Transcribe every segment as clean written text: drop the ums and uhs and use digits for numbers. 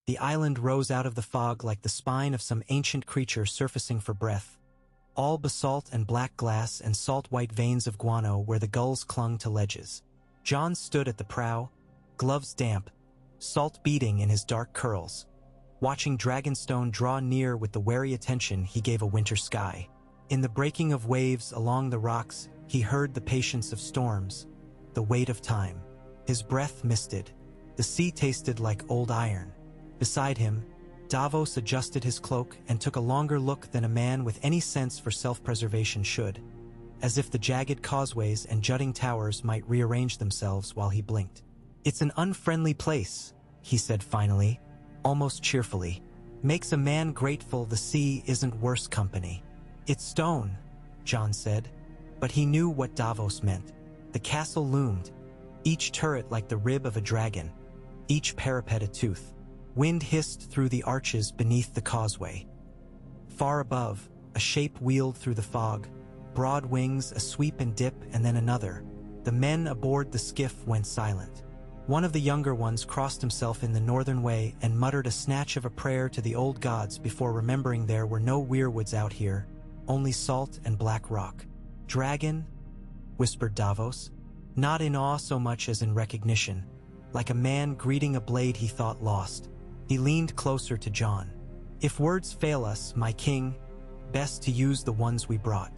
The island rose out of the fog like the spine of some ancient creature surfacing for breath. All basalt and black glass and salt-white veins of guano where the gulls clung to ledges. Jon stood at the prow, gloves damp, salt beating in his dark curls. Watching Dragonstone draw near with the wary attention he gave a winter sky. In the breaking of waves along the rocks, he heard the patience of storms, the weight of time. His breath misted. The sea tasted like old iron. Beside him, Davos adjusted his cloak and took a longer look than a man with any sense for self-preservation should, as if the jagged causeways and jutting towers might rearrange themselves while he blinked. "It's an unfriendly place," he said finally, almost cheerfully. "Makes a man grateful the sea isn't worse company." "It's stone," Jon said, but he knew what Davos meant. The castle loomed, each turret like the rib of a dragon, each parapet a tooth. Wind hissed through the arches beneath the causeway. Far above, a shape wheeled through the fog, broad wings, a sweep and dip, and then another. The men aboard the skiff went silent. One of the younger ones crossed himself in the northern way and muttered a snatch of a prayer to the old gods before remembering there were no weirwoods out here, only salt and black rock. "Dragon?" whispered Davos, not in awe so much as in recognition, like a man greeting a blade he thought lost. He leaned closer to Jon. "If words fail us, my king, best to use the ones we brought.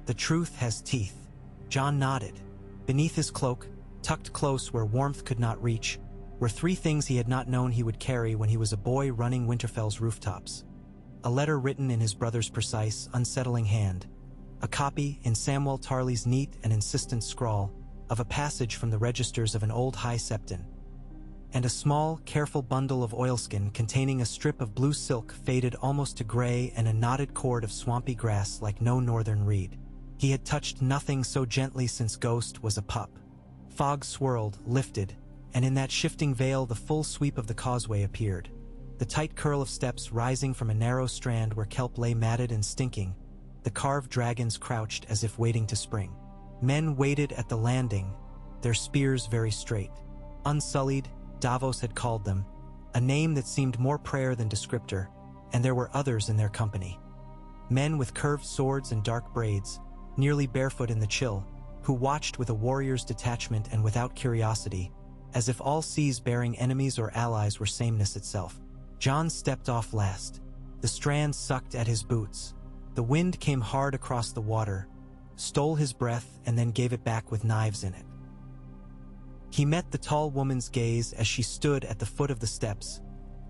The truth has teeth." Jon nodded. Beneath his cloak, tucked close where warmth could not reach, were three things he had not known he would carry when he was a boy running Winterfell's rooftops. A letter written in his brother's precise, unsettling hand. A copy, in Samwell Tarly's neat and insistent scrawl, of a passage from the registers of an old High Septon. And a small, careful bundle of oilskin containing a strip of blue silk faded almost to gray and a knotted cord of swampy grass like no northern reed. He had touched nothing so gently since Ghost was a pup. Fog swirled, lifted, and in that shifting veil the full sweep of the causeway appeared. The tight curl of steps rising from a narrow strand where kelp lay matted and stinking, the carved dragons crouched as if waiting to spring. Men waited at the landing, their spears very straight. Unsullied, Davos had called them, a name that seemed more prayer than descriptor, and there were others in their company. Men with curved swords and dark braids, nearly barefoot in the chill, who watched with a warrior's detachment and without curiosity, as if all seas bearing enemies or allies were sameness itself. Jon stepped off last. The strand sucked at his boots. The wind came hard across the water, stole his breath, and then gave it back with knives in it. He met the tall woman's gaze as she stood at the foot of the steps,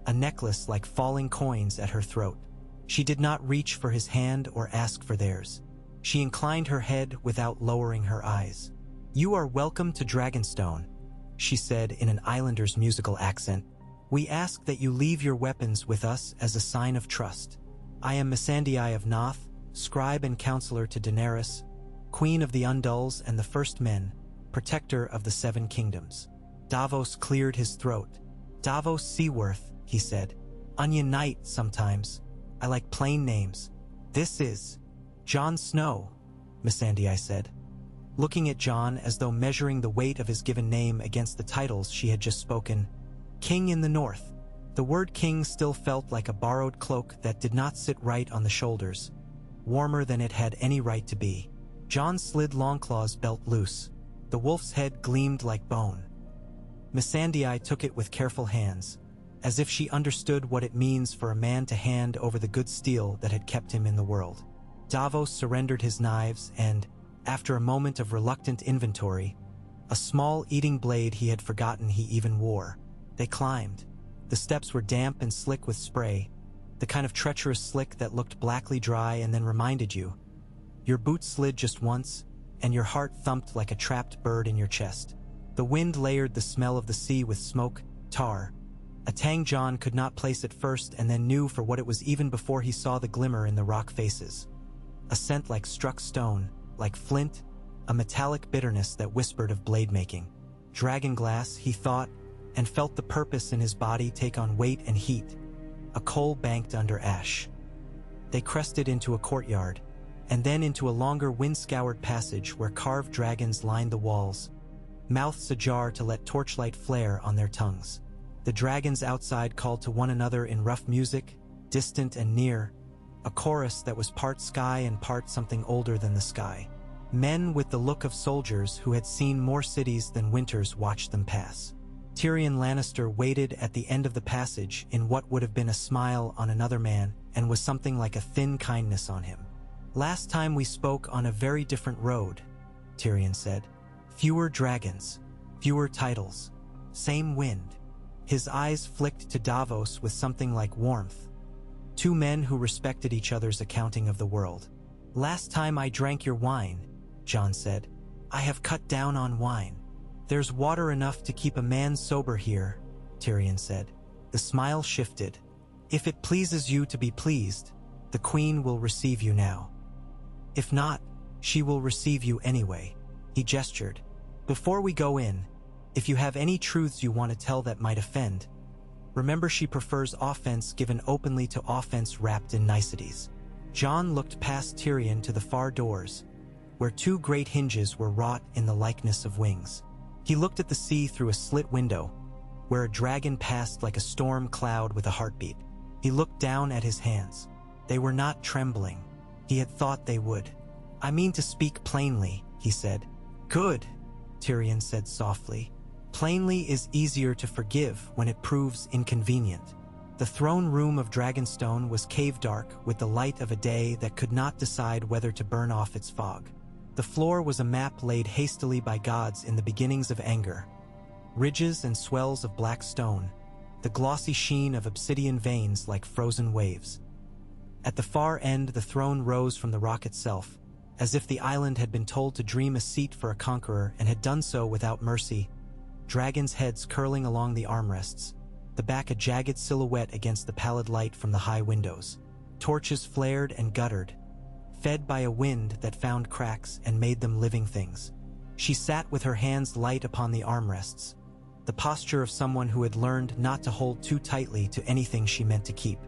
a necklace like falling coins at her throat. She did not reach for his hand or ask for theirs. She inclined her head without lowering her eyes. "You are welcome to Dragonstone," she said in an islander's musical accent. "We ask that you leave your weapons with us as a sign of trust. I am Missandei of Noth, scribe and counselor to Daenerys, queen of the Undulls and the First Men, protector of the Seven Kingdoms." Davos cleared his throat. "Davos Seaworth," he said. "Onion Knight sometimes. I like plain names. This is Jon Snow," Missandei said, looking at Jon as though measuring the weight of his given name against the titles she had just spoken. "King in the North." The word king still felt like a borrowed cloak that did not sit right on the shoulders, warmer than it had any right to be. Jon slid Longclaw's belt loose. The wolf's head gleamed like bone. Missandei took it with careful hands, as if she understood what it means for a man to hand over the good steel that had kept him in the world. Davos surrendered his knives and, after a moment of reluctant inventory, a small eating blade he had forgotten he even wore. They climbed. The steps were damp and slick with spray, the kind of treacherous slick that looked blackly dry and then reminded you. Your boots slid just once, and your heart thumped like a trapped bird in your chest. The wind layered the smell of the sea with smoke, tar, a tang Jon could not place at first and then knew for what it was even before he saw the glimmer in the rock faces. A scent like struck stone, like flint, a metallic bitterness that whispered of blade-making. Dragonglass, he thought, and felt the purpose in his body take on weight and heat, a coal banked under ash. They crested into a courtyard, and then into a longer wind-scoured passage where carved dragons lined the walls, mouths ajar to let torchlight flare on their tongues. The dragons outside called to one another in rough music, distant and near, a chorus that was part sky and part something older than the sky. Men with the look of soldiers who had seen more cities than winters watched them pass. Tyrion Lannister waited at the end of the passage in what would have been a smile on another man and was something like a thin kindness on him. "Last time we spoke on a very different road," Tyrion said. "Fewer dragons, fewer titles, same wind." His eyes flicked to Davos with something like warmth. Two men who respected each other's accounting of the world. "Last time I drank your wine," Jon said. "I have cut down on wine." "There's water enough to keep a man sober here," Tyrion said. The smile shifted. "If it pleases you to be pleased, the Queen will receive you now. If not, she will receive you anyway." He gestured. "Before we go in, if you have any truths you want to tell that might offend, remember she prefers offense given openly to offense wrapped in niceties." Jon looked past Tyrion to the far doors, where two great hinges were wrought in the likeness of wings. He looked at the sea through a slit window, where a dragon passed like a storm cloud with a heartbeat. He looked down at his hands. They were not trembling. He had thought they would. "I mean to speak plainly," he said. "Good," Tyrion said softly. "Plainly is easier to forgive when it proves inconvenient." The throne room of Dragonstone was cave-dark with the light of a day that could not decide whether to burn off its fog. The floor was a map laid hastily by gods in the beginnings of anger. Ridges and swells of black stone, the glossy sheen of obsidian veins like frozen waves. At the far end, the throne rose from the rock itself, as if the island had been told to dream a seat for a conqueror and had done so without mercy. Dragons' heads curling along the armrests, the back a jagged silhouette against the pallid light from the high windows. Torches flared and guttered, fed by a wind that found cracks and made them living things. She sat with her hands light upon the armrests, the posture of someone who had learned not to hold too tightly to anything she meant to keep.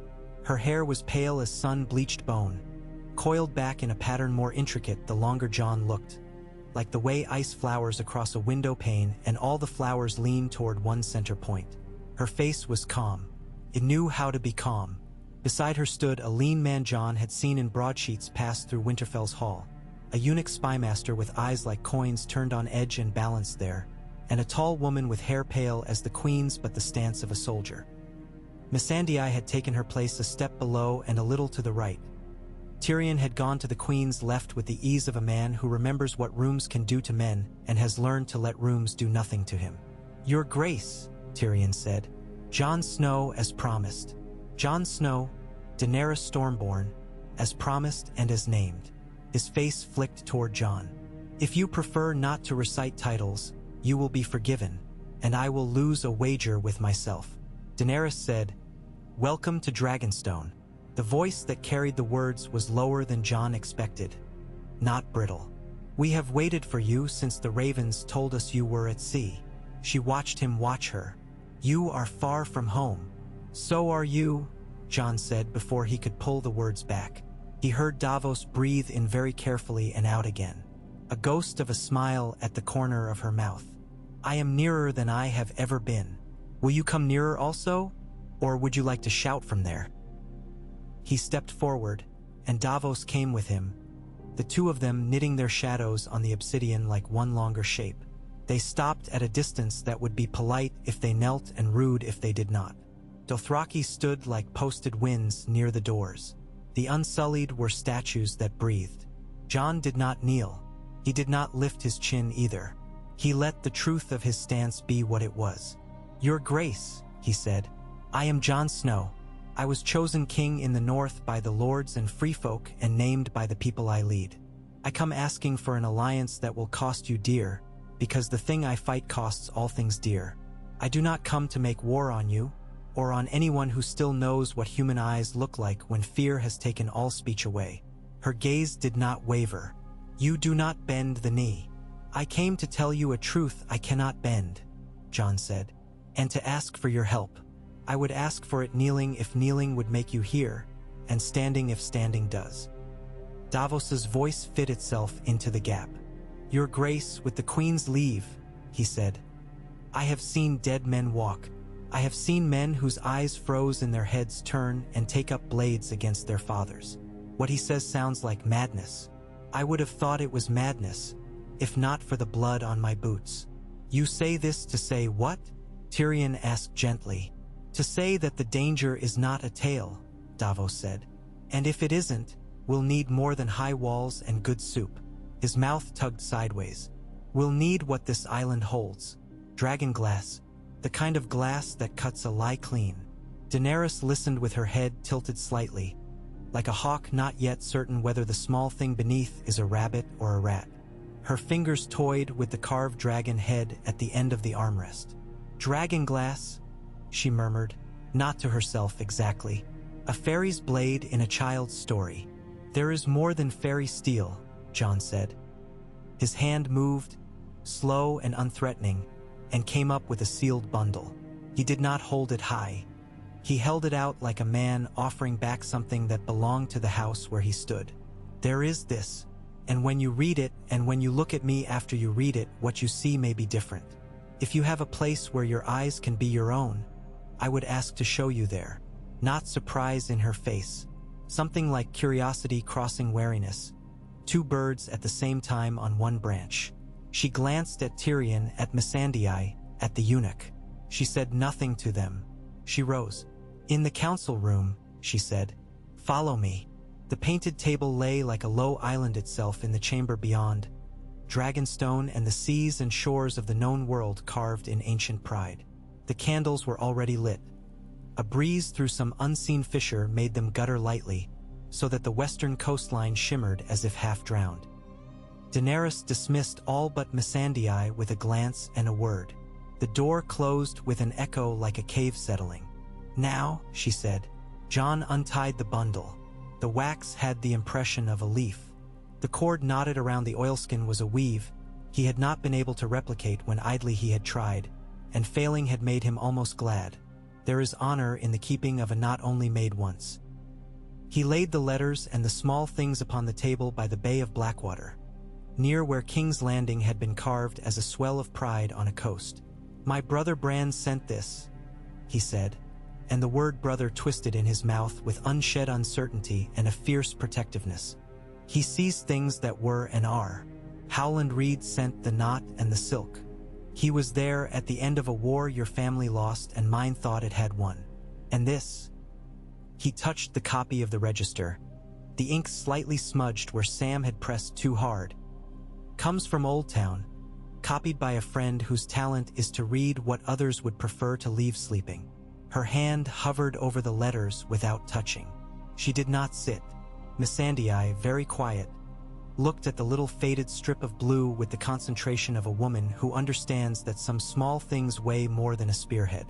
Her hair was pale as sun-bleached bone, coiled back in a pattern more intricate the longer Jon looked, like the way ice flowers across a window pane and all the flowers lean toward one center point. Her face was calm. It knew how to be calm. Beside her stood a lean man Jon had seen in broadsheets pass through Winterfell's hall, a eunuch spymaster with eyes like coins turned on edge and balanced there, and a tall woman with hair pale as the queen's but the stance of a soldier. Missandei had taken her place a step below and a little to the right. Tyrion had gone to the queen's left with the ease of a man who remembers what rooms can do to men and has learned to let rooms do nothing to him. "Your Grace," Tyrion said. "Jon Snow as promised. Jon Snow, Daenerys Stormborn, as promised and as named." His face flicked toward Jon. "If you prefer not to recite titles, you will be forgiven, and I will lose a wager with myself." Daenerys said, "Welcome to Dragonstone." The voice that carried the words was lower than Jon expected, not brittle. "We have waited for you since the ravens told us you were at sea." She watched him watch her. "You are far from home." "So are you," Jon said before he could pull the words back. He heard Davos breathe in very carefully and out again, a ghost of a smile at the corner of her mouth. "I am nearer than I have ever been. Will you come nearer also, or would you like to shout from there?" He stepped forward, and Davos came with him, the two of them knitting their shadows on the obsidian like one longer shape. They stopped at a distance that would be polite if they knelt and rude if they did not. Dothraki stood like posted winds near the doors. The Unsullied were statues that breathed. Jon did not kneel. He did not lift his chin either. He let the truth of his stance be what it was. "Your Grace," he said, "I am Jon Snow. I was chosen king in the north by the lords and free folk and named by the people I lead. I come asking for an alliance that will cost you dear, because the thing I fight costs all things dear. I do not come to make war on you, or on anyone who still knows what human eyes look like when fear has taken all speech away." Her gaze did not waver. "You do not bend the knee. I came to tell you a truth I cannot bend," Jon said, "and to ask for your help. I would ask for it kneeling if kneeling would make you hear, and standing if standing does." Davos's voice fit itself into the gap. "Your Grace, with the Queen's leave," he said. "I have seen dead men walk. I have seen men whose eyes froze and their heads turn and take up blades against their fathers. What he says sounds like madness. I would have thought it was madness, if not for the blood on my boots. You say this to say what? Tyrion asked gently. To say that the danger is not a tale, Davos said. And if it isn't, we'll need more than high walls and good soup. His mouth tugged sideways. We'll need what this island holds. Dragon glass. The kind of glass that cuts a lie clean. Daenerys listened with her head tilted slightly, like a hawk not yet certain whether the small thing beneath is a rabbit or a rat. Her fingers toyed with the carved dragon head at the end of the armrest. Dragon glass, she murmured, not to herself exactly. A fairy's blade in a child's story. There is more than fairy steel, Jon said. His hand moved, slow and unthreatening, and came up with a sealed bundle. He did not hold it high. He held it out like a man offering back something that belonged to the house where he stood. There is this, and when you read it and when you look at me after you read it, what you see may be different. If you have a place where your eyes can be your own, I would ask to show you there. Not surprise in her face. Something like curiosity crossing wariness. Two birds at the same time on one branch. She glanced at Tyrion, at Missandei, at the eunuch. She said nothing to them. She rose. In the council room, she said, follow me. The painted table lay like a low island itself in the chamber beyond. Dragonstone and the seas and shores of the known world carved in ancient pride. The candles were already lit. A breeze through some unseen fissure made them gutter lightly, so that the western coastline shimmered as if half drowned. Daenerys dismissed all but Missandei with a glance and a word. The door closed with an echo like a cave settling. Now, she said. Jon untied the bundle. The wax had the impression of a leaf. The cord knotted around the oilskin was a weave he had not been able to replicate when idly he had tried, and failing had made him almost glad. There is honor in the keeping of a knot only made once. He laid the letters and the small things upon the table by the Bay of Blackwater, near where King's Landing had been carved as a swell of pride on a coast. My brother Bran sent this, he said, and the word brother twisted in his mouth with unshed uncertainty and a fierce protectiveness. He sees things that were and are. Howland Reed sent the knot and the silk. He was there at the end of a war your family lost and mine thought it had won. And this. He touched the copy of the register. The ink slightly smudged where Sam had pressed too hard. Comes from Old Town, copied by a friend whose talent is to read what others would prefer to leave sleeping. Her hand hovered over the letters without touching. She did not sit. Missandei, very quiet, looked at the little faded strip of blue with the concentration of a woman who understands that some small things weigh more than a spearhead.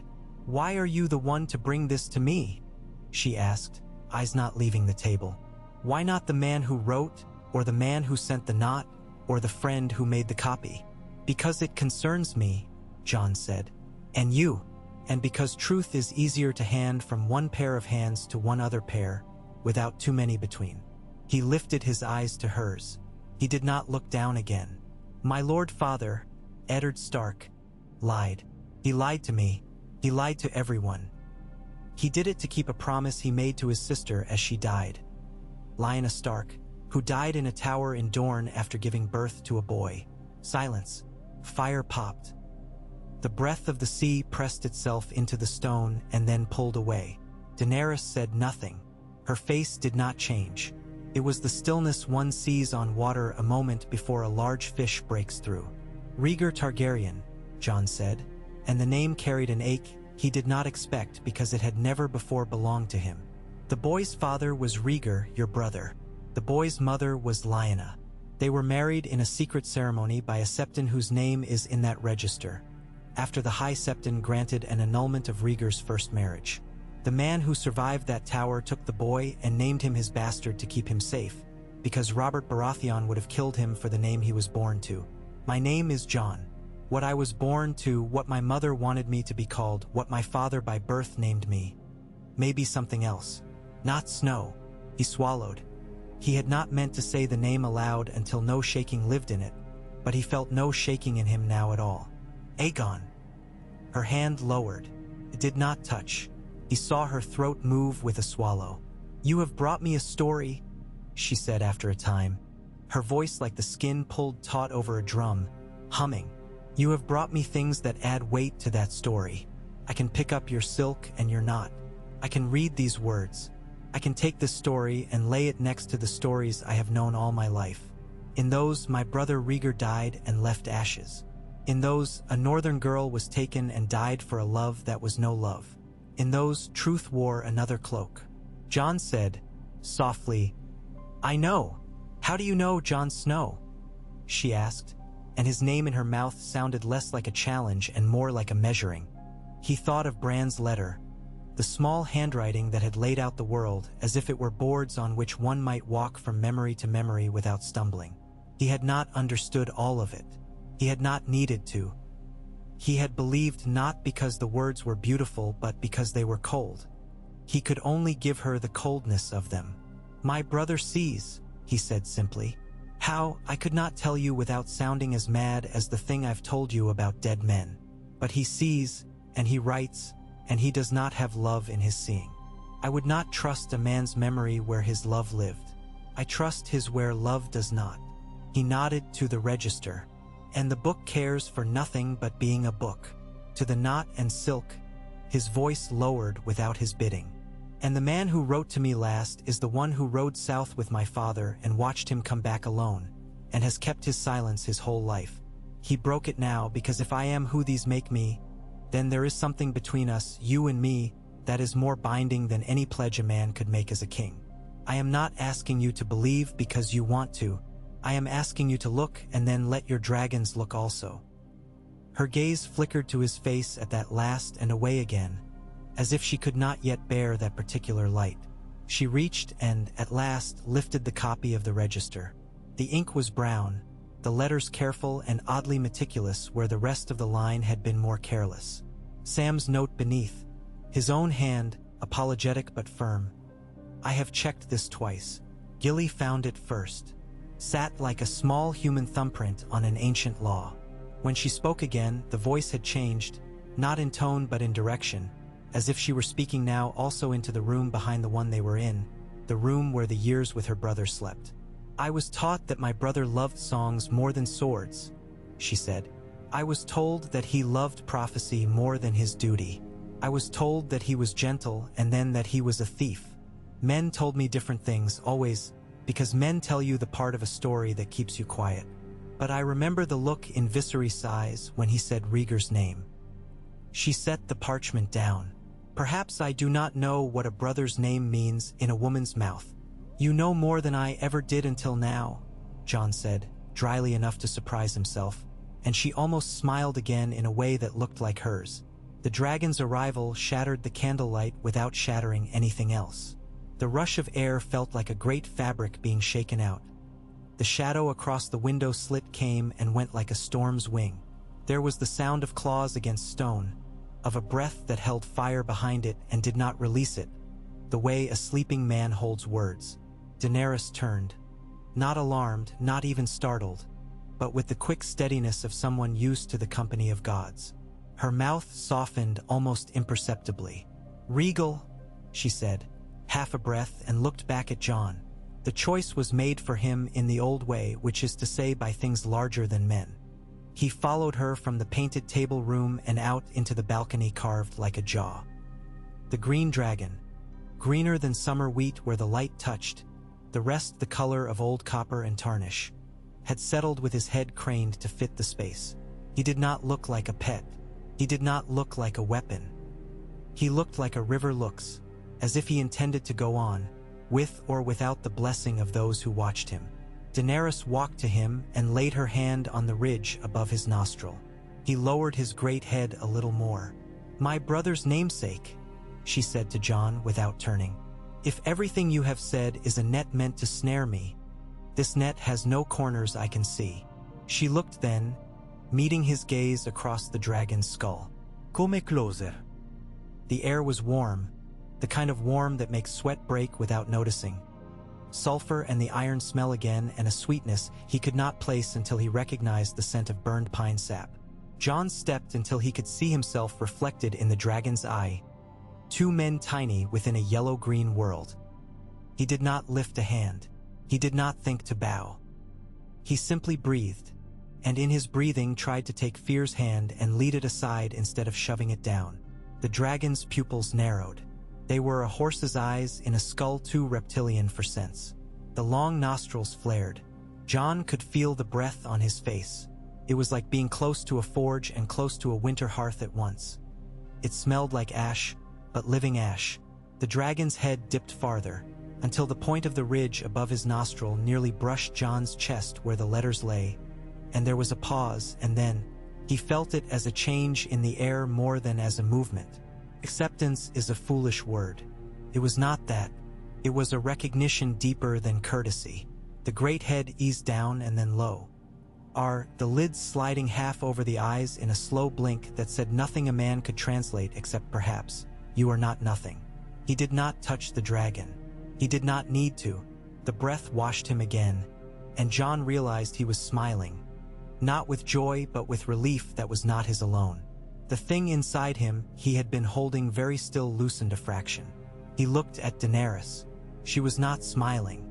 Why are you the one to bring this to me? She asked, eyes not leaving the table. Why not the man who wrote, or the man who sent the knot, or the friend who made the copy? Because it concerns me, Jon said. And you. And because truth is easier to hand from one pair of hands to one other pair, without too many between. He lifted his eyes to hers. He did not look down again. My Lord Father, Eddard Stark, lied. He lied to me. He lied to everyone. He did it to keep a promise he made to his sister as she died. Lyanna Stark, who died in a tower in Dorne after giving birth to a boy. Silence. Fire popped. The breath of the sea pressed itself into the stone and then pulled away. Daenerys said nothing. Her face did not change. It was the stillness one sees on water a moment before a large fish breaks through. Rhaegar Targaryen, Jon said, and the name carried an ache he did not expect because it had never before belonged to him. The boy's father was Rhaegar, your brother. The boy's mother was Lyanna. They were married in a secret ceremony by a septon whose name is in that register, after the High Septon granted an annulment of Rhaegar's first marriage. The man who survived that tower took the boy and named him his bastard to keep him safe, because Robert Baratheon would have killed him for the name he was born to. My name is Jon. What I was born to, what my mother wanted me to be called, what my father by birth named me. Maybe something else. Not Snow. He swallowed. He had not meant to say the name aloud until no shaking lived in it, but he felt no shaking in him now at all. Aegon. Her hand lowered. did not touch. He saw her throat move with a swallow. "You have brought me a story," she said after a time, her voice like the skin pulled taut over a drum, humming. "You have brought me things that add weight to that story. I can pick up your silk and your knot. I can read these words. I can take this story and lay it next to the stories I have known all my life. In those, my brother Rhaegar died and left ashes. In those, a northern girl was taken and died for a love that was no love. In those, truth wore another cloak." Jon said, softly, "I know. How do you know Jon Snow?" she asked, and his name in her mouth sounded less like a challenge and more like a measuring. He thought of Bran's letter, the small handwriting that had laid out the world as if it were boards on which one might walk from memory to memory without stumbling. He had not understood all of it. He had not needed to. He had believed not because the words were beautiful but because they were cold. He could only give her the coldness of them. "My brother sees," he said simply. "How, I could not tell you without sounding as mad as the thing I've told you about dead men. But he sees, and he writes, and he does not have love in his seeing. I would not trust a man's memory where his love lived. I trust his where love does not." He nodded to the register. "And the book cares for nothing but being a book. To the knot and silk," his voice lowered without his bidding. "And the man who wrote to me last is the one who rode south with my father and watched him come back alone, and has kept his silence his whole life. He broke it now because if I am who these make me, then there is something between us, you and me, that is more binding than any pledge a man could make as a king. I am not asking you to believe because you want to. I am asking you to look and then let your dragons look also." Her gaze flickered to his face at that last and away again, as if she could not yet bear that particular light. She reached and, at last, lifted the copy of the register. The ink was brown, the letters careful and oddly meticulous where the rest of the line had been more careless. Sam's note beneath, his own hand, apologetic but firm. "I have checked this twice. Gilly found it first." Sat like a small human thumbprint on an ancient law. When she spoke again, the voice had changed, not in tone but in direction, as if she were speaking now also into the room behind the one they were in, the room where the years with her brother slept. "I was taught that my brother loved songs more than swords," she said. "I was told that he loved prophecy more than his duty. I was told that he was gentle and then that he was a thief. Men told me different things, always, because men tell you the part of a story that keeps you quiet. But I remember the look in Viserys' eyes when he said Rhaegar's name." She set the parchment down. "Perhaps I do not know what a brother's name means in a woman's mouth." "You know more than I ever did until now," Jon said, dryly enough to surprise himself, and she almost smiled again in a way that looked like hers. The dragon's arrival shattered the candlelight without shattering anything else. The rush of air felt like a great fabric being shaken out. The shadow across the window slit came and went like a storm's wing. There was the sound of claws against stone, of a breath that held fire behind it and did not release it, the way a sleeping man holds words. Daenerys turned. Not alarmed, not even startled, but with the quick steadiness of someone used to the company of gods. Her mouth softened almost imperceptibly. "Regal," she said, half a breath, and looked back at Jon. The choice was made for him in the old way, which is to say by things larger than men. He followed her from the painted table room and out into the balcony carved like a jaw. The green dragon, greener than summer wheat where the light touched, the rest the color of old copper and tarnish, had settled with his head craned to fit the space. He did not look like a pet. He did not look like a weapon. He looked like a river looks, as if he intended to go on, with or without the blessing of those who watched him. Daenerys walked to him and laid her hand on the ridge above his nostril. He lowered his great head a little more. "My brother's namesake," she said to Jon without turning. "If everything you have said is a net meant to snare me, this net has no corners I can see." She looked then, meeting his gaze across the dragon's skull. "Come closer." The air was warm, the kind of warm that makes sweat break without noticing. Sulfur and the iron smell again, and a sweetness he could not place until he recognized the scent of burned pine sap. Jon stepped until he could see himself reflected in the dragon's eye. Two men tiny within a yellow-green world. He did not lift a hand. He did not think to bow. He simply breathed, and in his breathing tried to take fear's hand and lead it aside instead of shoving it down. The dragon's pupils narrowed. They were a horse's eyes in a skull too reptilian for sense. The long nostrils flared. Jon could feel the breath on his face. It was like being close to a forge and close to a winter hearth at once. It smelled like ash, but living ash. The dragon's head dipped farther, until the point of the ridge above his nostril nearly brushed Jon's chest where the letters lay. And there was a pause, and then he felt it as a change in the air more than as a movement. Acceptance is a foolish word. It was not that. It was a recognition deeper than courtesy. The great head eased down and then low. The lids sliding half over the eyes in a slow blink that said nothing a man could translate except perhaps, "You are not nothing." He did not touch the dragon. He did not need to. The breath washed him again, and Jon realized he was smiling. Not with joy, but with relief that was not his alone. The thing inside him he had been holding very still loosened a fraction. He looked at Daenerys. She was not smiling.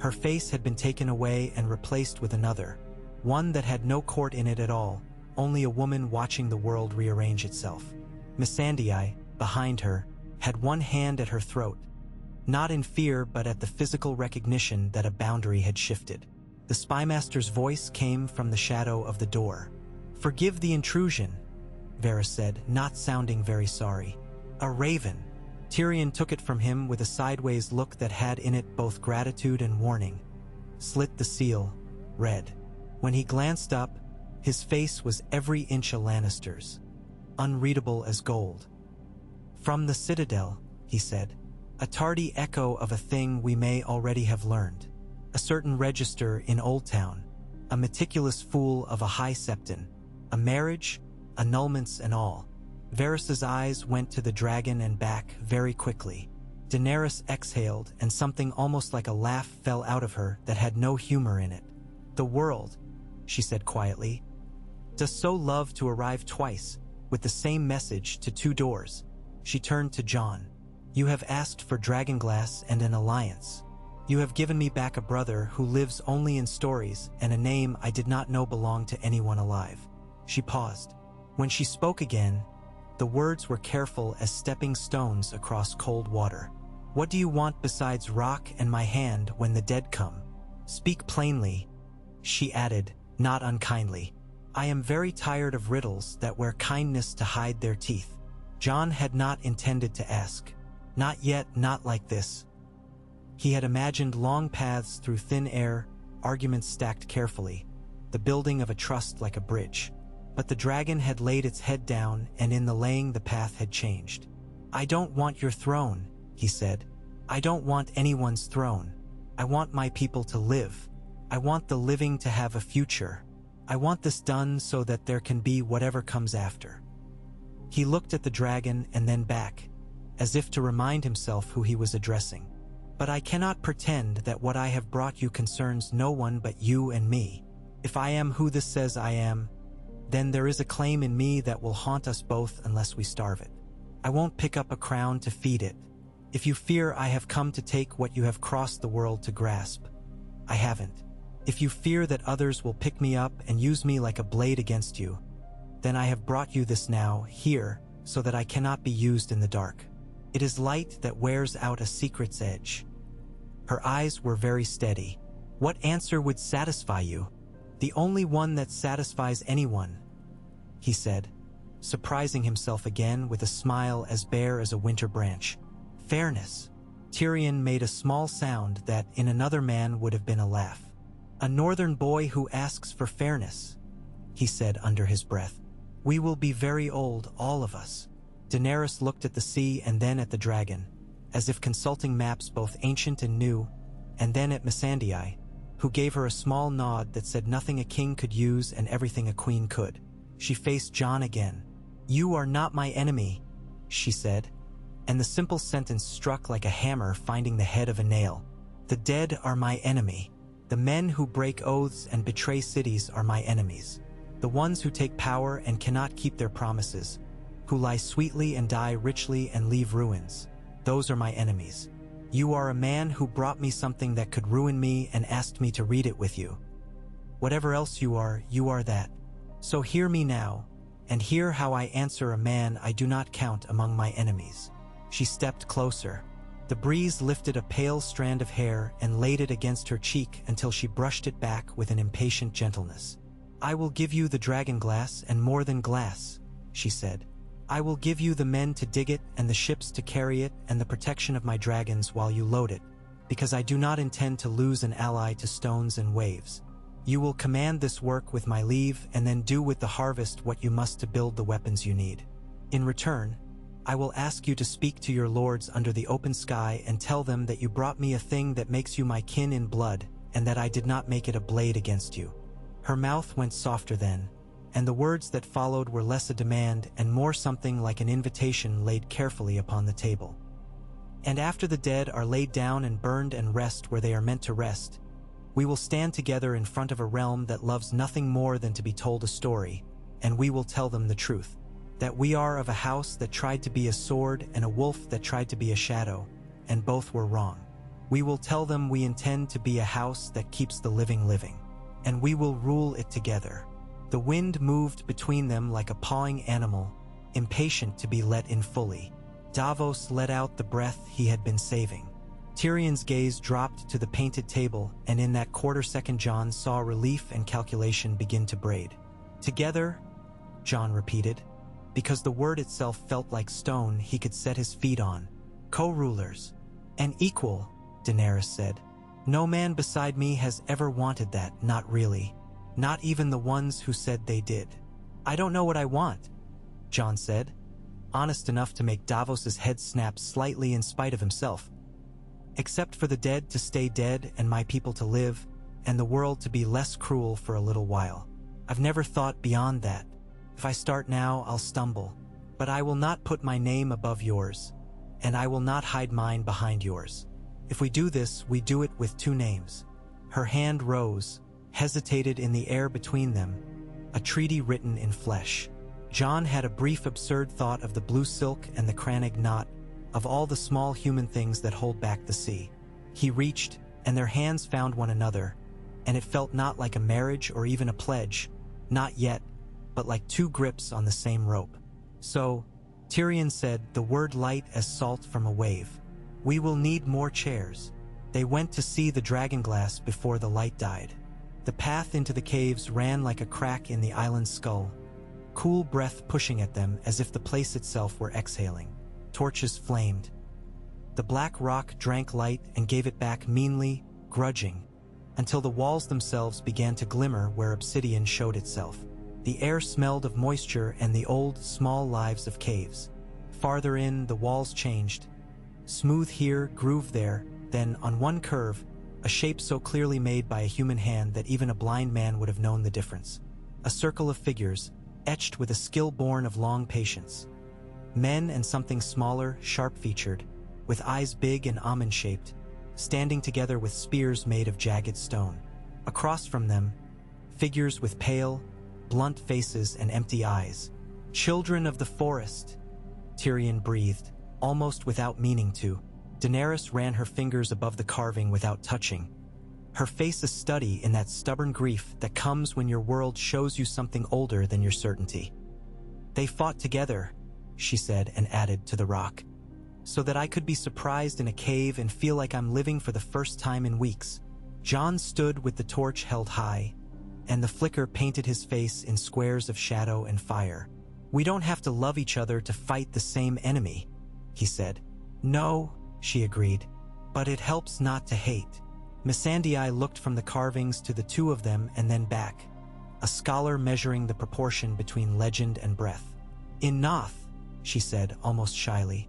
Her face had been taken away and replaced with another, one that had no court in it at all, only a woman watching the world rearrange itself. Missandei, behind her, had one hand at her throat, not in fear but at the physical recognition that a boundary had shifted. The spymaster's voice came from the shadow of the door. "Forgive the intrusion," Varys said, not sounding very sorry. "A raven." Tyrion took it from him with a sideways look that had in it both gratitude and warning. Slit the seal, read. When he glanced up, his face was every inch a Lannister's, unreadable as gold. "From the Citadel," he said, "a tardy echo of a thing we may already have learned. A certain register in Old Town, a meticulous fool of a high septon, a marriage, annulments and all." Varys's eyes went to the dragon and back very quickly. Daenerys exhaled, and something almost like a laugh fell out of her that had no humor in it. "The world," she said quietly, "does so love to arrive twice, with the same message to two doors." She turned to Jon. "You have asked for dragonglass and an alliance. You have given me back a brother who lives only in stories and a name I did not know belonged to anyone alive." She paused. When she spoke again, the words were careful as stepping stones across cold water. "What do you want besides rock and my hand when the dead come? Speak plainly," she added, not unkindly. "I am very tired of riddles that wear kindness to hide their teeth." Jon had not intended to ask. Not yet, not like this. He had imagined long paths through thin air, arguments stacked carefully, the building of a trust like a bridge. But the dragon had laid its head down, and in the laying the path had changed. "I don't want your throne," he said. "I don't want anyone's throne. I want my people to live. I want the living to have a future. I want this done so that there can be whatever comes after." He looked at the dragon and then back, as if to remind himself who he was addressing. "But I cannot pretend that what I have brought you concerns no one but you and me. If I am who this says I am, then there is a claim in me that will haunt us both unless we starve it. I won't pick up a crown to feed it. If you fear I have come to take what you have crossed the world to grasp, I haven't. If you fear that others will pick me up and use me like a blade against you, then I have brought you this now, here, so that I cannot be used in the dark. It is light that wears out a secret's edge." Her eyes were very steady. "What answer would satisfy you?" "The only one that satisfies anyone," he said, surprising himself again with a smile as bare as a winter branch. "Fairness." Tyrion made a small sound that in another man would have been a laugh. "A northern boy who asks for fairness," he said under his breath. "We will be very old, all of us." Daenerys looked at the sea and then at the dragon, as if consulting maps both ancient and new, and then at Missandei, who gave her a small nod that said nothing a king could use and everything a queen could. She faced Jon again. "You are not my enemy," she said, and the simple sentence struck like a hammer finding the head of a nail. "The dead are my enemy. The men who break oaths and betray cities are my enemies. The ones who take power and cannot keep their promises, who lie sweetly and die richly and leave ruins. Those are my enemies. You are a man who brought me something that could ruin me and asked me to read it with you. Whatever else you are that. So hear me now, and hear how I answer a man I do not count among my enemies." She stepped closer. The breeze lifted a pale strand of hair and laid it against her cheek until she brushed it back with an impatient gentleness. "I will give you the dragon glass and more than glass," she said. "I will give you the men to dig it and the ships to carry it and the protection of my dragons while you load it, because I do not intend to lose an ally to stones and waves. You will command this work with my leave and then do with the harvest what you must to build the weapons you need. In return, I will ask you to speak to your lords under the open sky and tell them that you brought me a thing that makes you my kin in blood and that I did not make it a blade against you." Her mouth went softer then, and the words that followed were less a demand and more something like an invitation laid carefully upon the table. "And after the dead are laid down and burned and rest where they are meant to rest, we will stand together in front of a realm that loves nothing more than to be told a story, and we will tell them the truth, that we are of a house that tried to be a sword and a wolf that tried to be a shadow, and both were wrong. We will tell them we intend to be a house that keeps the living living, and we will rule it together." The wind moved between them like a pawing animal, impatient to be let in fully. Davos let out the breath he had been saving. Tyrion's gaze dropped to the painted table, and in that quarter-second Jon saw relief and calculation begin to braid. "Together," Jon repeated, because the word itself felt like stone he could set his feet on. "Co-rulers. And equal," Daenerys said. "No man beside me has ever wanted that, not really. Not even the ones who said they did." "I don't know what I want," Jon said, honest enough to make Davos's head snap slightly in spite of himself. "Except for the dead to stay dead and my people to live, and the world to be less cruel for a little while. I've never thought beyond that. If I start now, I'll stumble. But I will not put my name above yours, and I will not hide mine behind yours. If we do this, we do it with two names." Her hand rose, hesitated in the air between them, a treaty written in flesh. Jon had a brief absurd thought of the blue silk and the crannog knot, of all the small human things that hold back the sea. He reached, and their hands found one another, and it felt not like a marriage or even a pledge, not yet, but like two grips on the same rope. "So," Tyrion said, the word light as salt from a wave, "we will need more chairs." They went to see the dragonglass before the light died. The path into the caves ran like a crack in the island's skull, cool breath pushing at them as if the place itself were exhaling. Torches flamed. The black rock drank light and gave it back meanly, grudging, until the walls themselves began to glimmer where obsidian showed itself. The air smelled of moisture and the old, small lives of caves. Farther in, the walls changed. Smooth here, groove there, then, on one curve, a shape so clearly made by a human hand that even a blind man would have known the difference. A circle of figures, etched with a skill born of long patience. Men and something smaller, sharp-featured, with eyes big and almond-shaped, standing together with spears made of jagged stone. Across from them, figures with pale, blunt faces and empty eyes. "Children of the forest," Tyrion breathed, almost without meaning to. Daenerys ran her fingers above the carving without touching, her face a study in that stubborn grief that comes when your world shows you something older than your certainty. "They fought together," she said, and added, "to the rock, so that I could be surprised in a cave and feel like I'm living for the first time in weeks." Jon stood with the torch held high, and the flicker painted his face in squares of shadow and fire. "We don't have to love each other to fight the same enemy," he said. "No," she agreed, "but it helps not to hate." Missandei looked from the carvings to the two of them and then back, a scholar measuring the proportion between legend and breath. "In Noth," she said, almost shyly,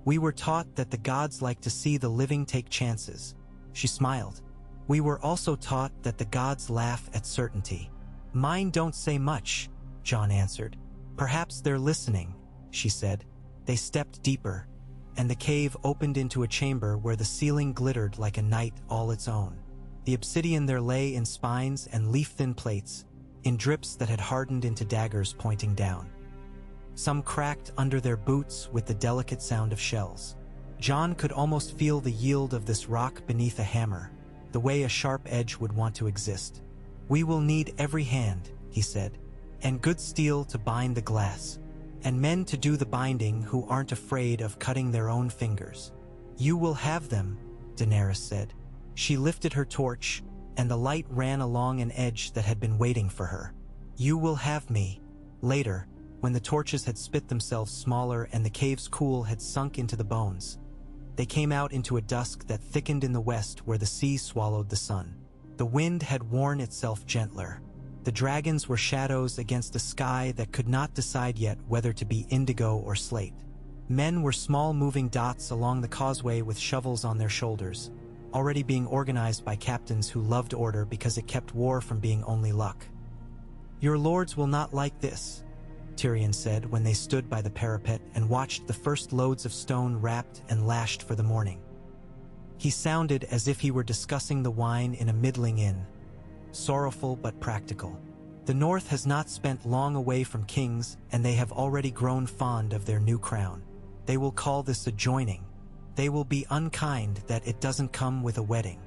"we were taught that the gods like to see the living take chances." She smiled. "We were also taught that the gods laugh at certainty." "Mine don't say much," Jon answered. "Perhaps they're listening," she said. They stepped deeper, and the cave opened into a chamber where the ceiling glittered like a night all its own. The obsidian there lay in spines and leaf-thin plates, in drips that had hardened into daggers pointing down. Some cracked under their boots with the delicate sound of shells. Jon could almost feel the yield of this rock beneath a hammer, the way a sharp edge would want to exist. "We will need every hand," he said, "and good steel to bind the glass, and men to do the binding who aren't afraid of cutting their own fingers." "You will have them," Daenerys said. She lifted her torch, and the light ran along an edge that had been waiting for her. "You will have me." Later, when the torches had spit themselves smaller and the cave's cool had sunk into the bones, they came out into a dusk that thickened in the west where the sea swallowed the sun. The wind had worn itself gentler. The dragons were shadows against a sky that could not decide yet whether to be indigo or slate. Men were small moving dots along the causeway with shovels on their shoulders, already being organized by captains who loved order because it kept war from being only luck. "Your lords will not like this," Tyrion said when they stood by the parapet and watched the first loads of stone wrapped and lashed for the morning. He sounded as if he were discussing the wine in a middling inn, sorrowful but practical. "The North has not spent long away from kings, and they have already grown fond of their new crown. They will call this a joining. They will be unkind that it doesn't come with a wedding."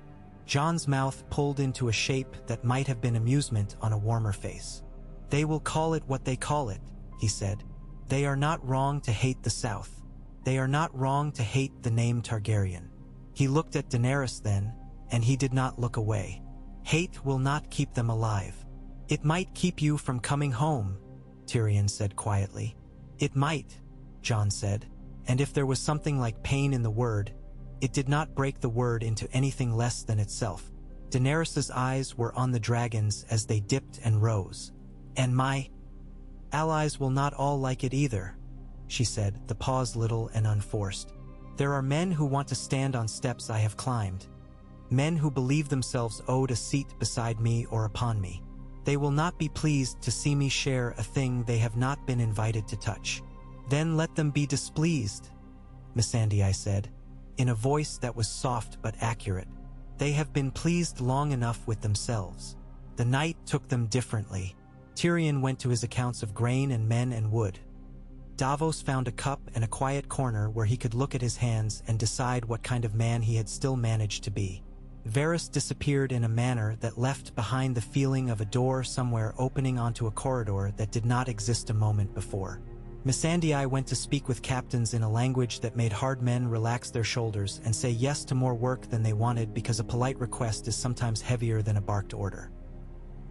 Jon's mouth pulled into a shape that might have been amusement on a warmer face. "They will call it what they call it," he said. "They are not wrong to hate the South. They are not wrong to hate the name Targaryen." He looked at Daenerys then, and he did not look away. "Hate will not keep them alive." "It might keep you from coming home," Tyrion said quietly. "It might," Jon said, and if there was something like pain in the word, it did not break the word into anything less than itself. Daenerys's eyes were on the dragons as they dipped and rose. "And my allies will not all like it either," she said, the pause little and unforced. "There are men who want to stand on steps I have climbed, men who believe themselves owed a seat beside me or upon me. They will not be pleased to see me share a thing they have not been invited to touch." "Then let them be displeased," Missandei said, in a voice that was soft but accurate. "They have been pleased long enough with themselves. The night took them differently." Tyrion went to his accounts of grain and men and wood. Davos found a cup and a quiet corner where he could look at his hands and decide what kind of man he had still managed to be. Varys disappeared in a manner that left behind the feeling of a door somewhere opening onto a corridor that did not exist a moment before. Missandei went to speak with captains in a language that made hard men relax their shoulders and say yes to more work than they wanted because a polite request is sometimes heavier than a barked order.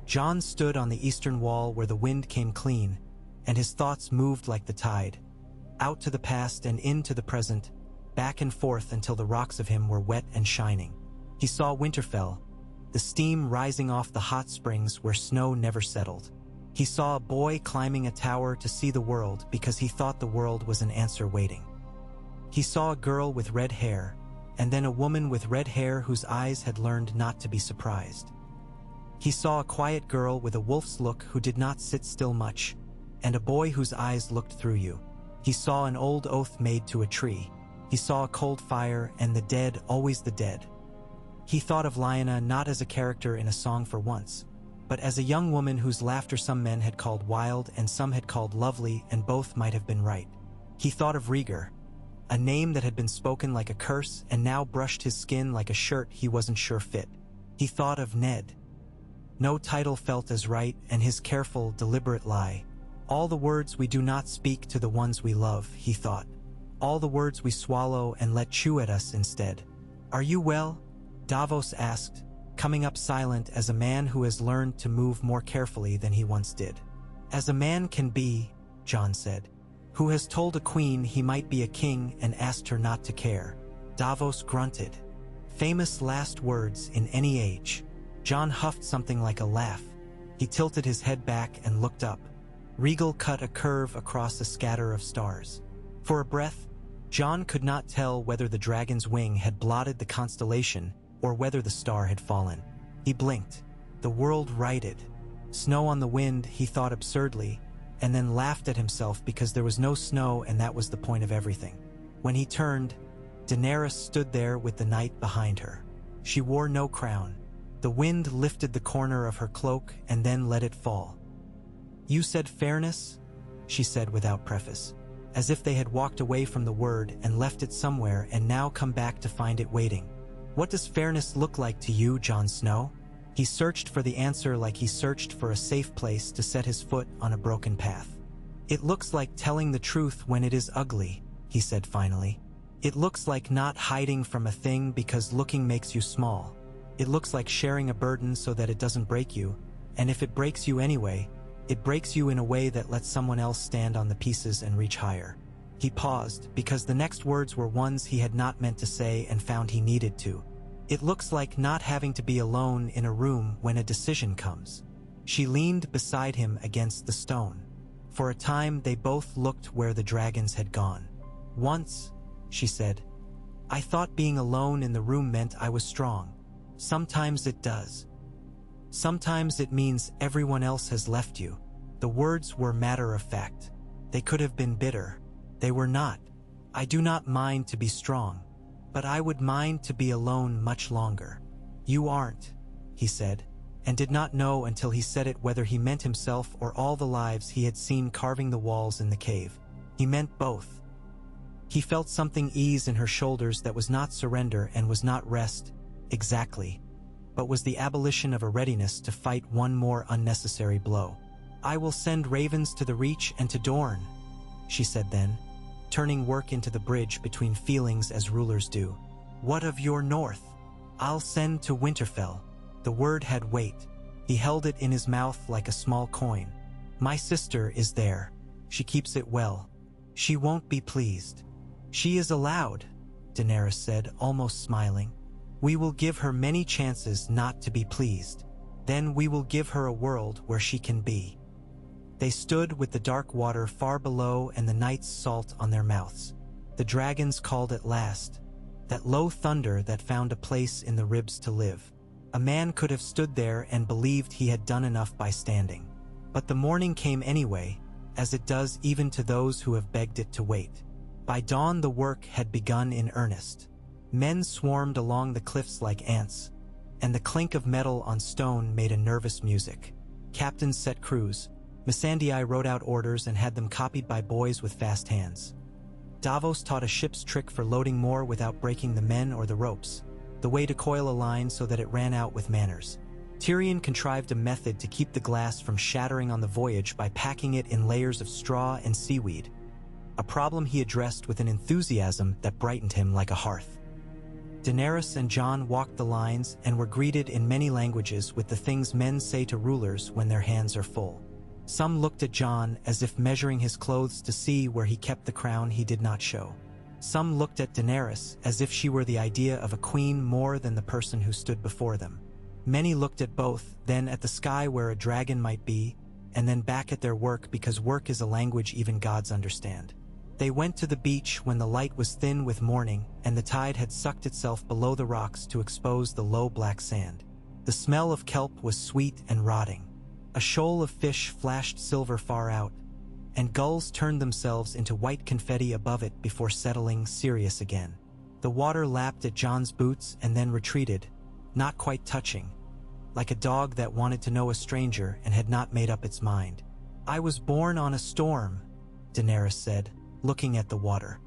Jon stood on the eastern wall where the wind came clean, and his thoughts moved like the tide, out to the past and into the present, back and forth until the rocks of him were wet and shining. He saw Winterfell, the steam rising off the hot springs where snow never settled. He saw a boy climbing a tower to see the world because he thought the world was an answer waiting. He saw a girl with red hair, and then a woman with red hair whose eyes had learned not to be surprised. He saw a quiet girl with a wolf's look who did not sit still much, and a boy whose eyes looked through you. He saw an old oath made to a tree. He saw a cold fire and the dead always the dead. He thought of Lyanna not as a character in a song for once, but as a young woman whose laughter some men had called wild and some had called lovely, and both might have been right. He thought of Rhaegar, a name that had been spoken like a curse and now brushed his skin like a shirt he wasn't sure fit. He thought of Ned. No title felt as right, and his careful, deliberate lie. "All the words we do not speak to the ones we love," he thought. "All the words we swallow and let chew at us instead." "Are you well?" Davos asked, coming up silent as a man who has learned to move more carefully than he once did. "As a man can be," Jon said, "who has told a queen he might be a king and asked her not to care." Davos grunted. Famous last words in any age. Jon huffed something like a laugh. He tilted his head back and looked up. Regal cut a curve across a scatter of stars. For a breath, Jon could not tell whether the dragon's wing had blotted the constellation or whether the star had fallen. He blinked. The world righted. Snow on the wind, he thought absurdly, and then laughed at himself because there was no snow and that was the point of everything. When he turned, Daenerys stood there with the night behind her. She wore no crown. The wind lifted the corner of her cloak and then let it fall. You said fairness? She said without preface, as if they had walked away from the word and left it somewhere and now come back to find it waiting. What does fairness look like to you, Jon Snow? He searched for the answer like he searched for a safe place to set his foot on a broken path. It looks like telling the truth when it is ugly, he said finally. It looks like not hiding from a thing because looking makes you small. It looks like sharing a burden so that it doesn't break you, and if it breaks you anyway, it breaks you in a way that lets someone else stand on the pieces and reach higher. He paused, because the next words were ones he had not meant to say and found he needed to. It looks like not having to be alone in a room when a decision comes. She leaned beside him against the stone. For a time they both looked where the dragons had gone. Once, she said, I thought being alone in the room meant I was strong. Sometimes it does. Sometimes it means everyone else has left you. The words were matter of fact. They could have been bitter. They were not. I do not mind to be strong, but I would mind to be alone much longer. You aren't, he said, and did not know until he said it whether he meant himself or all the lives he had seen carving the walls in the cave. He meant both. He felt something ease in her shoulders that was not surrender and was not rest, exactly, but was the abolition of a readiness to fight one more unnecessary blow. I will send ravens to the Reach and to Dorne, she said then, turning work into the bridge between feelings as rulers do. What of your north? I'll send to Winterfell. The word had weight. He held it in his mouth like a small coin. My sister is there. She keeps it well. She won't be pleased. She is allowed, Daenerys said, almost smiling. We will give her many chances not to be pleased. Then we will give her a world where she can be. They stood with the dark water far below and the night's salt on their mouths. The dragons called at last, that low thunder that found a place in the ribs to live. A man could have stood there and believed he had done enough by standing. But the morning came anyway, as it does even to those who have begged it to wait. By dawn the work had begun in earnest. Men swarmed along the cliffs like ants, and the clink of metal on stone made a nervous music. Captains set crews. Missandei wrote out orders and had them copied by boys with fast hands. Davos taught a ship's trick for loading more without breaking the men or the ropes, the way to coil a line so that it ran out with manners. Tyrion contrived a method to keep the glass from shattering on the voyage by packing it in layers of straw and seaweed, a problem he addressed with an enthusiasm that brightened him like a hearth. Daenerys and Jon walked the lines and were greeted in many languages with the things men say to rulers when their hands are full. Some looked at Jon as if measuring his clothes to see where he kept the crown he did not show. Some looked at Daenerys as if she were the idea of a queen more than the person who stood before them. Many looked at both, then at the sky where a dragon might be, and then back at their work because work is a language even gods understand. They went to the beach when the light was thin with morning and the tide had sucked itself below the rocks to expose the low black sand. The smell of kelp was sweet and rotting. A shoal of fish flashed silver far out, and gulls turned themselves into white confetti above it before settling serious again. The water lapped at Jon's boots and then retreated, not quite touching, like a dog that wanted to know a stranger and had not made up its mind. I was born on a storm, Daenerys said, looking at the water.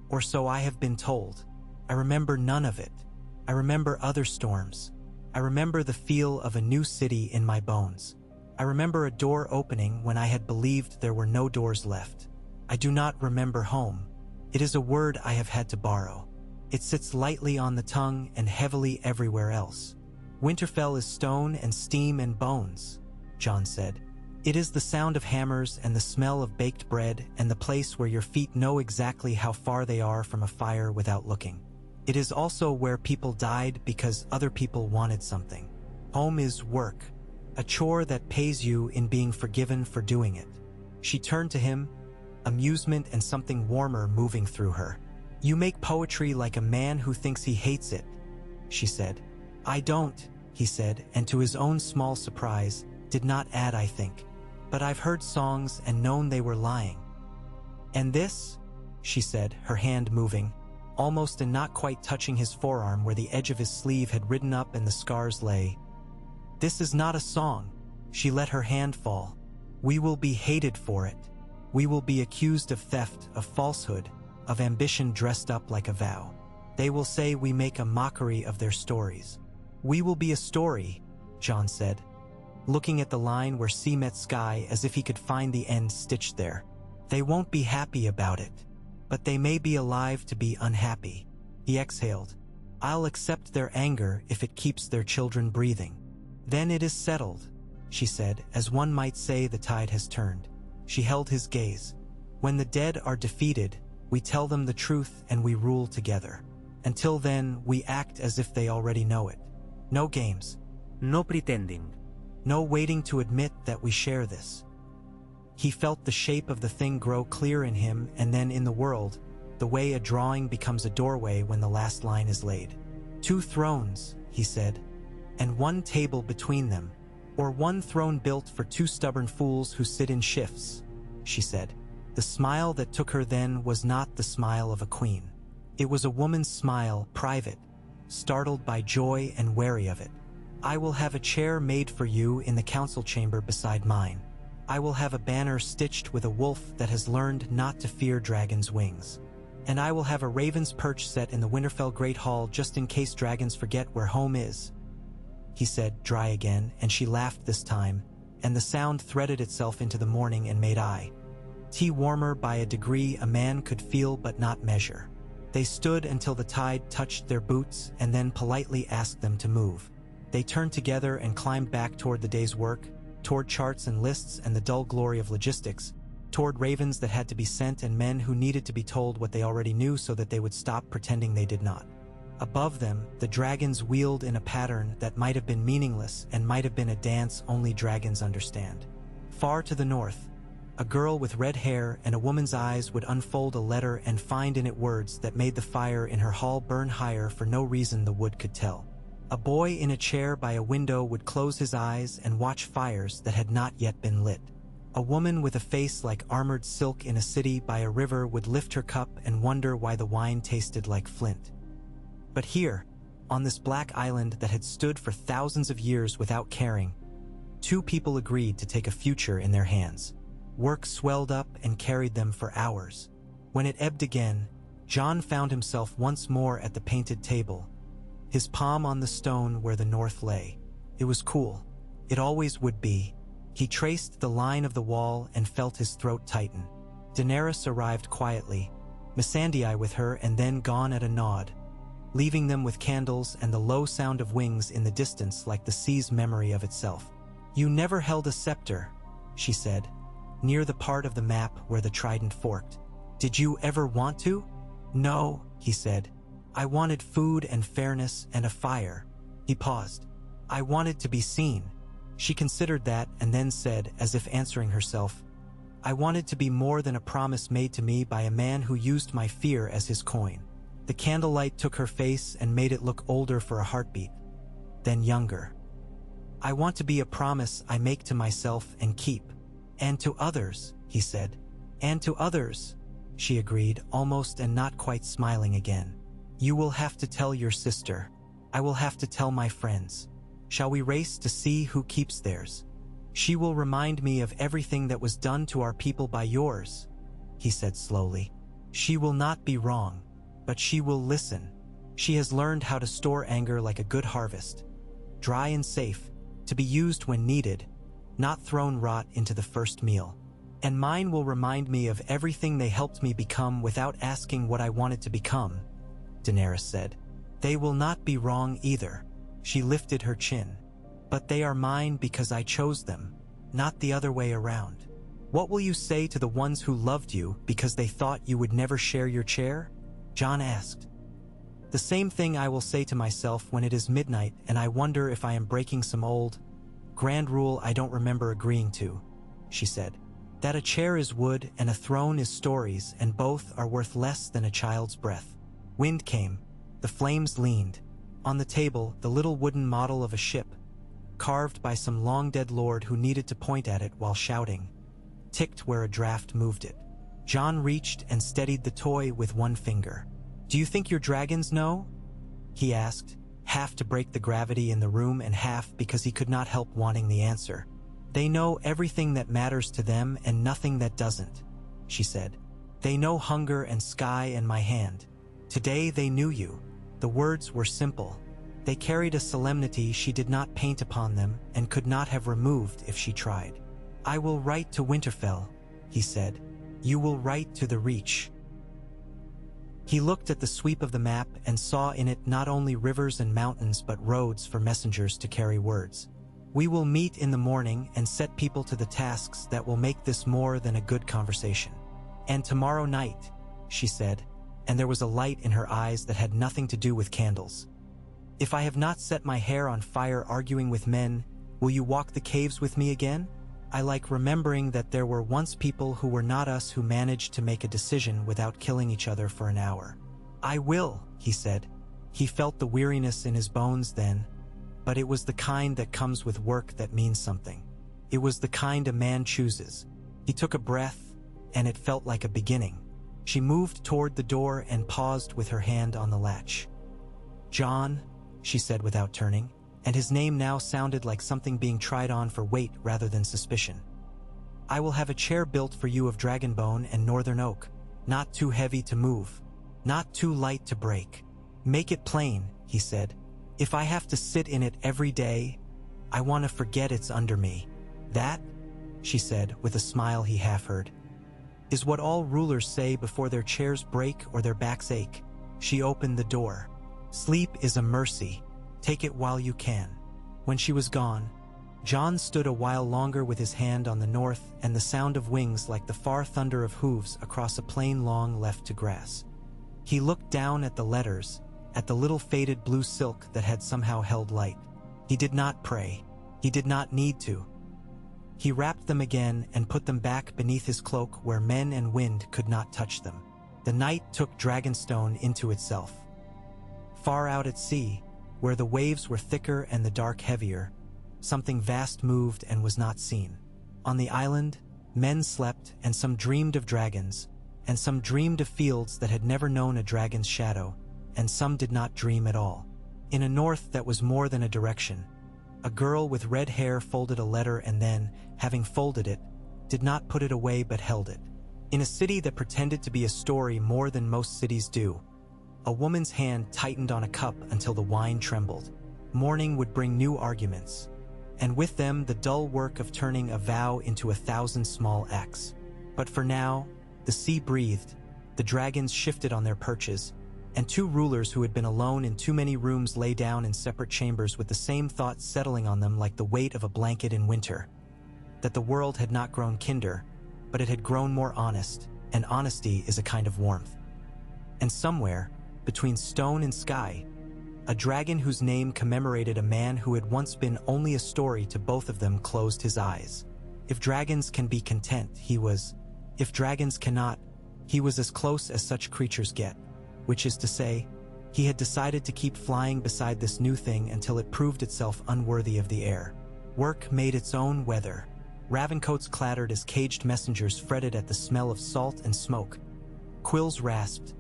Or so I have been told. I remember none of it. I remember other storms. I remember the feel of a new city in my bones. I remember a door opening when I had believed there were no doors left. I do not remember home. It is a word I have had to borrow. It sits lightly on the tongue and heavily everywhere else. Winterfell is stone and steam and bones, Jon said. It is the sound of hammers and the smell of baked bread and the place where your feet know exactly how far they are from a fire without looking. It is also where people died because other people wanted something. Home is work, a chore that pays you in being forgiven for doing it. She turned to him, amusement and something warmer moving through her. You make poetry like a man who thinks he hates it, she said. I don't, he said, and to his own small surprise, did not add I think. But I've heard songs and known they were lying. And this, she said, her hand moving, almost and not quite touching his forearm where the edge of his sleeve had ridden up and the scars lay. This is not a song. She let her hand fall. We will be hated for it. We will be accused of theft, of falsehood, of ambition dressed up like a vow. They will say we make a mockery of their stories. We will be a story, Jon said, looking at the line where sea met sky as if he could find the end stitched there. They won't be happy about it, but they may be alive to be unhappy. He exhaled. I'll accept their anger if it keeps their children breathing. Then it is settled, she said, as one might say the tide has turned. She held his gaze. When the dead are defeated, we tell them the truth and we rule together. Until then, we act as if they already know it. No games. No pretending. No waiting to admit that we share this. He felt the shape of the thing grow clear in him and then in the world, the way a drawing becomes a doorway when the last line is laid. 2 thrones, he said, and 1 table between them, or 1 throne built for 2 stubborn fools who sit in shifts, she said. The smile that took her then was not the smile of a queen. It was a woman's smile, private, startled by joy and wary of it. I will have a chair made for you in the council chamber beside mine. I will have a banner stitched with a wolf that has learned not to fear dragons' wings. And I will have a raven's perch set in the Winterfell Great Hall just in case dragons forget where home is. He said, dry again, and she laughed this time, and the sound threaded itself into the morning and made tea warmer by a degree a man could feel but not measure. They stood until the tide touched their boots and then politely asked them to move. They turned together and climbed back toward the day's work, toward charts and lists and the dull glory of logistics, toward ravens that had to be sent and men who needed to be told what they already knew so that they would stop pretending they did not. Above them, the dragons wheeled in a pattern that might have been meaningless and might have been a dance only dragons understand. Far to the north, a girl with red hair and a woman's eyes would unfold a letter and find in it words that made the fire in her hall burn higher for no reason the wood could tell. A boy in a chair by a window would close his eyes and watch fires that had not yet been lit. A woman with a face like armored silk in a city by a river would lift her cup and wonder why the wine tasted like flint. But here, on this black island that had stood for thousands of years without caring, 2 people agreed to take a future in their hands. Work swelled up and carried them for hours. When it ebbed again, Jon found himself once more at the painted table, his palm on the stone where the north lay. It was cool. It always would be. He traced the line of the wall and felt his throat tighten. Daenerys arrived quietly, Missandei with her and then gone at a nod, leaving them with candles and the low sound of wings in the distance like the sea's memory of itself. You never held a scepter, she said, near the part of the map where the trident forked. Did you ever want to? No, he said. I wanted food and fairness and a fire. He paused. I wanted to be seen. She considered that and then said, as if answering herself, I wanted to be more than a promise made to me by a man who used my fear as his coin. The candlelight took her face and made it look older for a heartbeat, then younger. I want to be a promise I make to myself and keep. And to others, he said. And to others, she agreed, almost and not quite smiling again. You will have to tell your sister. I will have to tell my friends. Shall we race to see who keeps theirs? She will remind me of everything that was done to our people by yours, he said slowly. She will not be wrong, but she will listen. She has learned how to store anger like a good harvest, dry and safe, to be used when needed, not thrown rot into the first meal. And mine will remind me of everything they helped me become without asking what I wanted to become, Daenerys said. They will not be wrong either. She lifted her chin. But they are mine because I chose them, not the other way around. What will you say to the ones who loved you because they thought you would never share your chair? Jon asked. The same thing I will say to myself when it is midnight and I wonder if I am breaking some old, grand rule I don't remember agreeing to, she said. That a chair is wood and a throne is stories, and both are worth less than a child's breath. Wind came. The flames leaned. On the table, the little wooden model of a ship, carved by some long-dead lord who needed to point at it while shouting, ticked where a draft moved it. Jon reached and steadied the toy with one finger. Do you think your dragons know? He asked, half to break the gravity in the room and half because he could not help wanting the answer. They know everything that matters to them and nothing that doesn't, she said. They know hunger and sky and my hand. Today they knew you. The words were simple. They carried a solemnity she did not paint upon them and could not have removed if she tried. I will write to Winterfell, he said. You will write to the Reach. He looked at the sweep of the map and saw in it not only rivers and mountains but roads for messengers to carry words. We will meet in the morning and set people to the tasks that will make this more than a good conversation. And tomorrow night, she said, and there was a light in her eyes that had nothing to do with candles. If I have not set my hair on fire arguing with men, will you walk the caves with me again? I like remembering that there were once people who were not us who managed to make a decision without killing each other for an hour. I will, he said. He felt the weariness in his bones then, but it was the kind that comes with work that means something. It was the kind a man chooses. He took a breath, and it felt like a beginning. She moved toward the door and paused with her hand on the latch. John, she said without turning, and his name now sounded like something being tried on for weight rather than suspicion. I will have a chair built for you of dragonbone and northern oak, not too heavy to move, not too light to break. Make it plain, he said. If I have to sit in it every day, I want to forget it's under me. That, she said with a smile he half heard, is what all rulers say before their chairs break or their backs ache. She opened the door. Sleep is a mercy. Take it while you can. When she was gone, John stood a while longer with his hand on the north and the sound of wings like the far thunder of hooves across a plain long left to grass. He looked down at the letters, at the little faded blue silk that had somehow held light. He did not pray. He did not need to. He wrapped them again and put them back beneath his cloak where men and wind could not touch them. The night took Dragonstone into itself. Far out at sea, where the waves were thicker and the dark heavier, something vast moved and was not seen. On the island, men slept and some dreamed of dragons, and some dreamed of fields that had never known a dragon's shadow, and some did not dream at all. In a north that was more than a direction, a girl with red hair folded a letter and then, having folded it, did not put it away but held it. In a city that pretended to be a story more than most cities do, a woman's hand tightened on a cup until the wine trembled. Morning would bring new arguments, and with them the dull work of turning a vow into 1,000 small acts. But for now, the sea breathed, the dragons shifted on their perches, and two rulers who had been alone in too many rooms lay down in separate chambers with the same thoughts settling on them like the weight of a blanket in winter. That the world had not grown kinder, but it had grown more honest, and honesty is a kind of warmth. And somewhere, between stone and sky, a dragon whose name commemorated a man who had once been only a story to both of them closed his eyes. If dragons can be content, he was. If dragons cannot, he was as close as such creatures get. Which is to say, he had decided to keep flying beside this new thing until it proved itself unworthy of the air. Work made its own weather. Ravencoats clattered as caged messengers fretted at the smell of salt and smoke. Quills rasped.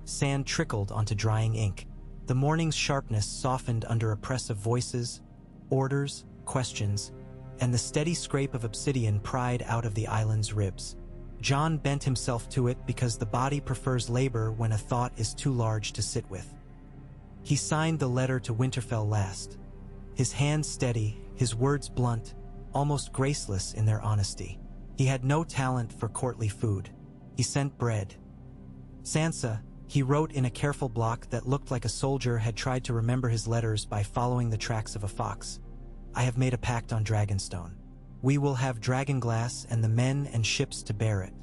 Sand trickled onto drying ink. The morning's sharpness softened under a press of voices, orders, questions, and the steady scrape of obsidian pried out of the island's ribs. John bent himself to it because the body prefers labor when a thought is too large to sit with. He signed the letter to Winterfell last, his hand steady, his words blunt, almost graceless in their honesty. He had no talent for courtly food. He sent bread. Sansa, he wrote in a careful block that looked like a soldier had tried to remember his letters by following the tracks of a fox. I have made a pact on Dragonstone. We will have dragonglass and the men and ships to bear it.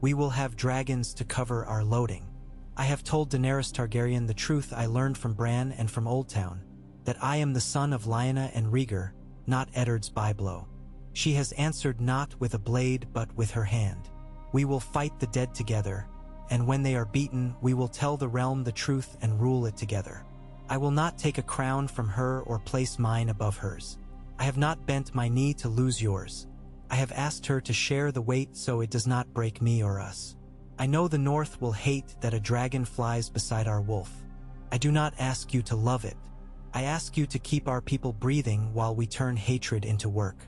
We will have dragons to cover our loading. I have told Daenerys Targaryen the truth I learned from Bran and from Oldtown, that I am the son of Lyanna and Rhaegar, not Eddard's byblow. She has answered not with a blade but with her hand. We will fight the dead together, and when they are beaten, we will tell the realm the truth and rule it together. I will not take a crown from her or place mine above hers. I have not bent my knee to lose yours. I have asked her to share the weight so it does not break me or us. I know the North will hate that a dragon flies beside our wolf. I do not ask you to love it. I ask you to keep our people breathing while we turn hatred into work.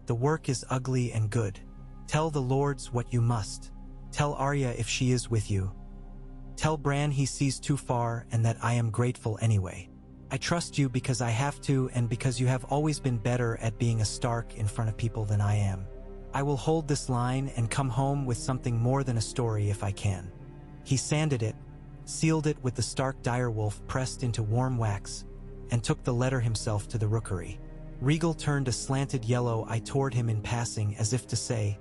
The work is ugly and good. Tell the lords what you must. Tell Arya if she is with you. Tell Bran he sees too far and that I am grateful anyway. I trust you because I have to and because you have always been better at being a Stark in front of people than I am. I will hold this line and come home with something more than a story if I can." He sanded it, sealed it with the Stark direwolf pressed into warm wax, and took the letter himself to the rookery. Rhaegal turned a slanted yellow eye toward him in passing as if to say,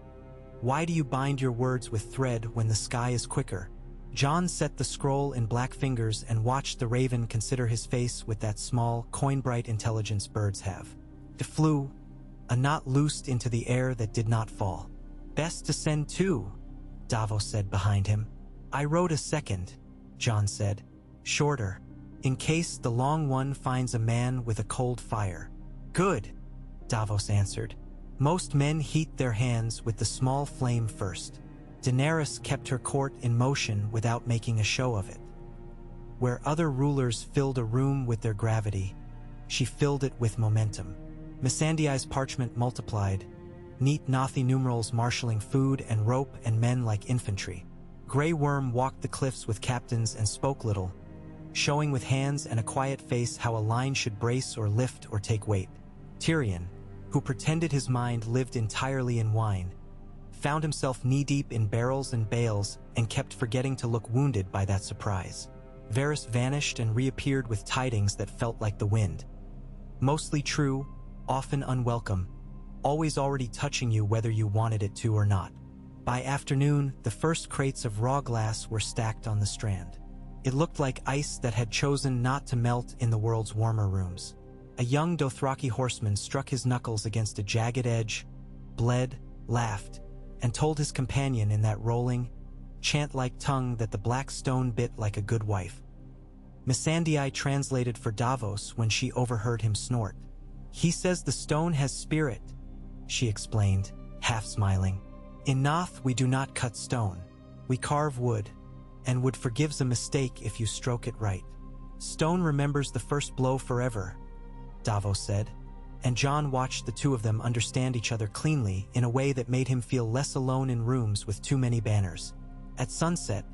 "Why do you bind your words with thread when the sky is quicker?" Jon set the scroll in black fingers and watched the raven consider his face with that small, coin-bright intelligence birds have. It flew, a knot loosed into the air that did not fall. "Best to send two," Davos said behind him. "I wrote a second," Jon said, shorter, "in case the long one finds a man with a cold fire." "Good," Davos answered. "Most men heat their hands with the small flame first. Daenerys kept her court in motion without making a show of it. Where other rulers filled a room with their gravity, she filled it with momentum." Missandei's parchment multiplied, neat Nothi numerals marshalling food and rope and men like infantry. Grey Worm walked the cliffs with captains and spoke little, showing with hands and a quiet face how a line should brace or lift or take weight. Tyrion, who pretended his mind lived entirely in wine, found himself knee-deep in barrels and bales and kept forgetting to look wounded by that surprise. Varys vanished and reappeared with tidings that felt like the wind. Mostly true, often unwelcome, always already touching you whether you wanted it to or not. By afternoon, the first crates of raw glass were stacked on the strand. It looked like ice that had chosen not to melt in the world's warmer rooms. A young Dothraki horseman struck his knuckles against a jagged edge, bled, laughed, and told his companion in that rolling, chant-like tongue that the black stone bit like a good wife. Missandei translated for Davos when she overheard him snort. "He says the stone has spirit," she explained, half smiling. "In Noth we do not cut stone. We carve wood, and wood forgives a mistake if you stroke it right. Stone remembers the first blow forever," Davos said, and Jon watched the two of them understand each other cleanly in a way that made him feel less alone in rooms with too many banners. At sunset,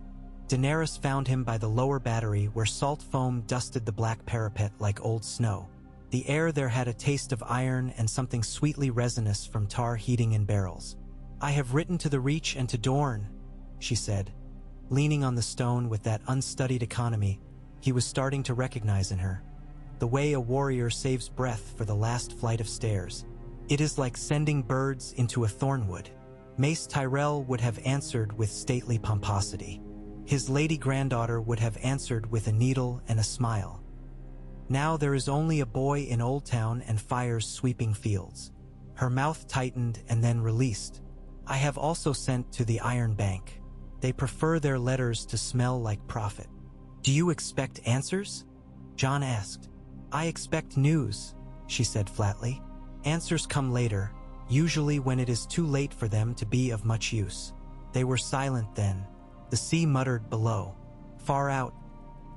Daenerys found him by the lower battery where salt foam dusted the black parapet like old snow. The air there had a taste of iron and something sweetly resinous from tar heating in barrels. "I have written to the Reach and to Dorne," she said, leaning on the stone with that unstudied economy he was starting to recognize in her. The way a warrior saves breath for the last flight of stairs. It is like sending birds into a thornwood. Mace Tyrell would have answered with stately pomposity. His lady granddaughter would have answered with a needle and a smile. Now there is only a boy in Old Town and fires sweeping fields. Her mouth tightened and then released. "I have also sent to the Iron Bank. They prefer their letters to smell like profit." "Do you expect answers?" Jon asked. "I expect news," she said flatly. "Answers come later, usually when it is too late for them to be of much use." They were silent then. The sea muttered below. Far out,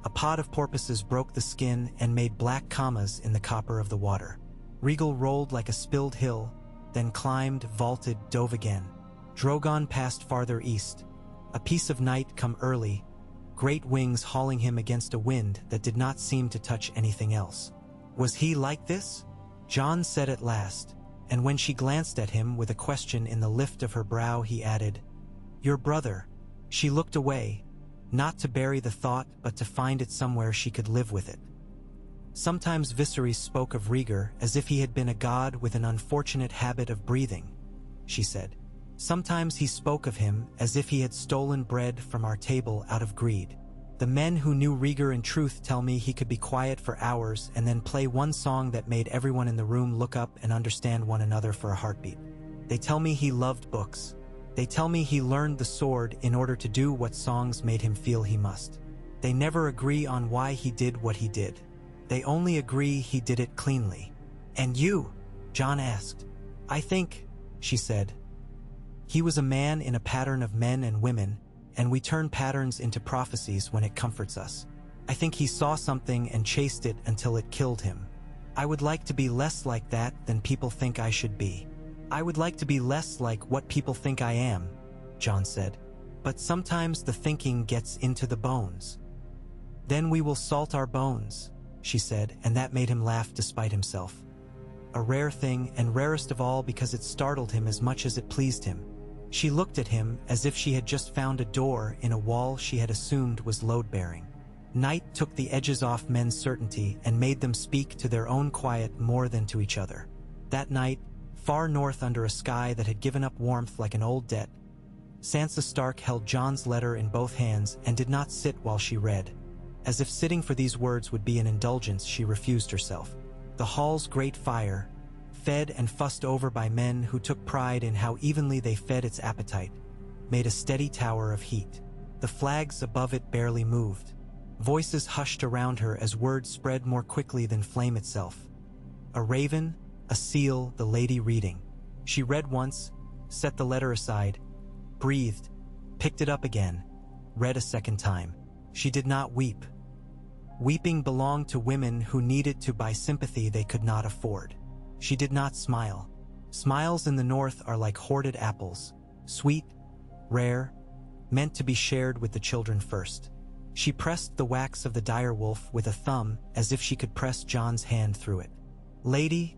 a pod of porpoises broke the skin and made black commas in the copper of the water. Rhaegal rolled like a spilled hill, then climbed, vaulted, dove again. Drogon passed farther east. A piece of night come early, great wings hauling him against a wind that did not seem to touch anything else. Was he like this? Jon said at last, and when she glanced at him with a question in the lift of her brow, he added, "Your brother." She looked away, not to bury the thought, but to find it somewhere she could live with it. Sometimes Viserys spoke of Rhaegar as if he had been a god with an unfortunate habit of breathing, she said. Sometimes he spoke of him as if he had stolen bread from our table out of greed. The men who knew Rhaegar in truth tell me he could be quiet for hours and then play one song that made everyone in the room look up and understand one another for a heartbeat. They tell me he loved books. They tell me he learned the sword in order to do what songs made him feel he must. They never agree on why he did what he did. They only agree he did it cleanly. "And you?" Jon asked. "I think," she said, "he was a man in a pattern of men and women, and we turn patterns into prophecies when it comforts us. I think he saw something and chased it until it killed him. I would like to be less like that than people think I should be." I would like to be less like what people think I am, Jon said. But sometimes the thinking gets into the bones. Then we will salt our bones, she said, and that made him laugh despite himself. A rare thing, and rarest of all because it startled him as much as it pleased him. She looked at him as if she had just found a door in a wall she had assumed was load-bearing. Night took the edges off men's certainty and made them speak to their own quiet more than to each other. That night, far north under a sky that had given up warmth like an old debt, Sansa Stark held Jon's letter in both hands and did not sit while she read. As if sitting for these words would be an indulgence, she refused herself. The hall's great fire, fed and fussed over by men who took pride in how evenly they fed its appetite, made a steady tower of heat. The flags above it barely moved. Voices hushed around her as words spread more quickly than flame itself. A raven, a seal, the lady reading. She read once, set the letter aside, breathed, picked it up again, read a second time. She did not weep. Weeping belonged to women who needed to buy sympathy they could not afford. She did not smile. Smiles in the north are like hoarded apples, sweet, rare, meant to be shared with the children first. She pressed the wax of the direwolf with a thumb as if she could press Jon's hand through it. Lady,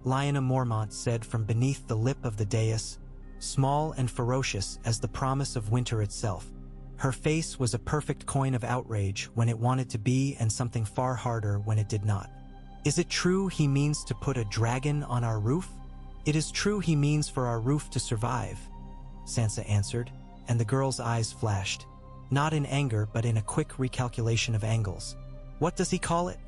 Lyanna Mormont said from beneath the lip of the dais, small and ferocious as the promise of winter itself. Her face was a perfect coin of outrage when it wanted to be and something far harder when it did not. Is it true he means to put a dragon on our roof? It is true he means for our roof to survive, Sansa answered, and the girl's eyes flashed. Not in anger, but in a quick recalculation of angles. What does he call it?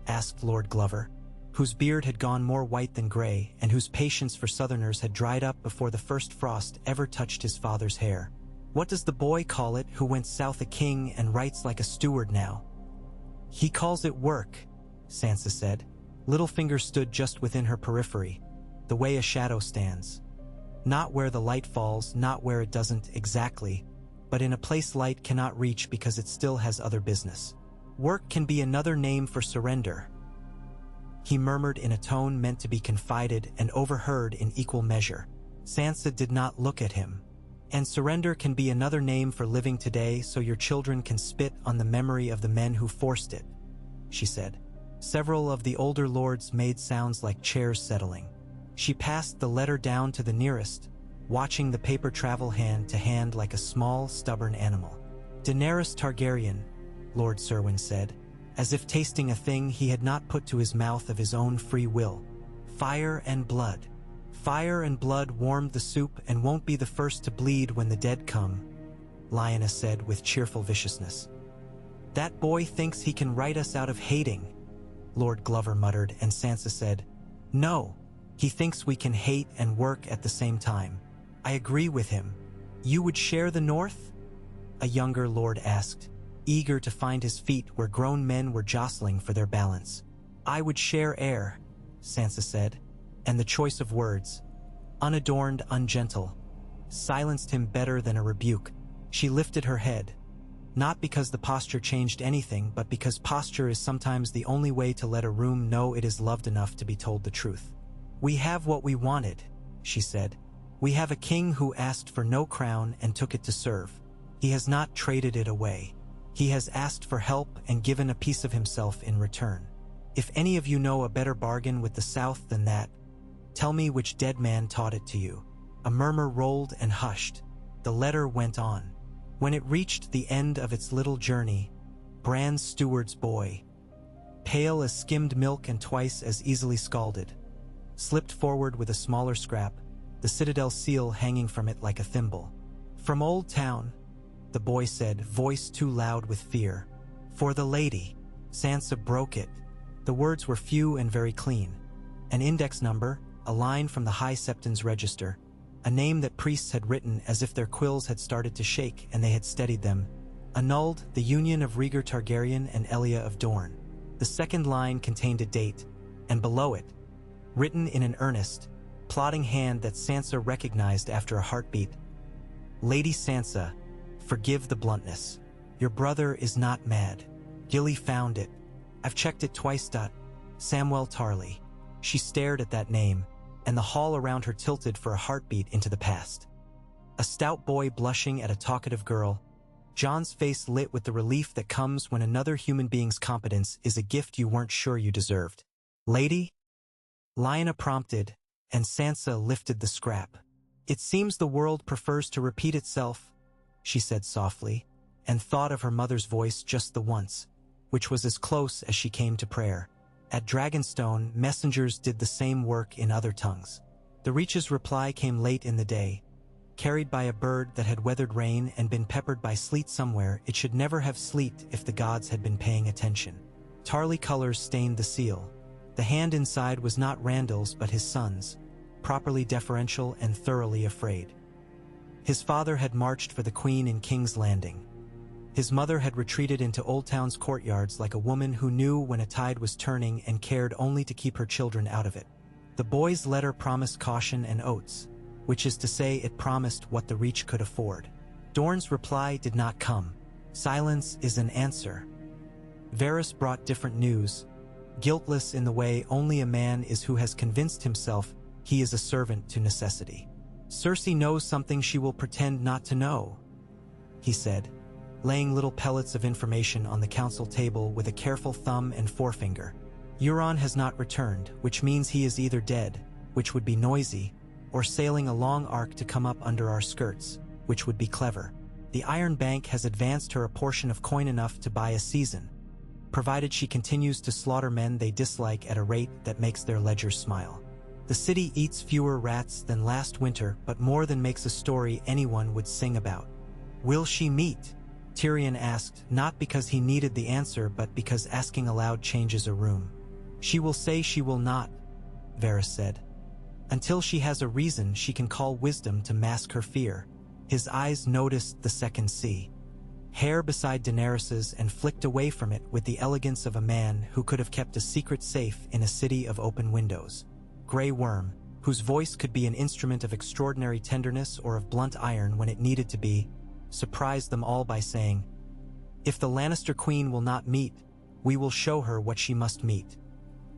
Asked Lord Glover, whose beard had gone more white than gray and whose patience for Southerners had dried up before the first frost ever touched his father's hair. What does the boy call it who went south a king and writes like a steward now? He calls it work, Sansa said. Littlefinger stood just within her periphery, the way a shadow stands. Not where the light falls, not where it doesn't exactly, but in a place light cannot reach because it still has other business. Work can be another name for surrender, he murmured in a tone meant to be confided and overheard in equal measure. Sansa did not look at him. And surrender can be another name for living today so your children can spit on the memory of the men who forced it, she said. Several of the older lords made sounds like chairs settling. She passed the letter down to the nearest, watching the paper travel hand to hand like a small, stubborn animal. Daenerys Targaryen, Lord Serwyn said, as if tasting a thing he had not put to his mouth of his own free will. Fire and blood. Fire and blood warmed the soup and won't be the first to bleed when the dead come, Lyanna said with cheerful viciousness. That boy thinks he can write us out of hating, Lord Glover muttered, and Sansa said, No, he thinks we can hate and work at the same time. I agree with him. You would share the North? A younger lord asked, eager to find his feet where grown men were jostling for their balance. I would share air, Sansa said, and the choice of words, unadorned, ungentle, silenced him better than a rebuke. She lifted her head, not because the posture changed anything, but because posture is sometimes the only way to let a room know it is loved enough to be told the truth. We have what we wanted, she said. We have a king who asked for no crown and took it to serve. He has not traded it away. He has asked for help and given a piece of himself in return. If any of you know a better bargain with the South than that, tell me which dead man taught it to you. A murmur rolled and hushed. The letter went on. When it reached the end of its little journey, Bran's steward's boy, pale as skimmed milk and twice as easily scalded, slipped forward with a smaller scrap, the citadel seal hanging from it like a thimble. From Old Town, the boy said, voice too loud with fear. For the lady. Sansa broke it. The words were few and very clean. An index number, a line from the High Septon's register, a name that priests had written as if their quills had started to shake and they had steadied them, annulled the union of Rhaegar Targaryen and Elia of Dorne. The second line contained a date, and below it, written in an earnest, plodding hand that Sansa recognized after a heartbeat, Lady Sansa, forgive the bluntness. Your brother is not mad. Gilly found it. I've checked it twice. Samwell Tarly. She stared at that name, and the hall around her tilted for a heartbeat into the past. A stout boy blushing at a talkative girl, Jon's face lit with the relief that comes when another human being's competence is a gift you weren't sure you deserved. "Lady?" Lyanna prompted, and Sansa lifted the scrap. "It seems the world prefers to repeat itself," she said softly, and thought of her mother's voice just the once, which was as close as she came to prayer. At Dragonstone, messengers did the same work in other tongues. The Reach's reply came late in the day. Carried by a bird that had weathered rain and been peppered by sleet somewhere, it should never have sleet if the gods had been paying attention. Tarly colors stained the seal. The hand inside was not Randall's but his son's, properly deferential and thoroughly afraid. His father had marched for the Queen in King's Landing. His mother had retreated into Old Town's courtyards like a woman who knew when a tide was turning and cared only to keep her children out of it. The boy's letter promised caution and oats, which is to say it promised what the Reach could afford. Dorne's reply did not come. Silence is an answer. Varys brought different news, guiltless in the way only a man is who has convinced himself he is a servant to necessity. "Cersei knows something she will pretend not to know," he said, laying little pellets of information on the council table with a careful thumb and forefinger. "Euron has not returned, which means he is either dead, which would be noisy, or sailing a long arc to come up under our skirts, which would be clever. The Iron Bank has advanced her a portion of coin enough to buy a season, provided she continues to slaughter men they dislike at a rate that makes their ledgers smile. The city eats fewer rats than last winter, but more than makes a story anyone would sing about." "Will she meet?" Tyrion asked, not because he needed the answer but because asking aloud changes a room. "She will say she will not," Varys said. "Until she has a reason she can call wisdom to mask her fear." His eyes noticed the second sea. Hair beside Daenerys's and flicked away from it with the elegance of a man who could have kept a secret safe in a city of open windows. Grey Worm, whose voice could be an instrument of extraordinary tenderness or of blunt iron when it needed to be, surprised them all by saying, "If the Lannister Queen will not meet, we will show her what she must meet."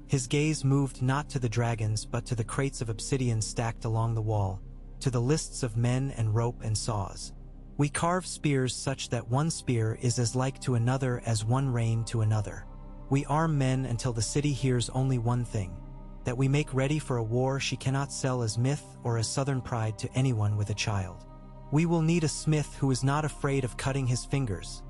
His gaze moved not to the dragons but to the crates of obsidian stacked along the wall, to the lists of men and rope and saws. "We carve spears such that one spear is as like to another as one rein to another. We arm men until the city hears only one thing, that we make ready for a war she cannot sell as myth or as southern pride to anyone with a child. We will need a smith who is not afraid of cutting his fingers,"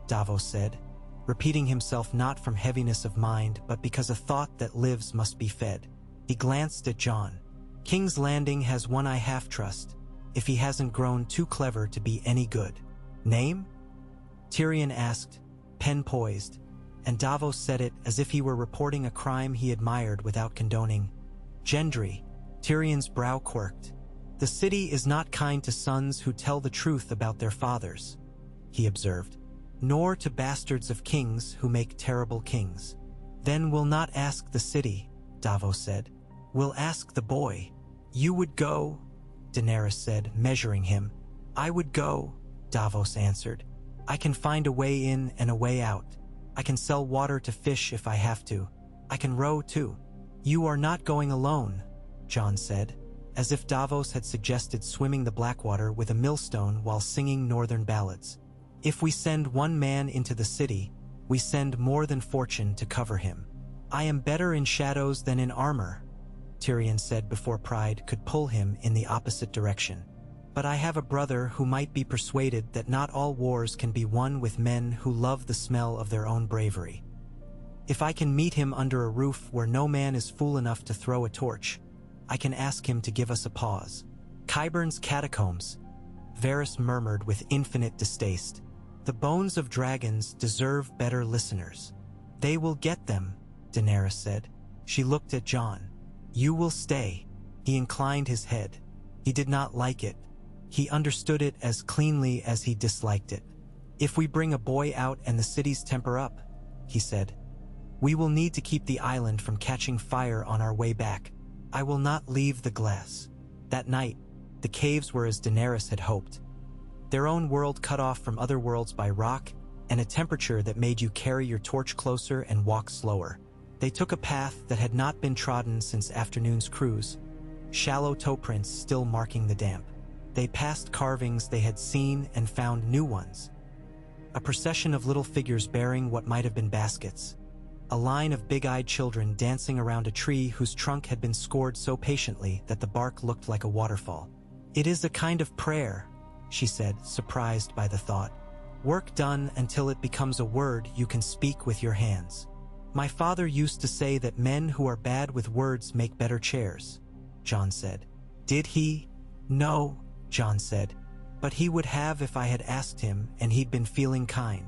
Davos said, repeating himself not from heaviness of mind but because a thought that lives must be fed. He glanced at Jon. "King's Landing has one I half trust, if he hasn't grown too clever to be any good." "Name?" Tyrion asked, pen poised, and Davos said it as if he were reporting a crime he admired without condoning. "Gendry." Tyrion's brow quirked. "The city is not kind to sons who tell the truth about their fathers," he observed, "nor to bastards of kings who make terrible kings." "Then we'll not ask the city," Davos said. "We'll ask the boy." "You would go?" Daenerys said, measuring him. "I would go," Davos answered. "I can find a way in and a way out. I can sell water to fish if I have to. I can row too." "You are not going alone," Jon said, as if Davos had suggested swimming the Blackwater with a millstone while singing northern ballads. "If we send one man into the city, we send more than fortune to cover him." "I am better in shadows than in armor," Tyrion said before pride could pull him in the opposite direction. "But I have a brother who might be persuaded that not all wars can be won with men who love the smell of their own bravery. If I can meet him under a roof where no man is fool enough to throw a torch, I can ask him to give us a pause." "Qyburn's catacombs," Varys murmured with infinite distaste. "The bones of dragons deserve better listeners." "They will get them," Daenerys said. She looked at Jon. "You will stay." He inclined his head. He did not like it. He understood it as cleanly as he disliked it. "If we bring a boy out and the cities temper up," he said, "we will need to keep the island from catching fire on our way back. I will not leave the glass." That night, the caves were as Daenerys had hoped. Their own world cut off from other worlds by rock and a temperature that made you carry your torch closer and walk slower. They took a path that had not been trodden since afternoon's cruise, shallow toe prints still marking the damp. They passed carvings they had seen and found new ones. A procession of little figures bearing what might have been baskets. A line of big-eyed children dancing around a tree whose trunk had been scored so patiently that the bark looked like a waterfall. "It is a kind of prayer," she said, surprised by the thought. "Work done until it becomes a word you can speak with your hands. My father used to say that men who are bad with words make better chairs," Jon said. "Did he?" "No," Jon said, "but he would have if I had asked him and he'd been feeling kind."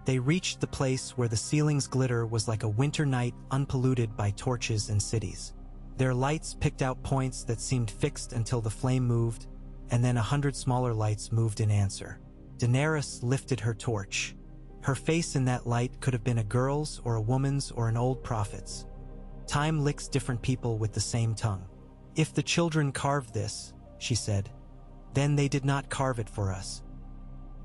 They reached the place where the ceiling's glitter was like a winter night unpolluted by torches and cities. Their lights picked out points that seemed fixed until the flame moved, and then 100 smaller lights moved in answer. Daenerys lifted her torch. Her face in that light could have been a girl's or a woman's or an old prophet's. "Time licks different people with the same tongue. If the children carved this," she said, "then they did not carve it for us.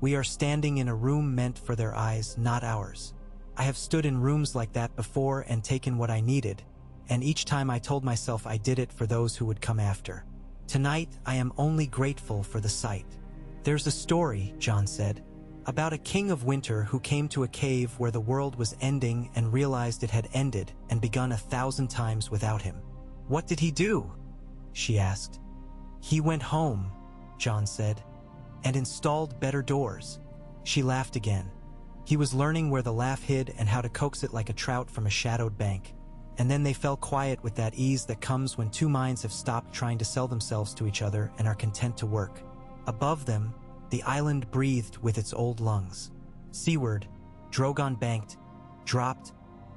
We are standing in a room meant for their eyes, not ours. I have stood in rooms like that before and taken what I needed, and each time I told myself I did it for those who would come after. Tonight, I am only grateful for the sight." "There's a story," Jon said, "about a king of winter who came to a cave where the world was ending and realized it had ended and begun 1,000 times without him." "What did he do?" she asked. "He went home," Jon said, "and installed better doors." She laughed again. He was learning where the laugh hid and how to coax it like a trout from a shadowed bank. And then they fell quiet with that ease that comes when two minds have stopped trying to sell themselves to each other and are content to work. Above them, the island breathed with its old lungs. Seaward, Drogon banked, dropped,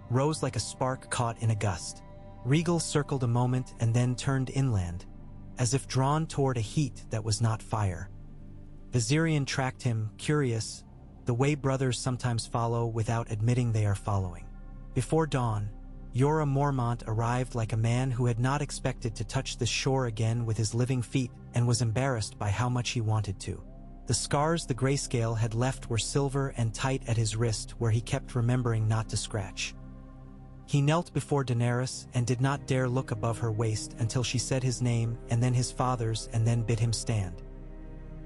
rose like a spark caught in a gust. Regal circled a moment and then turned inland, as if drawn toward a heat that was not fire. Viserion tracked him, curious, the way brothers sometimes follow without admitting they are following. Before dawn, Jorah Mormont arrived like a man who had not expected to touch this shore again with his living feet and was embarrassed by how much he wanted to. The scars the grayscale had left were silver and tight at his wrist where he kept remembering not to scratch. He knelt before Daenerys and did not dare look above her waist until she said his name and then his father's and then bid him stand.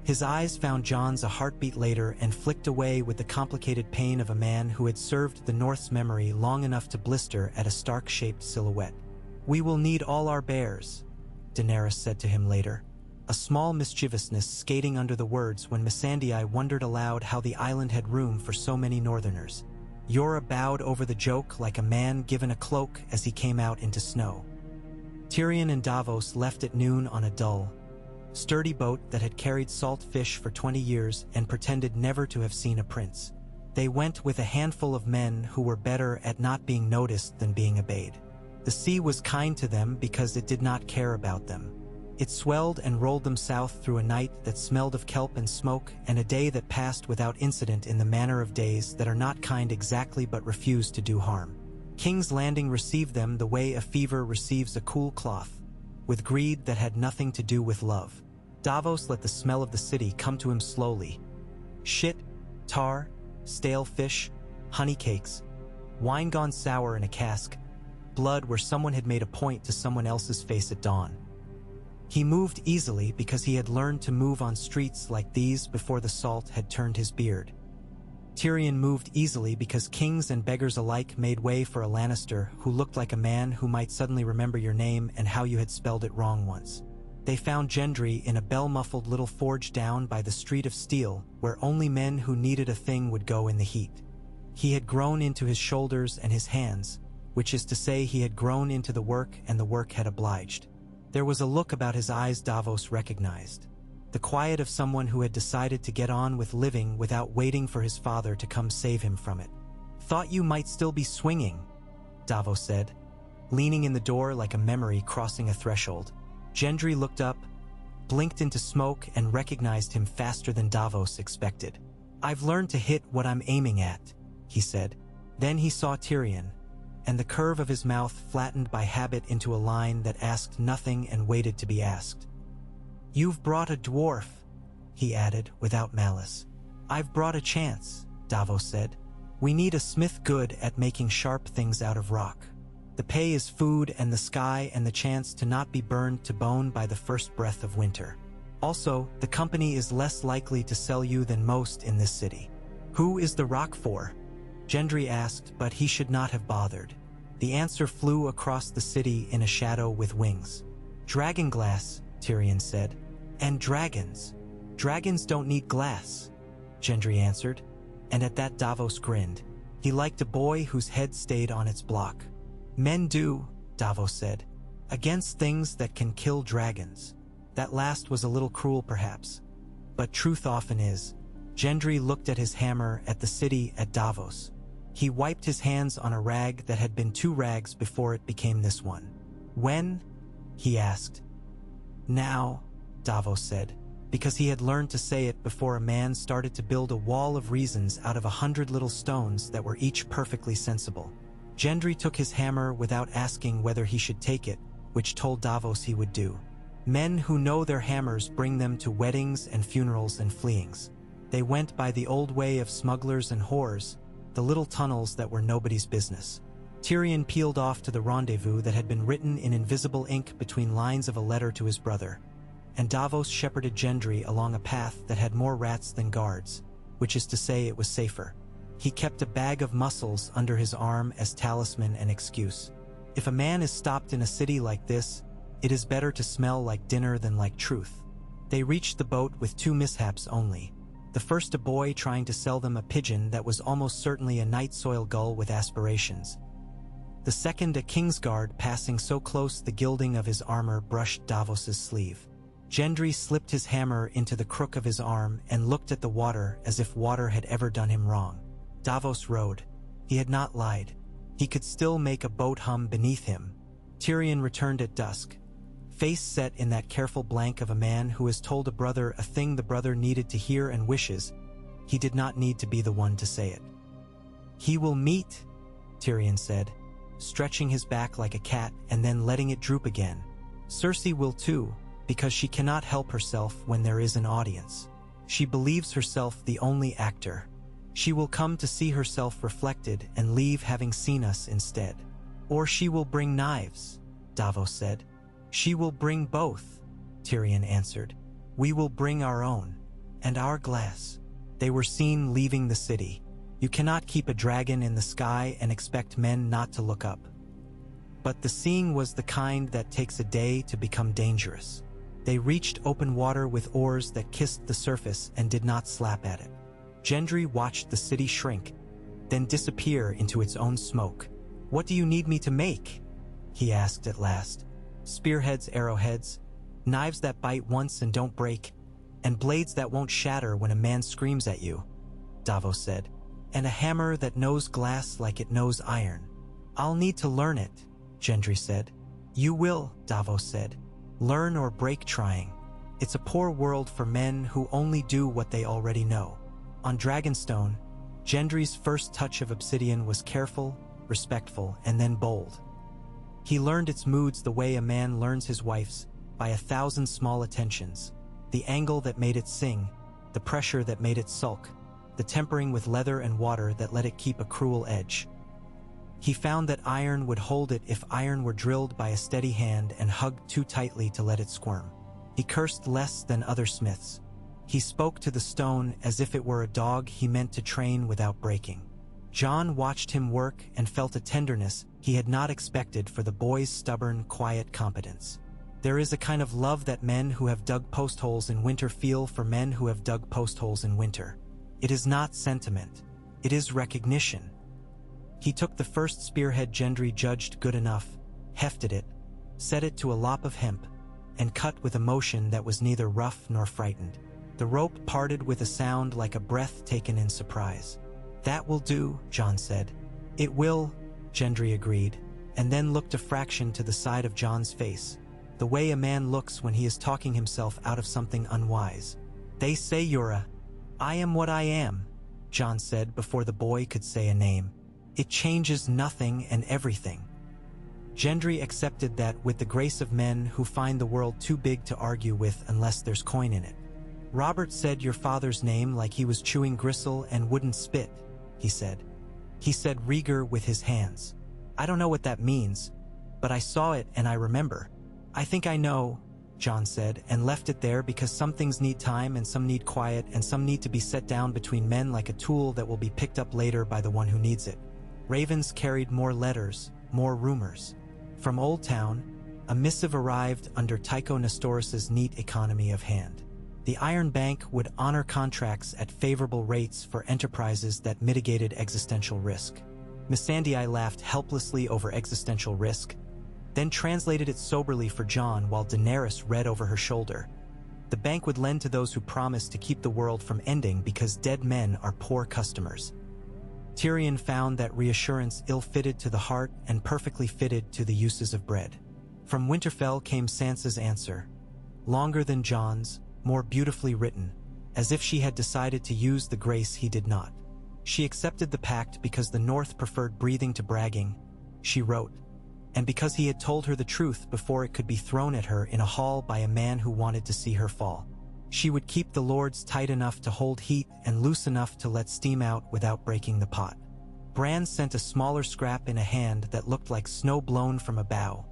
His eyes found Jon's a heartbeat later and flicked away with the complicated pain of a man who had served the North's memory long enough to blister at a Stark-shaped silhouette. "We will need all our bears," Daenerys said to him later, a small mischievousness skating under the words when Missandei wondered aloud how the island had room for so many Northerners. Jorah bowed over the joke like a man given a cloak as he came out into snow. Tyrion and Davos left at noon on a dull, sturdy boat that had carried salt fish for 20 years and pretended never to have seen a prince. They went with a handful of men who were better at not being noticed than being obeyed. The sea was kind to them because it did not care about them. It swelled and rolled them south through a night that smelled of kelp and smoke and a day that passed without incident in the manner of days that are not kind exactly but refuse to do harm. King's Landing received them the way a fever receives a cool cloth, with greed that had nothing to do with love. Davos let the smell of the city come to him slowly. Shit, tar, stale fish, honey cakes, wine gone sour in a cask, blood where someone had made a point to someone else's face at dawn. He moved easily because he had learned to move on streets like these before the salt had turned his beard. Tyrion moved easily because kings and beggars alike made way for a Lannister who looked like a man who might suddenly remember your name and how you had spelled it wrong once. They found Gendry in a bell-muffled little forge down by the Street of Steel, where only men who needed a thing would go in the heat. He had grown into his shoulders and his hands, which is to say he had grown into the work and the work had obliged. There was a look about his eyes Davos recognized. The quiet of someone who had decided to get on with living without waiting for his father to come save him from it. "Thought you might still be swinging," Davos said, leaning in the door like a memory crossing a threshold. Gendry looked up, blinked into smoke, and recognized him faster than Davos expected. "I've learned to hit what I'm aiming at," he said. Then he saw Tyrion, and the curve of his mouth flattened by habit into a line that asked nothing and waited to be asked. "You've brought a dwarf," he added without malice. "I've brought a chance," Davos said. "We need a smith good at making sharp things out of rock." The pay is food and the sky and the chance to not be burned to bone by the first breath of winter. Also, the company is less likely to sell you than most in this city. Who is the rock for? Gendry asked, but he should not have bothered. The answer flew across the city in a shadow with wings. Dragonglass, Tyrion said. And dragons. Dragons don't need glass, Gendry answered. And at that Davos grinned. He liked a boy whose head stayed on its block. Men do, Davos said. Against things that can kill dragons. That last was a little cruel perhaps. But truth often is. Gendry looked at his hammer at the city at Davos. He wiped his hands on a rag that had been 2 rags before it became this one. When? He asked. Now, Davos said, because he had learned to say it before a man started to build a wall of reasons out of 100 little stones that were each perfectly sensible. Gendry took his hammer without asking whether he should take it, which told Davos he would do. Men who know their hammers bring them to weddings and funerals and fleeings. They went by the old way of smugglers and whores, the little tunnels that were nobody's business. Tyrion peeled off to the rendezvous that had been written in invisible ink between lines of a letter to his brother. And Davos shepherded Gendry along a path that had more rats than guards, which is to say it was safer. He kept a bag of mussels under his arm as talisman and excuse. If a man is stopped in a city like this, it is better to smell like dinner than like truth. They reached the boat with 2 mishaps only. The first, a boy trying to sell them a pigeon that was almost certainly a night soil gull with aspirations. The second, a Kingsguard passing so close the gilding of his armor brushed Davos's sleeve. Gendry slipped his hammer into the crook of his arm and looked at the water as if water had ever done him wrong. Davos rowed. He had not lied. He could still make a boat hum beneath him. Tyrion returned at dusk, face set in that careful blank of a man who has told a brother a thing the brother needed to hear and wishes he did not need to be the one to say it. He will meet, Tyrion said, stretching his back like a cat and then letting it droop again. Cersei will too, because she cannot help herself when there is an audience. She believes herself the only actor. She will come to see herself reflected and leave having seen us instead. Or she will bring knives, Davos said. She will bring both, Tyrion answered. We will bring our own, and our glass. They were seen leaving the city. You cannot keep a dragon in the sky and expect men not to look up. But the seeing was the kind that takes a day to become dangerous. They reached open water with oars that kissed the surface and did not slap at it. Gendry watched the city shrink, then disappear into its own smoke. What do you need me to make? He asked at last. Spearheads, arrowheads, knives that bite once and don't break, and blades that won't shatter when a man screams at you, Davos said, and a hammer that knows glass like it knows iron. I'll need to learn it, Gendry said. You will, Davos said. Learn or break trying. It's a poor world for men who only do what they already know. On Dragonstone, Gendry's first touch of obsidian was careful, respectful, and then bold. He learned its moods the way a man learns his wife's, by 1,000 small attentions. The angle that made it sing, the pressure that made it sulk, the tempering with leather and water that let it keep a cruel edge. He found that iron would hold it if iron were drilled by a steady hand and hugged too tightly to let it squirm. He cursed less than other smiths. He spoke to the stone as if it were a dog he meant to train without breaking. Jon watched him work and felt a tenderness he had not expected for the boy's stubborn, quiet competence. There is a kind of love that men who have dug post holes in winter feel for men who have dug post holes in winter. It is not sentiment. It is recognition. He took the first spearhead Gendry judged good enough, hefted it, set it to a lop of hemp, and cut with a motion that was neither rough nor frightened. The rope parted with a sound like a breath taken in surprise. That will do, Jon said. It will, Gendry agreed, and then looked a fraction to the side of Jon's face, the way a man looks when he is talking himself out of something unwise. They say I am what I am, Jon said before the boy could say a name. It changes nothing and everything. Gendry accepted that with the grace of men who find the world too big to argue with unless there's coin in it. Robert said your father's name like he was chewing gristle and wouldn't spit, he said. He said Rhaegar with his hands. I don't know what that means, but I saw it and I remember. I think I know, Jon said, and left it there because some things need time and some need quiet and some need to be set down between men like a tool that will be picked up later by the one who needs it. Ravens carried more letters, more rumors. From Old Town, a missive arrived under Tycho Nestoris's neat economy of hand. The Iron Bank would honor contracts at favorable rates for enterprises that mitigated existential risk. Missandei laughed helplessly over existential risk, then translated it soberly for Jon while Daenerys read over her shoulder. The bank would lend to those who promised to keep the world from ending because dead men are poor customers. Tyrion found that reassurance ill-fitted to the heart and perfectly fitted to the uses of bread. From Winterfell came Sansa's answer, longer than Jon's, more beautifully written, as if she had decided to use the grace he did not. She accepted the pact because the North preferred breathing to bragging, she wrote, and because he had told her the truth before it could be thrown at her in a hall by a man who wanted to see her fall. She would keep the lords tight enough to hold heat and loose enough to let steam out without breaking the pot. Bran sent a smaller scrap in a hand that looked like snow blown from a bough.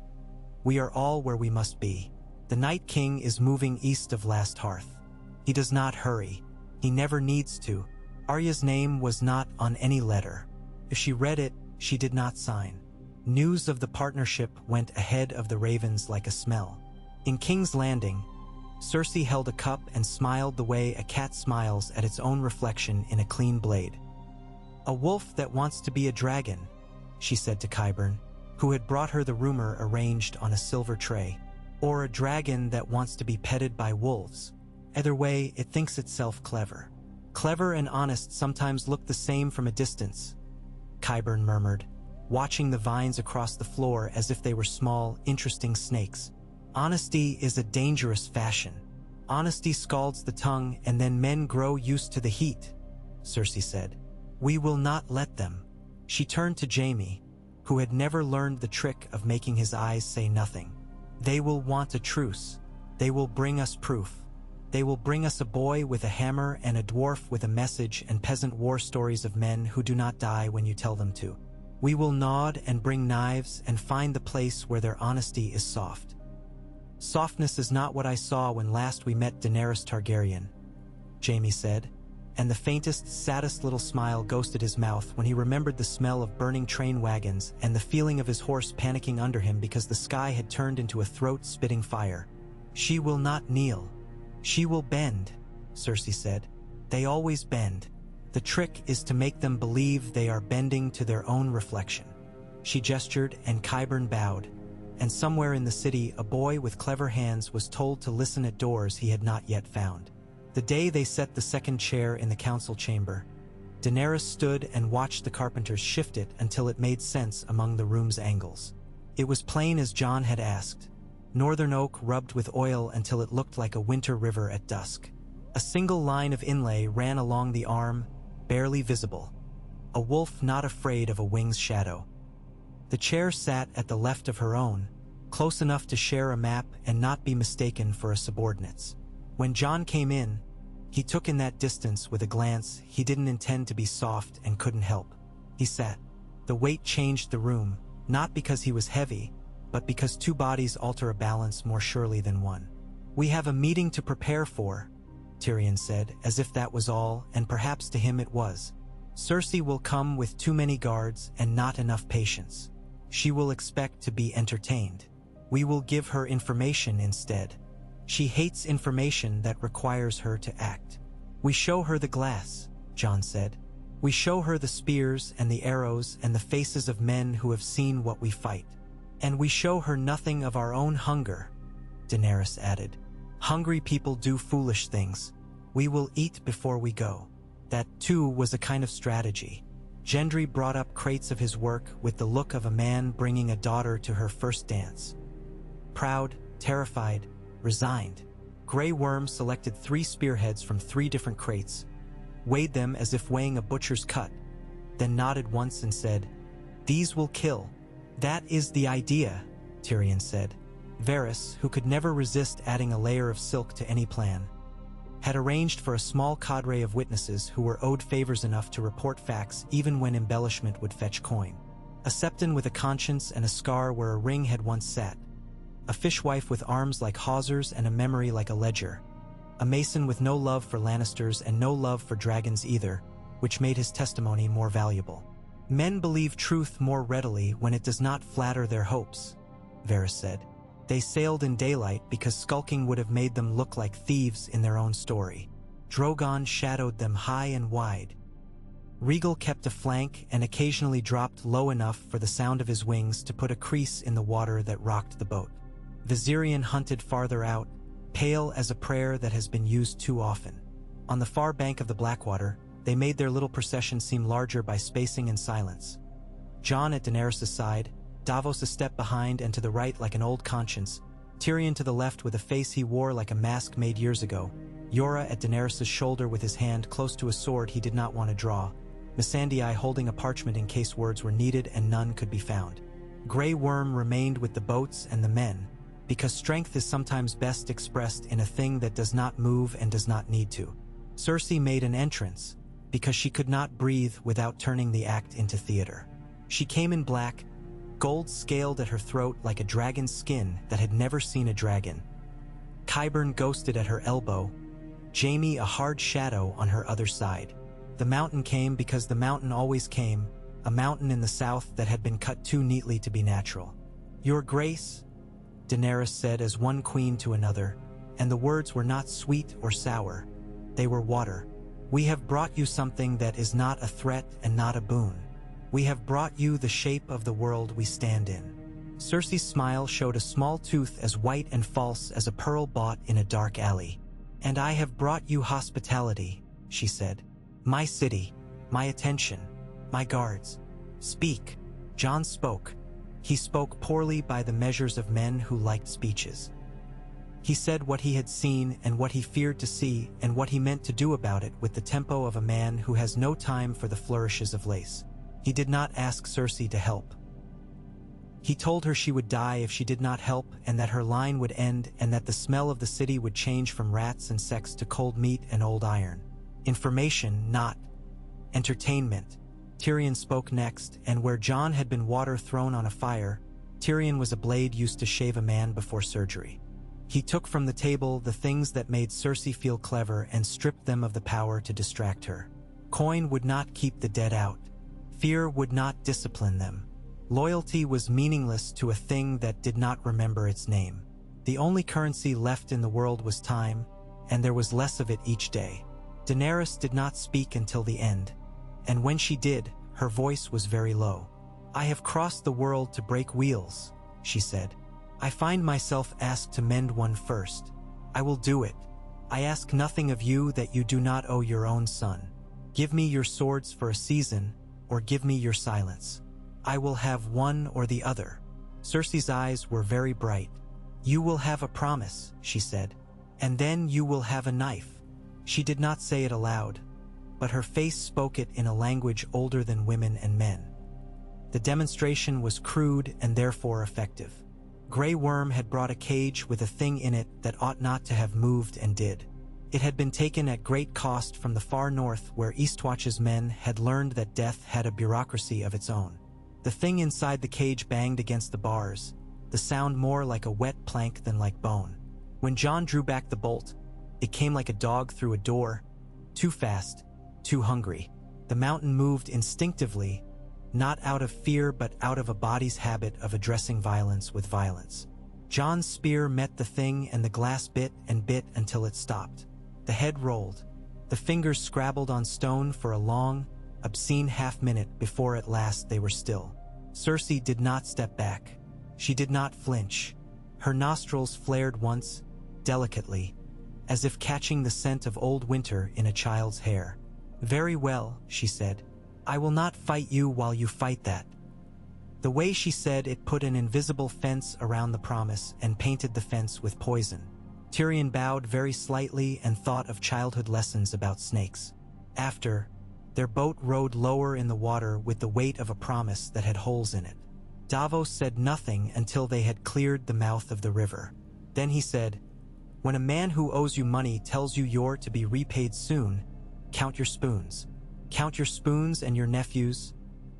We are all where we must be. The Night King is moving east of Last Hearth. He does not hurry. He never needs to. Arya's name was not on any letter. If she read it, she did not sign. News of the partnership went ahead of the ravens like a smell. In King's Landing, Cersei held a cup and smiled the way a cat smiles at its own reflection in a clean blade. "A wolf that wants to be a dragon," she said to Qyburn, who had brought her the rumor arranged on a silver tray. "Or a dragon that wants to be petted by wolves. Either way, it thinks itself clever." "Clever and honest sometimes look the same from a distance," Qyburn murmured, watching the vines across the floor as if they were small, interesting snakes. "Honesty is a dangerous fashion. Honesty scalds the tongue and then men grow used to the heat," Cersei said. "We will not let them." She turned to Jaime, who had never learned the trick of making his eyes say nothing. "They will want a truce. They will bring us proof. They will bring us a boy with a hammer and a dwarf with a message and peasant war stories of men who do not die when you tell them to. We will nod and bring knives and find the place where their honesty is soft." "Softness is not what I saw when last we met Daenerys Targaryen," Jaime said, and the faintest, saddest little smile ghosted his mouth when he remembered the smell of burning train wagons and the feeling of his horse panicking under him because the sky had turned into a throat-spitting fire. "She will not kneel. She will bend," Cersei said. "They always bend. The trick is to make them believe they are bending to their own reflection." She gestured and Qyburn bowed, and somewhere in the city a boy with clever hands was told to listen at doors he had not yet found. The day they set the second chair in the council chamber, Daenerys stood and watched the carpenters shift it until it made sense among the room's angles. It was plain as Jon had asked. Northern oak rubbed with oil until it looked like a winter river at dusk. A single line of inlay ran along the arm, barely visible. A wolf not afraid of a wing's shadow. The chair sat at the left of her own, close enough to share a map and not be mistaken for a subordinate's. When Jon came in, he took in that distance with a glance he didn't intend to be soft and couldn't help. He sat. The weight changed the room, not because he was heavy, but because two bodies alter a balance more surely than one. "We have a meeting to prepare for," Tyrion said, as if that was all, and perhaps to him it was. "Cersei will come with too many guards and not enough patience. She will expect to be entertained. We will give her information instead. She hates information that requires her to act. We show her the glass," Jon said. "We show her the spears and the arrows and the faces of men who have seen what we fight. And we show her nothing of our own hunger," Daenerys added. "Hungry people do foolish things. We will eat before we go." That, too, was a kind of strategy. Gendry brought up crates of his work with the look of a man bringing a daughter to her first dance. Proud, terrified, resigned. Grey Worm selected 3 spearheads from 3 different crates, weighed them as if weighing a butcher's cut, then nodded once and said, "These will kill." "That is the idea," Tyrion said. Varys, who could never resist adding a layer of silk to any plan, had arranged for a small cadre of witnesses who were owed favors enough to report facts even when embellishment would fetch coin. A septon with a conscience and a scar where a ring had once sat. A fishwife with arms like hawsers and a memory like a ledger. A mason with no love for Lannisters and no love for dragons either, which made his testimony more valuable. Men believe truth more readily when it does not flatter their hopes, Varys said. They sailed in daylight because skulking would have made them look like thieves in their own story. Drogon shadowed them high and wide. Rhaegal kept a flank and occasionally dropped low enough for the sound of his wings to put a crease in the water that rocked the boat. Viserion hunted farther out, pale as a prayer that has been used too often. On the far bank of the Blackwater, they made their little procession seem larger by spacing and silence. Jon at Daenerys' side, Davos a step behind and to the right like an old conscience, Tyrion to the left with a face he wore like a mask made years ago, Jorah at Daenerys' shoulder with his hand close to a sword he did not want to draw, Missandei holding a parchment in case words were needed and none could be found. Grey Worm remained with the boats and the men, because strength is sometimes best expressed in a thing that does not move and does not need to. Cersei made an entrance, because she could not breathe without turning the act into theater. She came in black, gold scaled at her throat like a dragon's skin that had never seen a dragon. Qyburn ghosted at her elbow, Jaime a hard shadow on her other side. The mountain came because the mountain always came, a mountain in the south that had been cut too neatly to be natural. "Your Grace," Daenerys said as one queen to another, and the words were not sweet or sour. They were water. "We have brought you something that is not a threat and not a boon. We have brought you the shape of the world we stand in." Cersei's smile showed a small tooth as white and false as a pearl bought in a dark alley. "And I have brought you hospitality," she said. "My city, my attention, my guards. Speak." Jon spoke. He spoke poorly by the measures of men who liked speeches. He said what he had seen and what he feared to see and what he meant to do about it with the tempo of a man who has no time for the flourishes of lace. He did not ask Cersei to help. He told her she would die if she did not help and that her line would end and that the smell of the city would change from rats and sex to cold meat and old iron. Information, not entertainment. Tyrion spoke next, and where Jon had been water thrown on a fire, Tyrion was a blade used to shave a man before surgery. He took from the table the things that made Cersei feel clever and stripped them of the power to distract her. Coin would not keep the dead out. Fear would not discipline them. Loyalty was meaningless to a thing that did not remember its name. The only currency left in the world was time, and there was less of it each day. Daenerys did not speak until the end, and when she did, her voice was very low. "I have crossed the world to break wheels," she said. "I find myself asked to mend one first. I will do it. I ask nothing of you that you do not owe your own son. Give me your swords for a season, or give me your silence. I will have one or the other." Cersei's eyes were very bright. "You will have a promise," she said, "and then you will have a knife." She did not say it aloud, but her face spoke it in a language older than women and men. The demonstration was crude and therefore effective. Grey Worm had brought a cage with a thing in it that ought not to have moved and did. It had been taken at great cost from the far north where Eastwatch's men had learned that death had a bureaucracy of its own. The thing inside the cage banged against the bars, the sound more like a wet plank than like bone. When Jon drew back the bolt, it came like a dog through a door, too fast, too hungry. The mountain moved instinctively, not out of fear but out of a body's habit of addressing violence with violence. Jon's spear met the thing and the glass bit and bit until it stopped. The head rolled. The fingers scrabbled on stone for a long, obscene half-minute before at last they were still. Cersei did not step back. She did not flinch. Her nostrils flared once, delicately, as if catching the scent of old winter in a child's hair. "Very well," she said. "I will not fight you while you fight that." The way she said it put an invisible fence around the promise and painted the fence with poison. Tyrion bowed very slightly and thought of childhood lessons about snakes. After, their boat rode lower in the water with the weight of a promise that had holes in it. Davos said nothing until they had cleared the mouth of the river. Then he said, "When a man who owes you money tells you you're to be repaid soon, count your spoons. Count your spoons and your nephews,"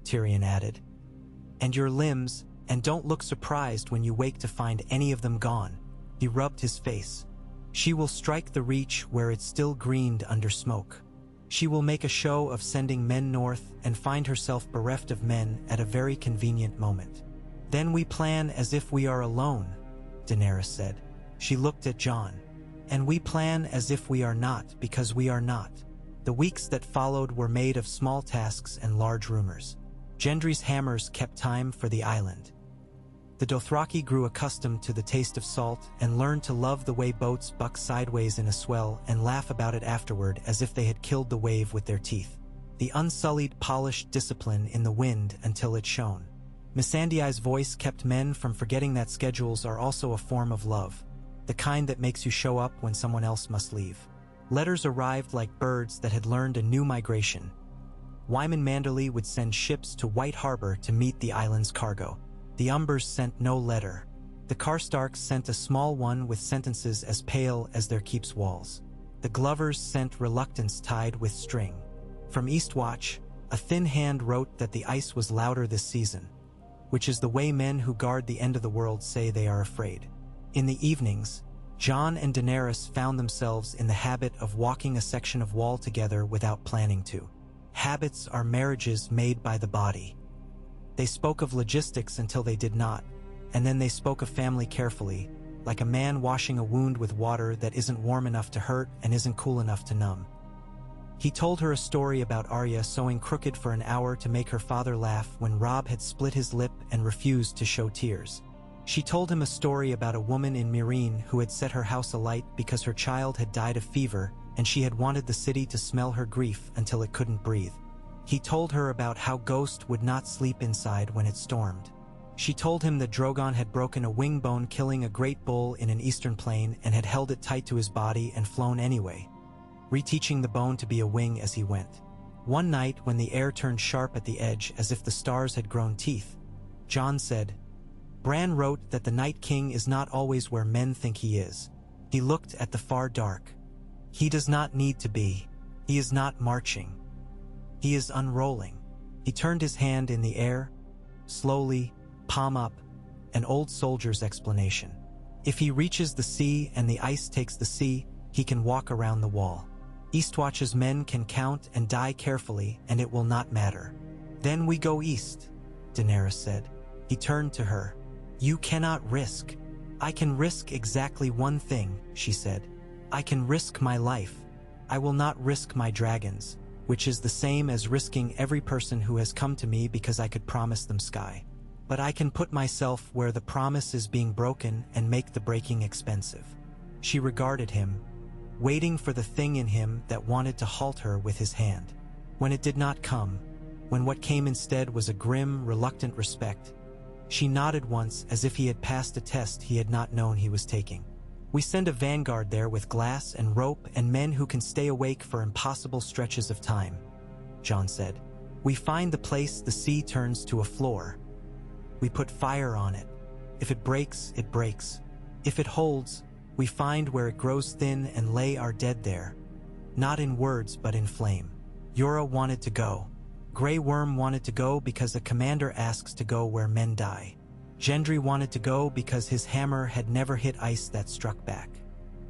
Tyrion added. And your limbs, and don't look surprised when you wake to find any of them gone." He rubbed his face. "She will strike the reach where it still greened under smoke. She will make a show of sending men north and find herself bereft of men at a very convenient moment. Then we plan as if we are alone," Daenerys said. She looked at Jon. "And we plan as if we are not, because we are not." The weeks that followed were made of small tasks and large rumors. Gendry's hammers kept time for the island. The Dothraki grew accustomed to the taste of salt and learned to love the way boats buck sideways in a swell and laugh about it afterward as if they had killed the wave with their teeth. The unsullied, polished discipline in the wind until it shone. Missandei's voice kept men from forgetting that schedules are also a form of love, the kind that makes you show up when someone else must leave. Letters arrived like birds that had learned a new migration. Wyman Manderley would send ships to White Harbor to meet the island's cargo. The Umbers sent no letter. The Karstarks sent a small one with sentences as pale as their keep's walls. The Glovers sent reluctance tied with string. From Eastwatch, a thin hand wrote that the ice was louder this season, which is the way men who guard the end of the world say they are afraid. In the evenings, Jon and Daenerys found themselves in the habit of walking a section of wall together without planning to. Habits are marriages made by the body. They spoke of logistics until they did not, and then they spoke of family carefully, like a man washing a wound with water that isn't warm enough to hurt and isn't cool enough to numb. He told her a story about Arya sewing crooked for an hour to make her father laugh when Robb had split his lip and refused to show tears. She told him a story about a woman in Meereen who had set her house alight because her child had died of fever and she had wanted the city to smell her grief until it couldn't breathe. He told her about how Ghost would not sleep inside when it stormed. She told him that Drogon had broken a wing bone killing a great bull in an eastern plain and had held it tight to his body and flown anyway, reteaching the bone to be a wing as he went. One night, when the air turned sharp at the edge as if the stars had grown teeth, Jon said, "Bran wrote that the Night King is not always where men think he is." He looked at the far dark. "He does not need to be. He is not marching. He is unrolling." He turned his hand in the air, slowly, palm up, an old soldier's explanation. If he reaches the sea and the ice takes the sea, he can walk around the wall. Eastwatch's men can count and die carefully, and it will not matter. "Then we go east," Daenerys said. He turned to her. "You cannot risk." "I can risk exactly one thing," she said. "I can risk my life. I will not risk my dragons, which is the same as risking every person who has come to me because I could promise them sky. But I can put myself where the promise is being broken and make the breaking expensive." She regarded him, waiting for the thing in him that wanted to halt her with his hand. When it did not come, when what came instead was a grim, reluctant respect, she nodded once as if he had passed a test he had not known he was taking. "We send a vanguard there with glass and rope and men who can stay awake for impossible stretches of time," Jon said. "We find the place the sea turns to a floor. We put fire on it. If it breaks, it breaks. If it holds, we find where it grows thin and lay our dead there. Not in words, but in flame." Yora wanted to go. Grey Worm wanted to go because a commander asks to go where men die. Gendry wanted to go because his hammer had never hit ice that struck back.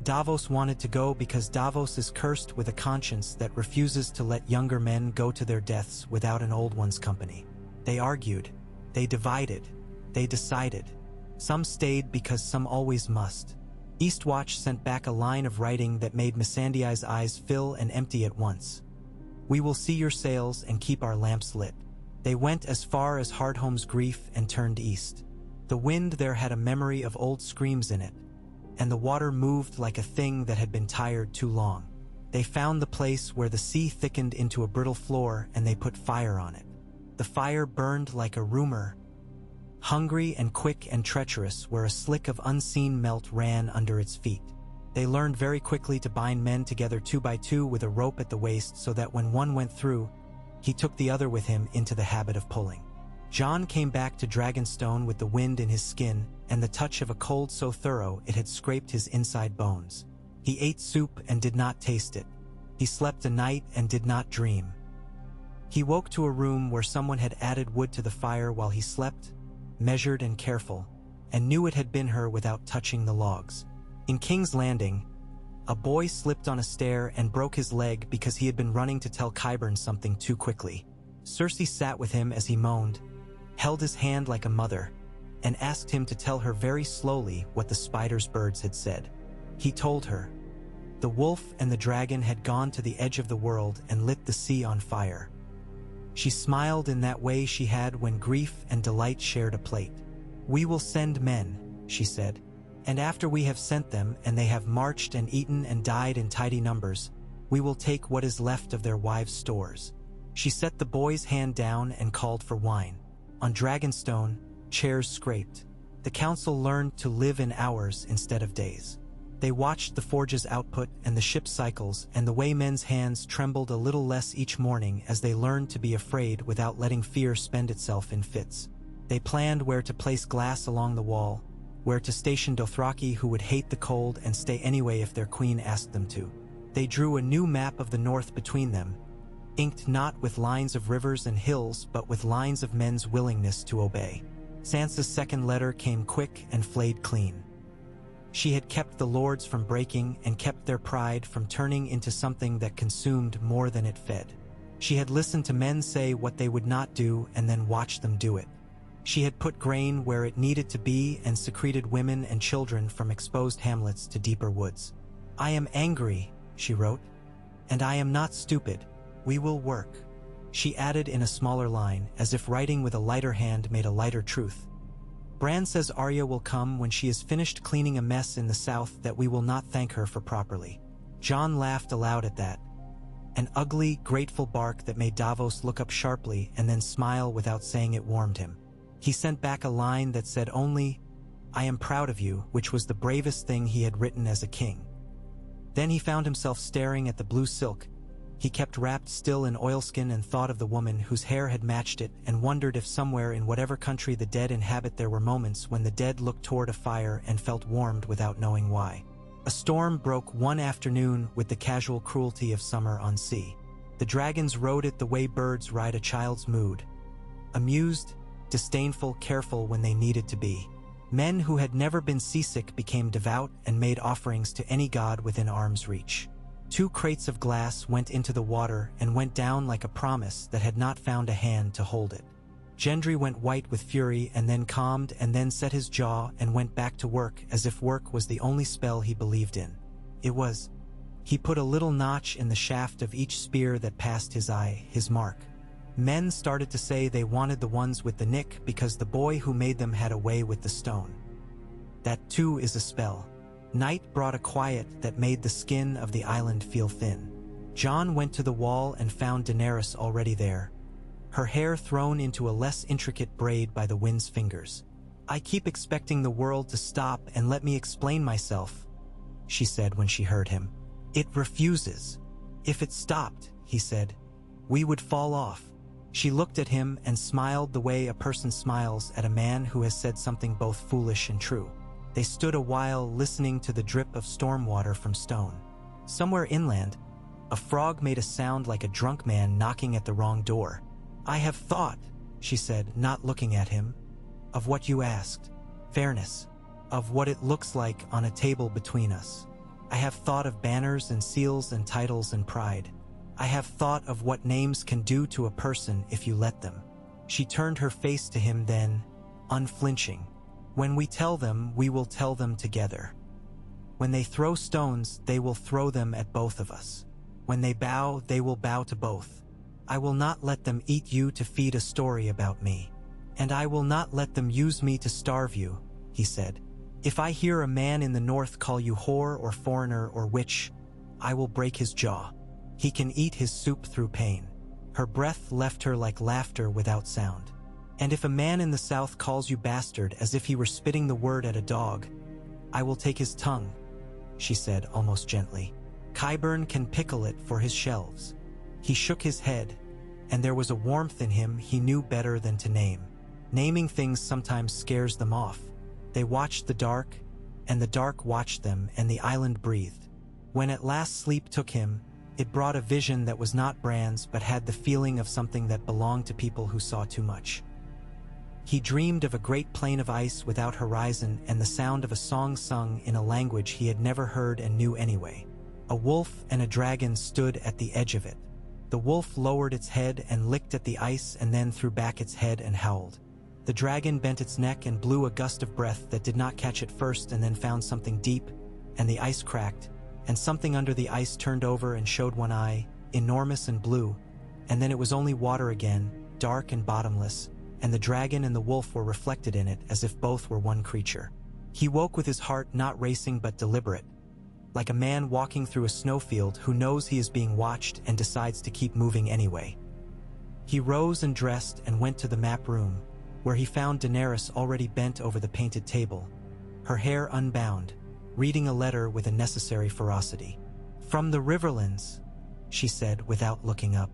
Davos wanted to go because Davos is cursed with a conscience that refuses to let younger men go to their deaths without an old one's company. They argued. They divided. They decided. Some stayed because some always must. Eastwatch sent back a line of writing that made Missandei's eyes fill and empty at once. "We will see your sails and keep our lamps lit." They went as far as Hardhome's Grief and turned east. The wind there had a memory of old screams in it, and the water moved like a thing that had been tired too long. They found the place where the sea thickened into a brittle floor and they put fire on it. The fire burned like a rumor, hungry and quick and treacherous, where a slick of unseen melt ran under its feet. They learned very quickly to bind men together 2 by 2 with a rope at the waist so that when one went through, he took the other with him into the habit of pulling. Jon came back to Dragonstone with the wind in his skin and the touch of a cold so thorough it had scraped his inside bones. He ate soup and did not taste it. He slept a night and did not dream. He woke to a room where someone had added wood to the fire while he slept, measured and careful, and knew it had been her without touching the logs. In King's Landing, a boy slipped on a stair and broke his leg because he had been running to tell Qyburn something too quickly. Cersei sat with him as he moaned, held his hand like a mother, and asked him to tell her very slowly what the spider's birds had said. He told her. The wolf and the dragon had gone to the edge of the world and lit the sea on fire. She smiled in that way she had when grief and delight shared a plate. "We will send men," she said, "and after we have sent them and they have marched and eaten and died in tidy numbers, we will take what is left of their wives' stores." She set the boy's hand down and called for wine. On Dragonstone, chairs scraped. The council learned to live in hours instead of days. They watched the forge's output and the ship's cycles and the way men's hands trembled a little less each morning as they learned to be afraid without letting fear spend itself in fits. They planned where to place glass along the wall, where to station Dothraki who would hate the cold and stay anyway if their queen asked them to. They drew a new map of the north between them, inked not with lines of rivers and hills but with lines of men's willingness to obey. Sansa's second letter came quick and flayed clean. She had kept the lords from breaking and kept their pride from turning into something that consumed more than it fed. She had listened to men say what they would not do and then watched them do it. She had put grain where it needed to be and secreted women and children from exposed hamlets to deeper woods. "I am angry," she wrote, "and I am not stupid. We will work." She added in a smaller line, as if writing with a lighter hand made a lighter truth. "Bran says Arya will come when she has finished cleaning a mess in the south that we will not thank her for properly." Jon laughed aloud at that. An ugly, grateful bark that made Davos look up sharply and then smile without saying it warmed him. He sent back a line that said only, "I am proud of you," which was the bravest thing he had written as a king. Then he found himself staring at the blue silk. He kept wrapped still in oilskin and thought of the woman whose hair had matched it and wondered if somewhere in whatever country the dead inhabit there were moments when the dead looked toward a fire and felt warmed without knowing why. A storm broke one afternoon with the casual cruelty of summer on sea. The dragons rode it the way birds ride a child's mood. Amused, disdainful, careful when they needed to be. Men who had never been seasick became devout and made offerings to any god within arm's reach. 2 crates of glass went into the water and went down like a promise that had not found a hand to hold it. Gendry went white with fury and then calmed and then set his jaw and went back to work as if work was the only spell he believed in. It was. He put a little notch in the shaft of each spear that passed his eye, his mark. Men started to say they wanted the ones with the nick because the boy who made them had a way with the stone. That too is a spell. Night brought a quiet that made the skin of the island feel thin. Jon went to the wall and found Daenerys already there, her hair thrown into a less intricate braid by the wind's fingers. "I keep expecting the world to stop and let me explain myself," she said when she heard him. "It refuses. If it stopped," he said, "we would fall off." She looked at him and smiled the way a person smiles at a man who has said something both foolish and true. They stood a while listening to the drip of storm water from stone. Somewhere inland, a frog made a sound like a drunk man knocking at the wrong door. "I have thought," she said, not looking at him, "of what you asked. Fairness. Of what it looks like on a table between us. I have thought of banners and seals and titles and pride. I have thought of what names can do to a person if you let them." She turned her face to him then, unflinching. "When we tell them, we will tell them together. When they throw stones, they will throw them at both of us. When they bow, they will bow to both. I will not let them eat you to feed a story about me. And I will not let them use me to starve you," he said. "If I hear a man in the north call you whore or foreigner or witch, I will break his jaw. He can eat his soup through pain." Her breath left her like laughter without sound. "And if a man in the south calls you bastard as if he were spitting the word at a dog, I will take his tongue," she said almost gently. "Qyburn can pickle it for his shelves." He shook his head, and there was a warmth in him he knew better than to name. Naming things sometimes scares them off. They watched the dark, and the dark watched them, and the island breathed. When at last sleep took him, It brought a vision that was not Bran's but had the feeling of something that belonged to people who saw too much. He dreamed of a great plain of ice without horizon and the sound of a song sung in a language he had never heard and knew anyway. A wolf and a dragon stood at the edge of it. The wolf lowered its head and licked at the ice and then threw back its head and howled. The dragon bent its neck and blew a gust of breath that did not catch it first and then found something deep, and the ice cracked, and something under the ice turned over and showed one eye, enormous and blue, and then it was only water again, dark and bottomless, and the dragon and the wolf were reflected in it as if both were one creature. He woke with his heart not racing but deliberate, like a man walking through a snowfield who knows he is being watched and decides to keep moving anyway. He rose and dressed and went to the map room, where he found Daenerys already bent over the painted table, her hair unbound, reading a letter with a necessary ferocity. "From the Riverlands," she said without looking up.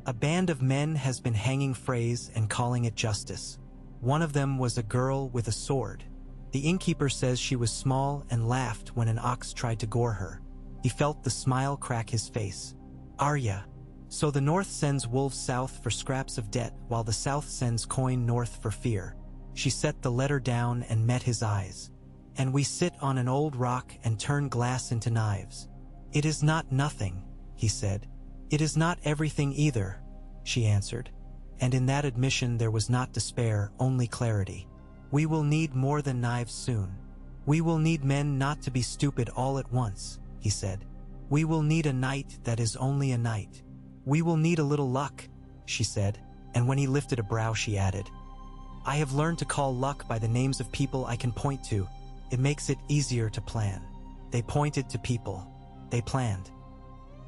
"A band of men has been hanging Freys and calling it justice. One of them was a girl with a sword. The innkeeper says she was small and laughed when an ox tried to gore her." He felt the smile crack his face. "Arya. So the north sends wolves south for scraps of debt while the south sends coin north for fear." She set the letter down and met his eyes. "And we sit on an old rock and turn glass into knives." "It is not nothing," he said. "It is not everything either," she answered. And in that admission there was not despair, only clarity. "We will need more than knives soon. We will need men not to be stupid all at once," he said. "We will need a night that is only a night. We will need a little luck," she said, and when he lifted a brow she added, "I have learned to call luck by the names of people I can point to. It makes it easier to plan." They pointed to people. They planned.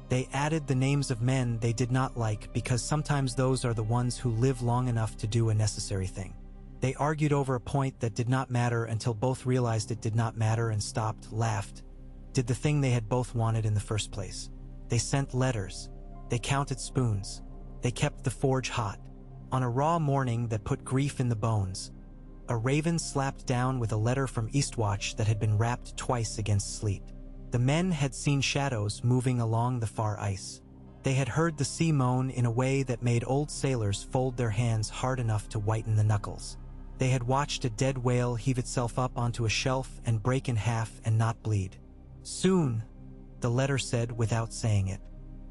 They added the names of men they did not like because sometimes those are the ones who live long enough to do a necessary thing. They argued over a point that did not matter until both realized it did not matter and stopped, laughed, did the thing they had both wanted in the first place. They sent letters. They counted spoons. They kept the forge hot. On a raw morning that put grief in the bones, a raven slapped down with a letter from Eastwatch that had been wrapped twice against sleet. The men had seen shadows moving along the far ice. They had heard the sea moan in a way that made old sailors fold their hands hard enough to whiten the knuckles. They had watched a dead whale heave itself up onto a shelf and break in half and not bleed. "Soon," the letter said without saying it.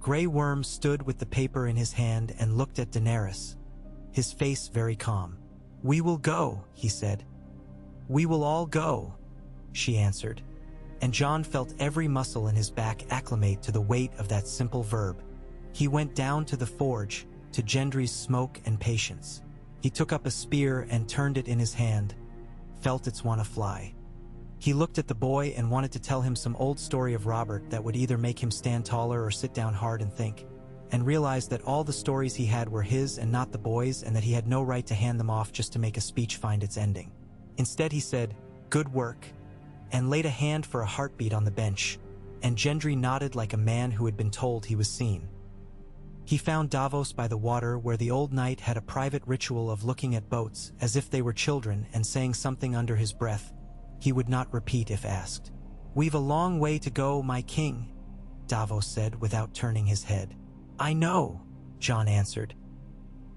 Grey Worm stood with the paper in his hand and looked at Daenerys, his face very calm. "We will go," he said. "We will all go," she answered, and Jon felt every muscle in his back acclimate to the weight of that simple verb. He went down to the forge, to Gendry's smoke and patience. He took up a spear and turned it in his hand, felt its want to fly. He looked at the boy and wanted to tell him some old story of Robert that would either make him stand taller or sit down hard and think, and realized that all the stories he had were his and not the boy's and that he had no right to hand them off just to make a speech find its ending. Instead he said, "Good work," and laid a hand for a heartbeat on the bench, and Gendry nodded like a man who had been told he was seen. He found Davos by the water where the old knight had a private ritual of looking at boats as if they were children and saying something under his breath he would not repeat if asked. "We've a long way to go, my king," Davos said without turning his head. "I know," Jon answered.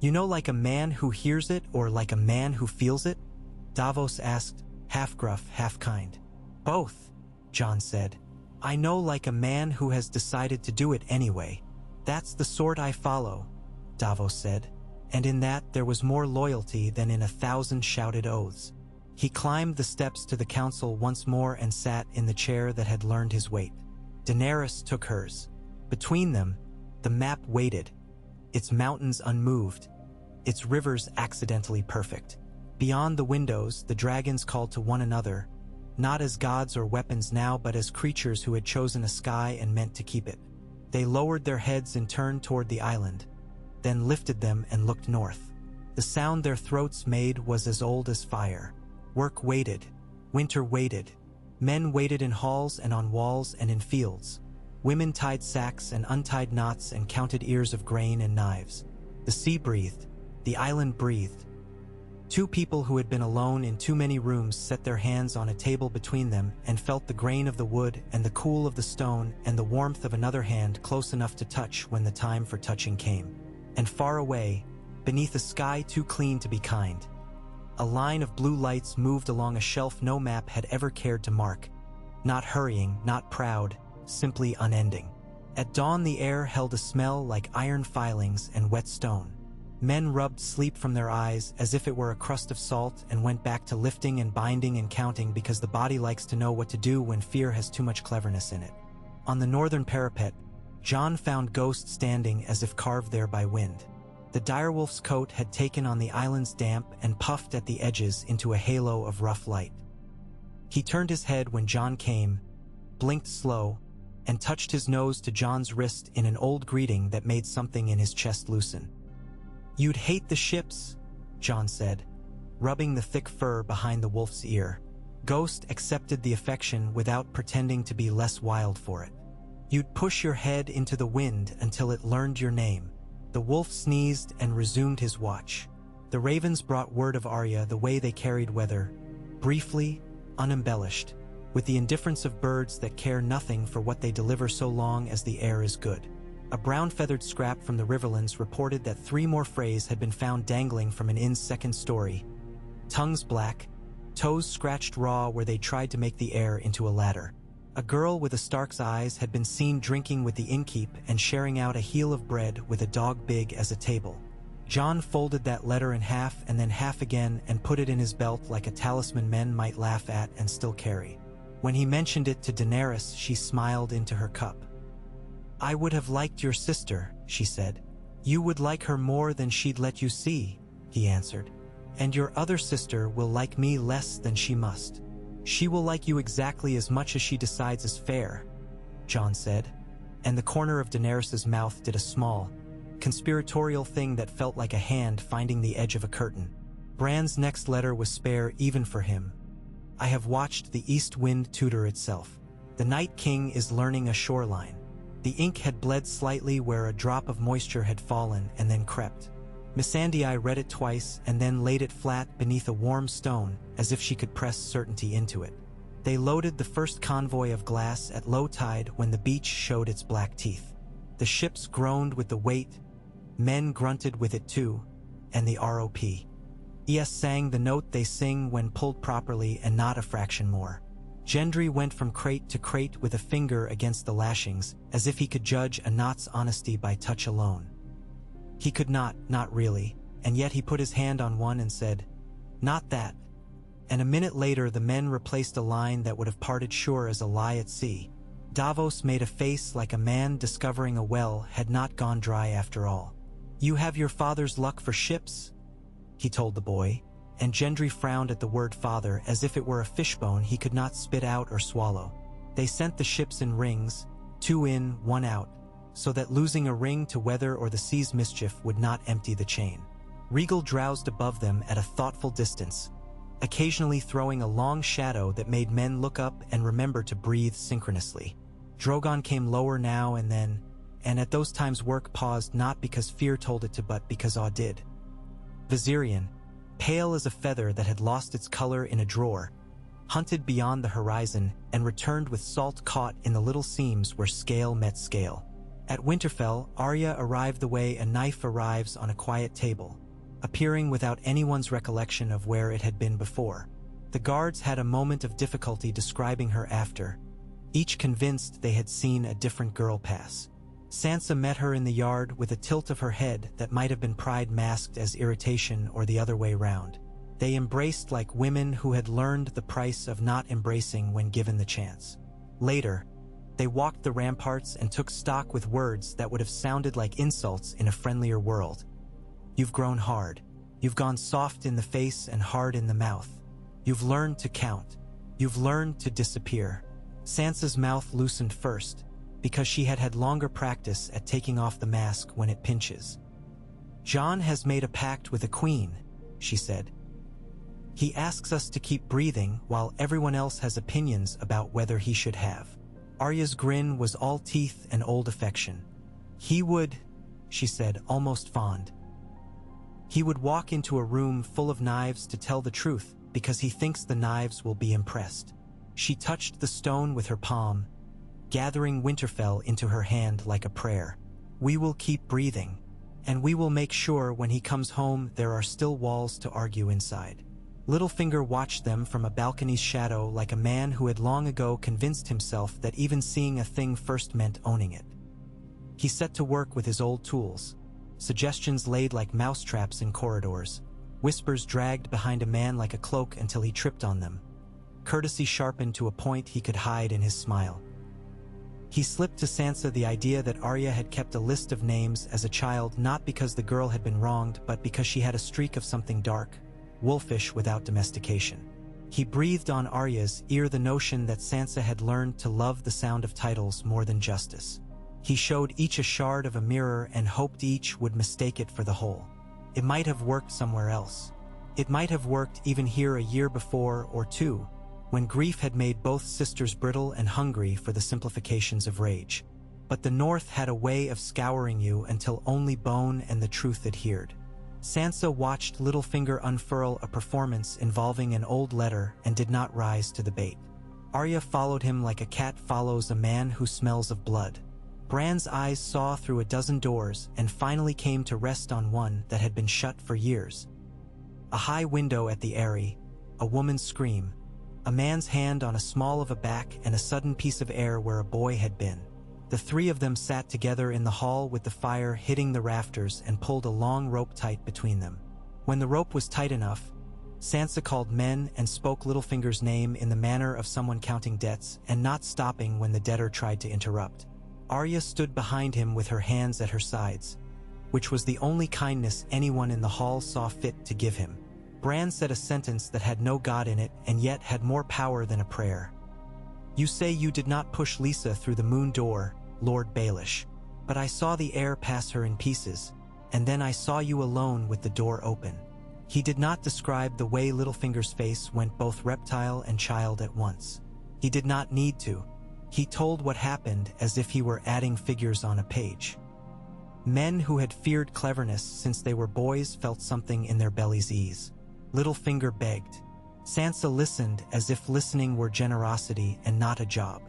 "You know, like a man who hears it or like a man who feels it?" Davos asked, half gruff, half kind. "Both," Jon said. "I know like a man who has decided to do it anyway. That's the sort I follow," Davos said, and in that there was more loyalty than in 1,000 shouted oaths. He climbed the steps to the council once more and sat in the chair that had learned his weight. Daenerys took hers. Between them, the map waited, its mountains unmoved, its rivers accidentally perfect. Beyond the windows, the dragons called to one another, not as gods or weapons now, but as creatures who had chosen a sky and meant to keep it. They lowered their heads and turned toward the island, then lifted them and looked north. The sound their throats made was as old as fire. Work waited. Winter waited. Men waited in halls and on walls and in fields. Women tied sacks and untied knots and counted ears of grain and knives. The sea breathed. The island breathed. Two people who had been alone in too many rooms set their hands on a table between them and felt the grain of the wood and the cool of the stone and the warmth of another hand close enough to touch when the time for touching came. And far away, beneath a sky too clean to be kind, a line of blue lights moved along a shelf no map had ever cared to mark. Not hurrying, not proud, simply unending. At dawn the air held a smell like iron filings and wet stone. Men rubbed sleep from their eyes as if it were a crust of salt and went back to lifting and binding and counting because the body likes to know what to do when fear has too much cleverness in it. On the northern parapet, Jon found Ghost standing as if carved there by wind. The direwolf's coat had taken on the island's damp and puffed at the edges into a halo of rough light. He turned his head when Jon came, blinked slow, and touched his nose to Jon's wrist in an old greeting that made something in his chest loosen. "You'd hate the ships," Jon said, rubbing the thick fur behind the wolf's ear. Ghost accepted the affection without pretending to be less wild for it. "You'd push your head into the wind until it learned your name." The wolf sneezed and resumed his watch. The ravens brought word of Arya the way they carried weather, briefly, unembellished, with the indifference of birds that care nothing for what they deliver so long as the air is good. A brown-feathered scrap from the Riverlands reported that 3 more Freys had been found dangling from an inn's second story, tongues black, toes scratched raw where they tried to make the air into a ladder. A girl with a Stark's eyes had been seen drinking with the innkeep and sharing out a heel of bread with a dog big as a table. Jon folded that letter in half and then half again and put it in his belt like a talisman men might laugh at and still carry. When he mentioned it to Daenerys, she smiled into her cup. "I would have liked your sister," she said. "You would like her more than she'd let you see," he answered. "And your other sister will like me less than she must. She will like you exactly as much as she decides is fair," Jon said, and the corner of Daenerys's mouth did a small, conspiratorial thing that felt like a hand finding the edge of a curtain. Bran's next letter was spare even for him. "I have watched the east wind tutor itself. The Night King is learning a shoreline." The ink had bled slightly where a drop of moisture had fallen and then crept. Missandei read it twice and then laid it flat beneath a warm stone as if she could press certainty into it. They loaded the first convoy of glass at low tide when the beach showed its black teeth. The ships groaned with the weight, men grunted with it too, and the ROP.es sang the note they sing when pulled properly and not a fraction more. Gendry went from crate to crate with a finger against the lashings, as if he could judge a knot's honesty by touch alone. He could not really, and yet he put his hand on one and said, "Not that." And a minute later the men replaced a line that would have parted sure as a lie at sea. Davos made a face like a man discovering a well had not gone dry after all. "You have your father's luck for ships," he told the boy, and Gendry frowned at the word father as if it were a fishbone he could not spit out or swallow. They sent the ships in rings, 2 in, 1 out, so that losing a ring to weather or the sea's mischief would not empty the chain. Regal drowsed above them at a thoughtful distance, occasionally throwing a long shadow that made men look up and remember to breathe synchronously. Drogon came lower now and then, and at those times work paused not because fear told it to but because awe did. Viserion, pale as a feather that had lost its color in a drawer, hunted beyond the horizon and returned with salt caught in the little seams where scale met scale. At Winterfell, Arya arrived the way a knife arrives on a quiet table, appearing without anyone's recollection of where it had been before. The guards had a moment of difficulty describing her after, each convinced they had seen a different girl pass. Sansa met her in the yard with a tilt of her head that might have been pride masked as irritation or the other way round. They embraced like women who had learned the price of not embracing when given the chance. Later, they walked the ramparts and took stock with words that would have sounded like insults in a friendlier world. "You've grown hard. You've gone soft in the face and hard in the mouth. You've learned to count. You've learned to disappear." Sansa's mouth loosened first, because she had had longer practice at taking off the mask when it pinches. "Jon has made a pact with a queen," she said. "He asks us to keep breathing while everyone else has opinions about whether he should have." Arya's grin was all teeth and old affection. "He would," she said, almost fond. He would walk into a room full of knives to tell the truth because he thinks the knives will be impressed. She touched the stone with her palm, gathering Winterfell into her hand like a prayer. We will keep breathing, and we will make sure when he comes home there are still walls to argue inside. Littlefinger watched them from a balcony's shadow like a man who had long ago convinced himself that even seeing a thing first meant owning it. He set to work with his old tools, suggestions laid like mousetraps in corridors, whispers dragged behind a man like a cloak until he tripped on them, courtesy sharpened to a point he could hide in his smile. He slipped to Sansa the idea that Arya had kept a list of names as a child not because the girl had been wronged but because she had a streak of something dark, wolfish without domestication. He breathed on Arya's ear the notion that Sansa had learned to love the sound of titles more than justice. He showed each a shard of a mirror and hoped each would mistake it for the whole. It might have worked somewhere else. It might have worked even here a year before or two, when grief had made both sisters brittle and hungry for the simplifications of rage. But the North had a way of scouring you until only bone and the truth adhered. Sansa watched Littlefinger unfurl a performance involving an old letter and did not rise to the bait. Arya followed him like a cat follows a man who smells of blood. Bran's eyes saw through a dozen doors and finally came to rest on one that had been shut for years. A high window at the Eyrie, a woman's scream, a man's hand on a small of a back and a sudden piece of air where a boy had been. The three of them sat together in the hall with the fire hitting the rafters and pulled a long rope tight between them. When the rope was tight enough, Sansa called men and spoke Littlefinger's name in the manner of someone counting debts and not stopping when the debtor tried to interrupt. Arya stood behind him with her hands at her sides, which was the only kindness anyone in the hall saw fit to give him. Bran said a sentence that had no God in it and yet had more power than a prayer. You say you did not push Lisa through the moon door, Lord Baelish, but I saw the air pass her in pieces, and then I saw you alone with the door open. He did not describe the way Littlefinger's face went both reptile and child at once. He did not need to. He told what happened as if he were adding figures on a page. Men who had feared cleverness since they were boys felt something in their bellies ease. Littlefinger begged. Sansa listened as if listening were generosity and not a job.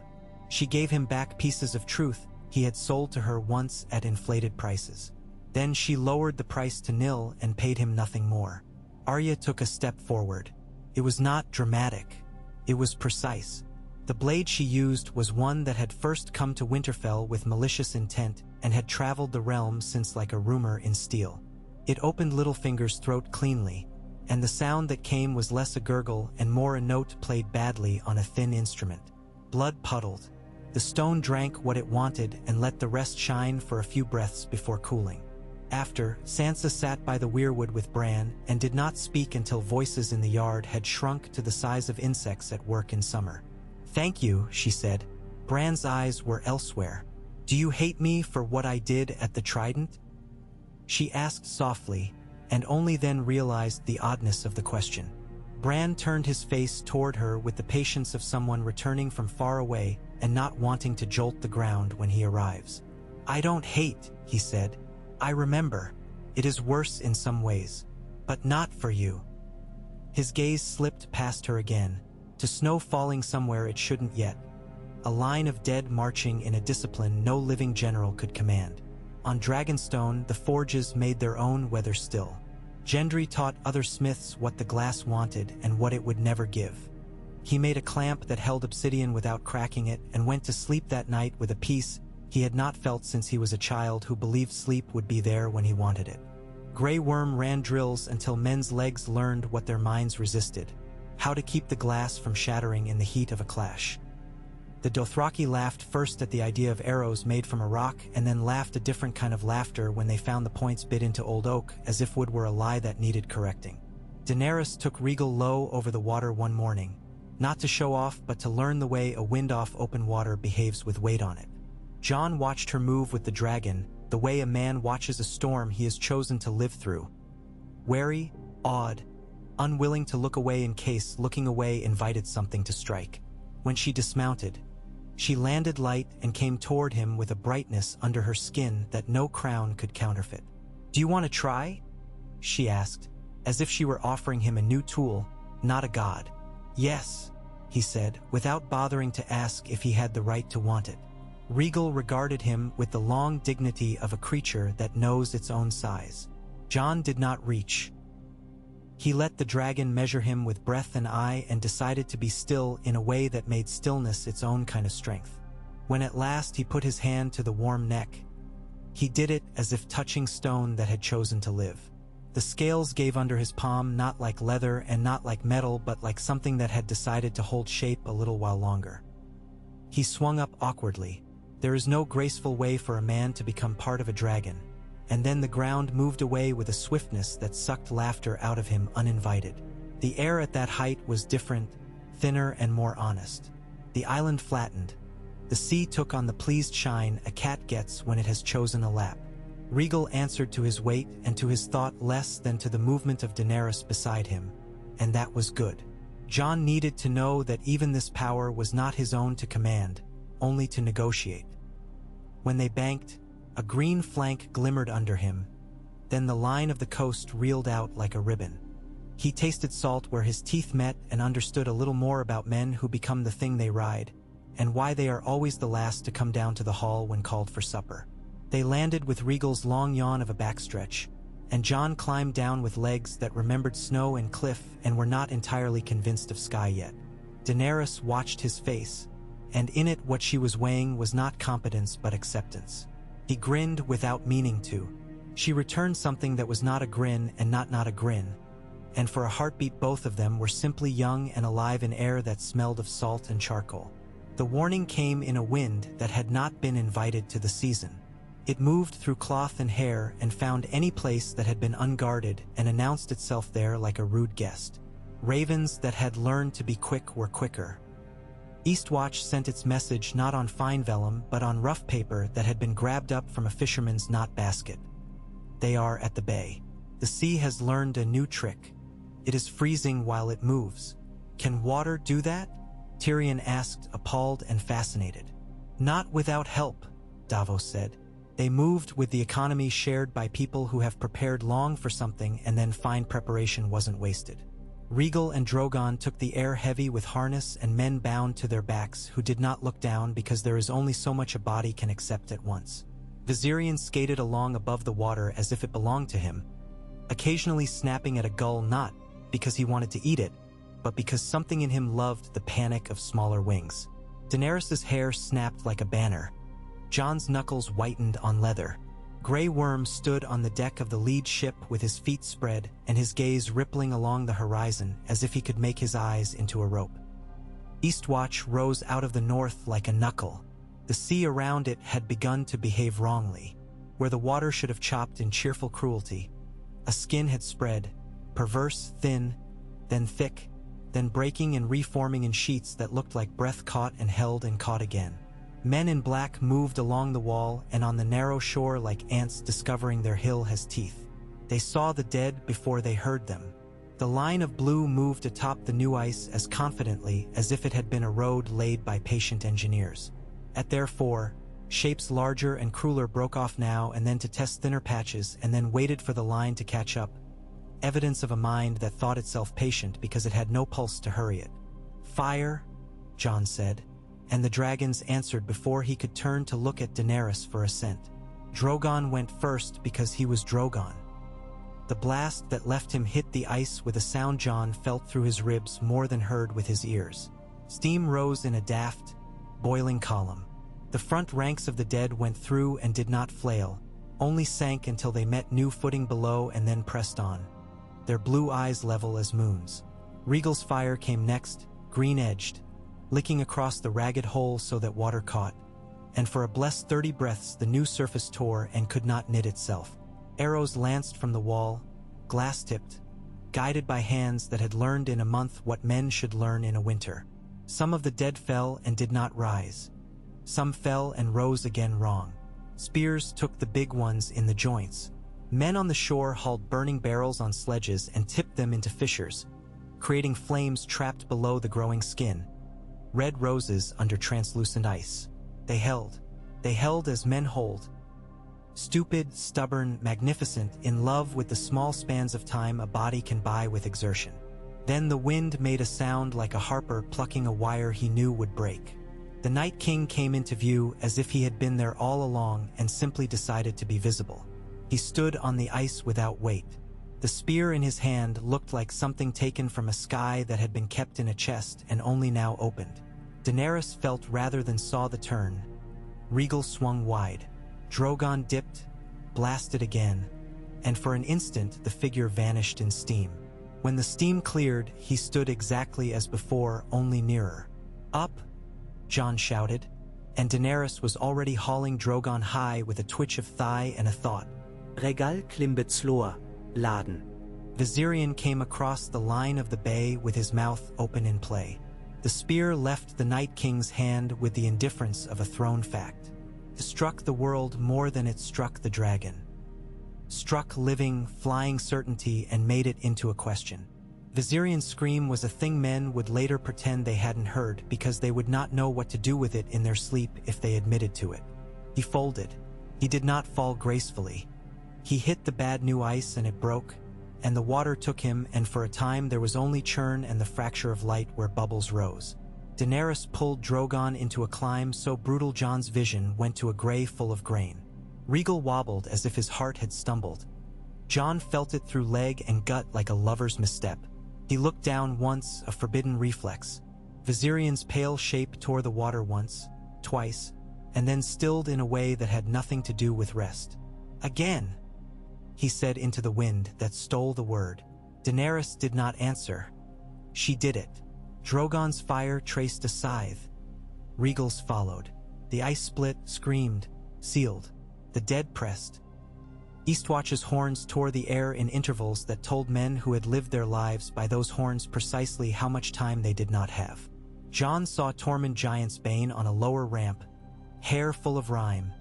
She gave him back pieces of truth he had sold to her once at inflated prices. Then she lowered the price to nil and paid him nothing more. Arya took a step forward. It was not dramatic. It was precise. The blade she used was one that had first come to Winterfell with malicious intent and had traveled the realm since like a rumor in steel. It opened Littlefinger's throat cleanly, and the sound that came was less a gurgle and more a note played badly on a thin instrument. Blood puddled. The stone drank what it wanted and let the rest shine for a few breaths before cooling. After, Sansa sat by the weirwood with Bran and did not speak until voices in the yard had shrunk to the size of insects at work in summer. "Thank you," she said. Bran's eyes were elsewhere. "Do you hate me for what I did at the Trident?" She asked softly, and only then realized the oddness of the question. Bran turned his face toward her with the patience of someone returning from far away and not wanting to jolt the ground when he arrives. "I don't hate," he said. "I remember. It is worse in some ways. But not for you." His gaze slipped past her again, to snow falling somewhere it shouldn't yet. A line of dead marching in a discipline no living general could command. On Dragonstone, the forges made their own weather still. Gendry taught other smiths what the glass wanted and what it would never give. He made a clamp that held obsidian without cracking it and went to sleep that night with a peace he had not felt since he was a child who believed sleep would be there when he wanted it. Grey Worm ran drills until men's legs learned what their minds resisted, how to keep the glass from shattering in the heat of a clash. The Dothraki laughed first at the idea of arrows made from a rock and then laughed a different kind of laughter when they found the points bit into old oak, as if wood were a lie that needed correcting. Daenerys took Regal low over the water one morning, not to show off but to learn the way a wind off open water behaves with weight on it. Jon watched her move with the dragon, the way a man watches a storm he has chosen to live through. Wary, awed, unwilling to look away in case looking away invited something to strike. When she dismounted, she landed light and came toward him with a brightness under her skin that no crown could counterfeit. "Do you want to try?" she asked, as if she were offering him a new tool, not a god. Yes, he said, without bothering to ask if he had the right to want it. Regal regarded him with the long dignity of a creature that knows its own size. Jon did not reach. He let the dragon measure him with breath and eye and decided to be still in a way that made stillness its own kind of strength. When at last he put his hand to the warm neck, he did it as if touching stone that had chosen to live. The scales gave under his palm, not like leather and not like metal, but like something that had decided to hold shape a little while longer. He swung up awkwardly. There is no graceful way for a man to become part of a dragon. And then the ground moved away with a swiftness that sucked laughter out of him uninvited. The air at that height was different, thinner and more honest. The island flattened. The sea took on the pleased shine a cat gets when it has chosen a lap. Regal answered to his weight and to his thought less than to the movement of Daenerys beside him, and that was good. Jon needed to know that even this power was not his own to command, only to negotiate. When they banked, a green flank glimmered under him. Then the line of the coast reeled out like a ribbon. He tasted salt where his teeth met and understood a little more about men who become the thing they ride, and why they are always the last to come down to the hall when called for supper. They landed with Regal's long yawn of a backstretch, and Jon climbed down with legs that remembered snow and cliff and were not entirely convinced of sky yet. Daenerys watched his face, and in it what she was weighing was not competence but acceptance. He grinned without meaning to. She returned something that was not a grin and not a grin, and for a heartbeat both of them were simply young and alive in air that smelled of salt and charcoal. The warning came in a wind that had not been invited to the season. It moved through cloth and hair and found any place that had been unguarded and announced itself there like a rude guest. Ravens that had learned to be quick were quicker. Eastwatch sent its message not on fine vellum but on rough paper that had been grabbed up from a fisherman's knot basket. They are at the bay. The sea has learned a new trick. It is freezing while it moves. Can water do that? Tyrion asked, appalled and fascinated. Not without help, Davos said. They moved with the economy shared by people who have prepared long for something and then fine preparation wasn't wasted. Regal and Drogon took the air heavy with harness and men bound to their backs who did not look down because there is only so much a body can accept at once. Viserion skated along above the water as if it belonged to him, occasionally snapping at a gull not because he wanted to eat it, but because something in him loved the panic of smaller wings. Daenerys' hair snapped like a banner. Jon's knuckles whitened on leather. Grey Worm stood on the deck of the lead ship with his feet spread and his gaze rippling along the horizon as if he could make his eyes into a rope. Eastwatch rose out of the north like a knuckle. The sea around it had begun to behave wrongly. Where the water should have chopped in cheerful cruelty, a skin had spread, perverse, thin, then thick, then breaking and reforming in sheets that looked like breath caught and held and caught again. Men in black moved along the wall and on the narrow shore like ants discovering their hill has teeth. They saw the dead before they heard them. The line of blue moved atop the new ice as confidently as if it had been a road laid by patient engineers. At their fore, shapes larger and crueler broke off now and then to test thinner patches and then waited for the line to catch up. Evidence of a mind that thought itself patient because it had no pulse to hurry it. Fire, Jon said, and the dragons answered before he could turn to look at Daenerys for assent. Drogon went first because he was Drogon. The blast that left him hit the ice with a sound Jon felt through his ribs more than heard with his ears. Steam rose in a daft, boiling column. The front ranks of the dead went through and did not flail, only sank until they met new footing below and then pressed on, their blue eyes level as moons. Regal's fire came next, green-edged, licking across the ragged hole so that water caught, and for a blessed 30 breaths the new surface tore and could not knit itself. Arrows lanced from the wall, glass-tipped, guided by hands that had learned in a month what men should learn in a winter. Some of the dead fell and did not rise. Some fell and rose again wrong. Spears took the big ones in the joints. Men on the shore hauled burning barrels on sledges and tipped them into fissures, creating flames trapped below the growing skin. Red roses under translucent ice. They held as men hold. Stupid, stubborn, magnificent, in love with the small spans of time a body can buy with exertion. Then the wind made a sound like a harper plucking a wire he knew would break. The Night King came into view as if he had been there all along and simply decided to be visible. He stood on the ice without weight. The spear in his hand looked like something taken from a sky that had been kept in a chest and only now opened. Daenerys felt rather than saw the turn. Rhaegal swung wide. Drogon dipped, blasted again, and for an instant the figure vanished in steam. When the steam cleared, he stood exactly as before, only nearer. "Up!" Jon shouted, and Daenerys was already hauling Drogon high with a twitch of thigh and a thought. Rhaegal klimbet laden. Viserion came across the line of the bay with his mouth open in play. The spear left the Night King's hand with the indifference of a thrown fact. It struck the world more than it struck the dragon. Struck living, flying certainty and made it into a question. Viserion's scream was a thing men would later pretend they hadn't heard because they would not know what to do with it in their sleep if they admitted to it. He folded. He did not fall gracefully. He hit the bad new ice and it broke, and the water took him, and for a time there was only churn and the fracture of light where bubbles rose. Daenerys pulled Drogon into a climb so brutal Jon's vision went to a gray full of grain. Rhaegal wobbled as if his heart had stumbled. Jon felt it through leg and gut like a lover's misstep. He looked down once, a forbidden reflex. Viserion's pale shape tore the water once, twice, and then stilled in a way that had nothing to do with rest. "Again," he said into the wind that stole the word. Daenerys did not answer. She did it. Drogon's fire traced a scythe. Rhaegal's followed. The ice split, screamed, sealed. The dead pressed. Eastwatch's horns tore the air in intervals that told men who had lived their lives by those horns precisely how much time they did not have. Jon saw Tormund Giant's Bane on a lower ramp, hair full of rime,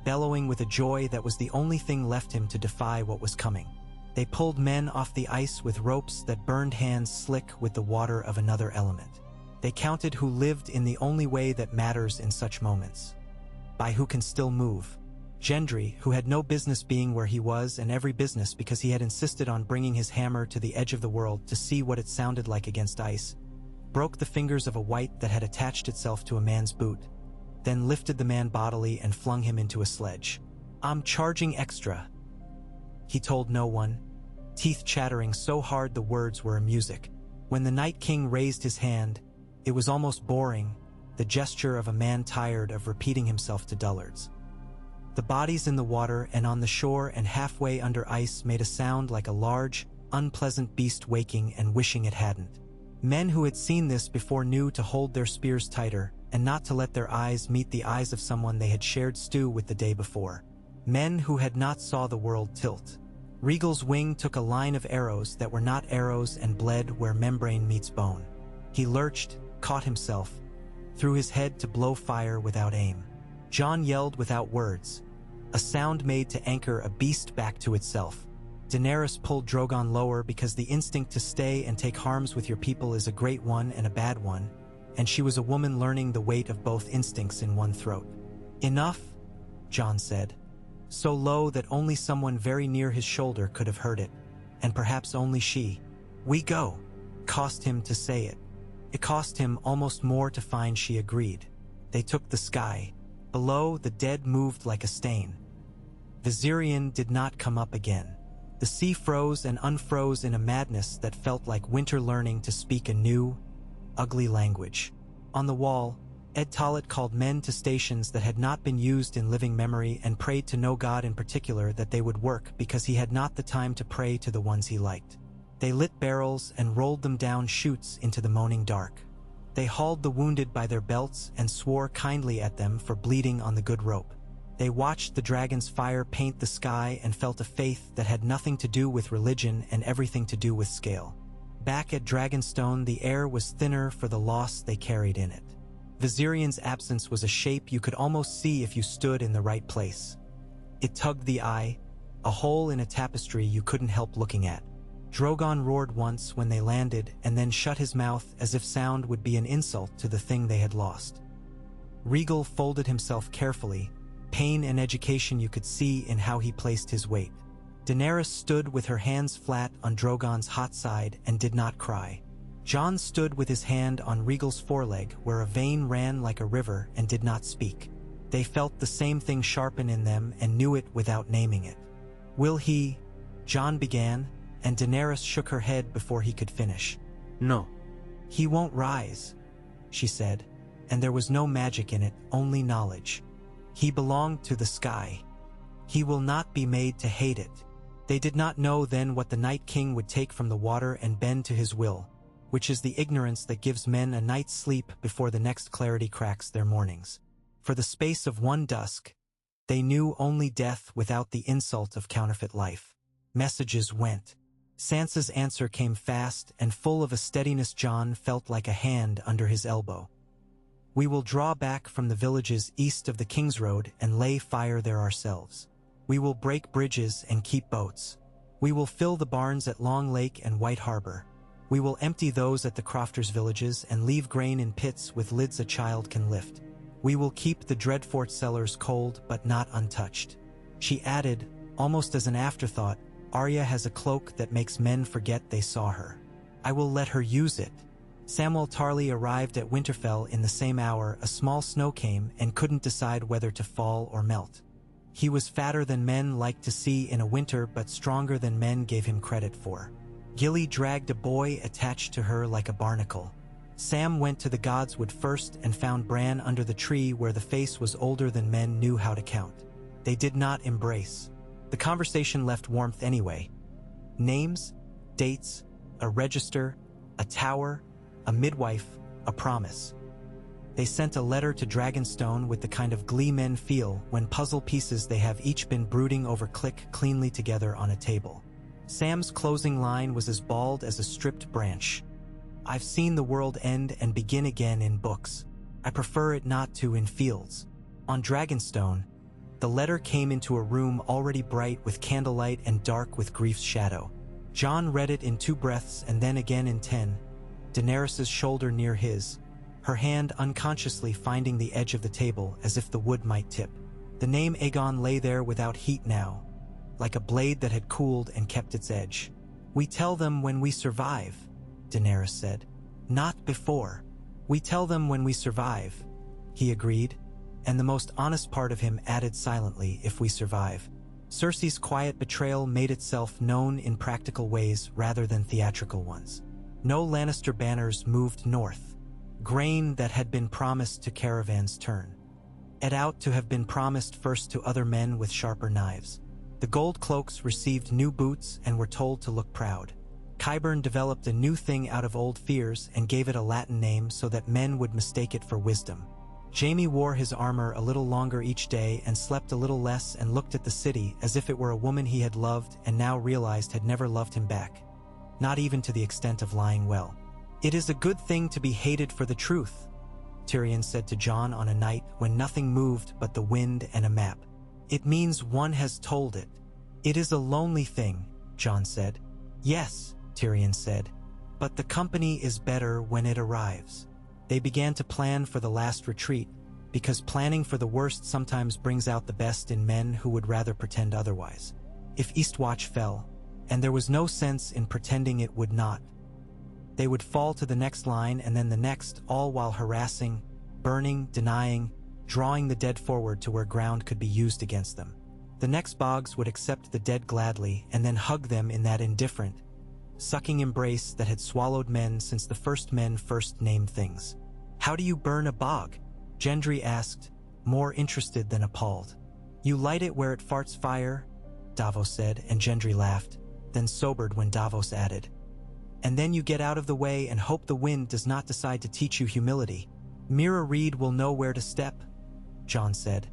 bellowing with a joy that was the only thing left him to defy what was coming. They pulled men off the ice with ropes that burned hands slick with the water of another element. They counted who lived in the only way that matters in such moments. By who can still move. Gendry, who had no business being where he was, and every business because he had insisted on bringing his hammer to the edge of the world to see what it sounded like against ice, broke the fingers of a wight that had attached itself to a man's boot, then lifted the man bodily and flung him into a sledge. "I'm charging extra," he told no one, teeth chattering so hard the words were a music. When the Night King raised his hand, it was almost boring, the gesture of a man tired of repeating himself to dullards. The bodies in the water and on the shore and halfway under ice made a sound like a large, unpleasant beast waking and wishing it hadn't. Men who had seen this before knew to hold their spears tighter and not to let their eyes meet the eyes of someone they had shared stew with the day before. Men who had not saw the world tilt. Rhaegal's wing took a line of arrows that were not arrows and bled where membrane meets bone. He lurched, caught himself, threw his head to blow fire without aim. Jon yelled without words, a sound made to anchor a beast back to itself. Daenerys pulled Drogon lower because the instinct to stay and take harms with your people is a great one and a bad one, and she was a woman learning the weight of both instincts in one throat. "Enough," Jon said, so low that only someone very near his shoulder could have heard it, and perhaps only she. "We go." Cost him to say it. It cost him almost more to find she agreed. They took the sky. Below, the dead moved like a stain. Viserion did not come up again. The sea froze and unfroze in a madness that felt like winter learning to speak a new, ugly language. On the wall, Ed Tollett called men to stations that had not been used in living memory and prayed to no god in particular that they would work because he had not the time to pray to the ones he liked. They lit barrels and rolled them down chutes into the moaning dark. They hauled the wounded by their belts and swore kindly at them for bleeding on the good rope. They watched the dragon's fire paint the sky and felt a faith that had nothing to do with religion and everything to do with scale. Back at Dragonstone, the air was thinner for the loss they carried in it. Viserion's absence was a shape you could almost see if you stood in the right place. It tugged the eye, a hole in a tapestry you couldn't help looking at. Drogon roared once when they landed and then shut his mouth as if sound would be an insult to the thing they had lost. Rhaegal folded himself carefully, pain and education you could see in how he placed his weight. Daenerys stood with her hands flat on Drogon's hot side and did not cry. Jon stood with his hand on Rhaegal's foreleg where a vein ran like a river and did not speak. They felt the same thing sharpen in them and knew it without naming it. "Will he?" Jon began, and Daenerys shook her head before he could finish. "No." "He won't rise," she said, and there was no magic in it, only knowledge. "He belonged to the sky. He will not be made to hate it." They did not know then what the Night King would take from the water and bend to his will, which is the ignorance that gives men a night's sleep before the next clarity cracks their mornings. For the space of one dusk, they knew only death without the insult of counterfeit life. Messages went. Sansa's answer came fast and full of a steadiness Jon felt like a hand under his elbow. "We will draw back from the villages east of the King's Road and lay fire there ourselves. We will break bridges and keep boats. We will fill the barns at Long Lake and White Harbor. We will empty those at the crofters' villages and leave grain in pits with lids a child can lift. We will keep the Dreadfort cellars cold but not untouched." She added, almost as an afterthought, "Arya has a cloak that makes men forget they saw her. I will let her use it." Samwell Tarly arrived at Winterfell in the same hour a small snow came and couldn't decide whether to fall or melt. He was fatter than men liked to see in a winter but stronger than men gave him credit for. Gilly dragged a boy attached to her like a barnacle. Sam went to the Godswood first and found Bran under the tree where the face was older than men knew how to count. They did not embrace. The conversation left warmth anyway. Names, dates, a register, a tower, a midwife, a promise. They sent a letter to Dragonstone with the kind of glee men feel when puzzle pieces they have each been brooding over click cleanly together on a table. Sam's closing line was as bald as a stripped branch. "I've seen the world end and begin again in books. I prefer it not to in fields." On Dragonstone, the letter came into a room already bright with candlelight and dark with grief's shadow. Jon read it in 2 breaths and then again in 10, Daenerys' shoulder near his, her hand unconsciously finding the edge of the table as if the wood might tip. The name Aegon lay there without heat now, like a blade that had cooled and kept its edge. "We tell them when we survive," Daenerys said. "Not before. We tell them when we survive," he agreed, and the most honest part of him added silently, "if we survive." Cersei's quiet betrayal made itself known in practical ways rather than theatrical ones. No Lannister banners moved north. Grain that had been promised to caravans turn. Et out to have been promised first to other men with sharper knives. The gold cloaks received new boots and were told to look proud. Qyburn developed a new thing out of old fears and gave it a Latin name so that men would mistake it for wisdom. Jaime wore his armor a little longer each day and slept a little less and looked at the city as if it were a woman he had loved and now realized had never loved him back. Not even to the extent of lying well. "It is a good thing to be hated for the truth," Tyrion said to Jon on a night when nothing moved but the wind and a map. "It means one has told it." "It is a lonely thing," Jon said. "Yes," Tyrion said, "but the company is better when it arrives." They began to plan for the last retreat, because planning for the worst sometimes brings out the best in men who would rather pretend otherwise. If Eastwatch fell, and there was no sense in pretending it would not, they would fall to the next line and then the next, all while harassing, burning, denying, drawing the dead forward to where ground could be used against them. The next Boggs would accept the dead gladly and then hug them in that indifferent, sucking embrace that had swallowed men since the first men first named things. "How do you burn a bog?" Gendry asked, more interested than appalled. "You light it where it farts fire," Davos said, and Gendry laughed, then sobered when Davos added, "And then you get out of the way and hope the wind does not decide to teach you humility. Mira Reed will know where to step," Jon said,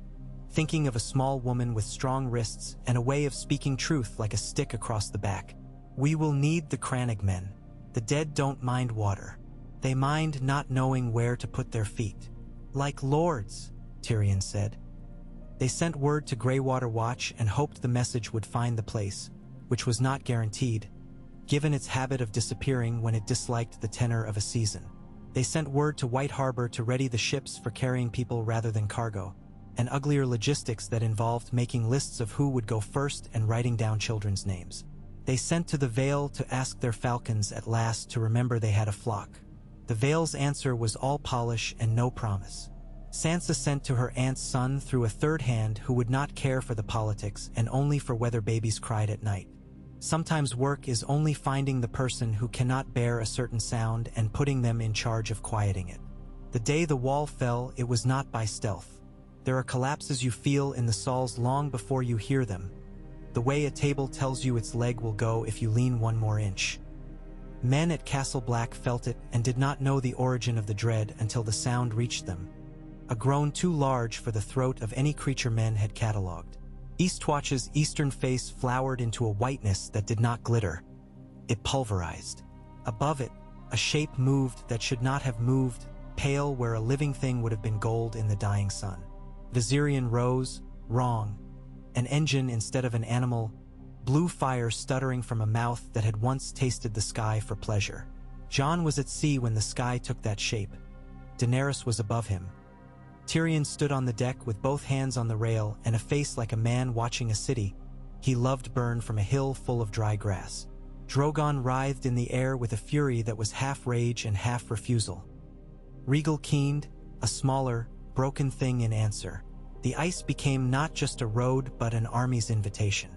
thinking of a small woman with strong wrists and a way of speaking truth like a stick across the back. "We will need the Crannog men. The dead don't mind water. They mind not knowing where to put their feet." "Like lords," Tyrion said. They sent word to Greywater Watch and hoped the message would find the place, which was not guaranteed, given its habit of disappearing when it disliked the tenor of a season. They sent word to White Harbor to ready the ships for carrying people rather than cargo. and uglier logistics that involved making lists of who would go first and writing down children's names. They sent to the Vale to ask their falcons at last to remember they had a flock. The Vale's answer was all polish and no promise. Sansa sent to her aunt's son through a third hand who would not care for the politics and only for whether babies cried at night. Sometimes work is only finding the person who cannot bear a certain sound and putting them in charge of quieting it. The day the wall fell, it was not by stealth. There are collapses you feel in the sols long before you hear them, the way a table tells you its leg will go if you lean one more inch. Men at Castle Black felt it and did not know the origin of the dread until the sound reached them, a groan too large for the throat of any creature men had catalogued. Eastwatch's eastern face flowered into a whiteness that did not glitter. It pulverized. Above it, a shape moved that should not have moved, pale where a living thing would have been gold in the dying sun. Viserion rose, wrong. An engine instead of an animal, blue fire stuttering from a mouth that had once tasted the sky for pleasure. Jon was at sea when the sky took that shape. Daenerys was above him. Tyrion stood on the deck with both hands on the rail and a face like a man watching a city he loved burn from a hill full of dry grass. Drogon writhed in the air with a fury that was half rage and half refusal. Rhaegal keened, a smaller, broken thing in answer. The ice became not just a road but an army's invitation.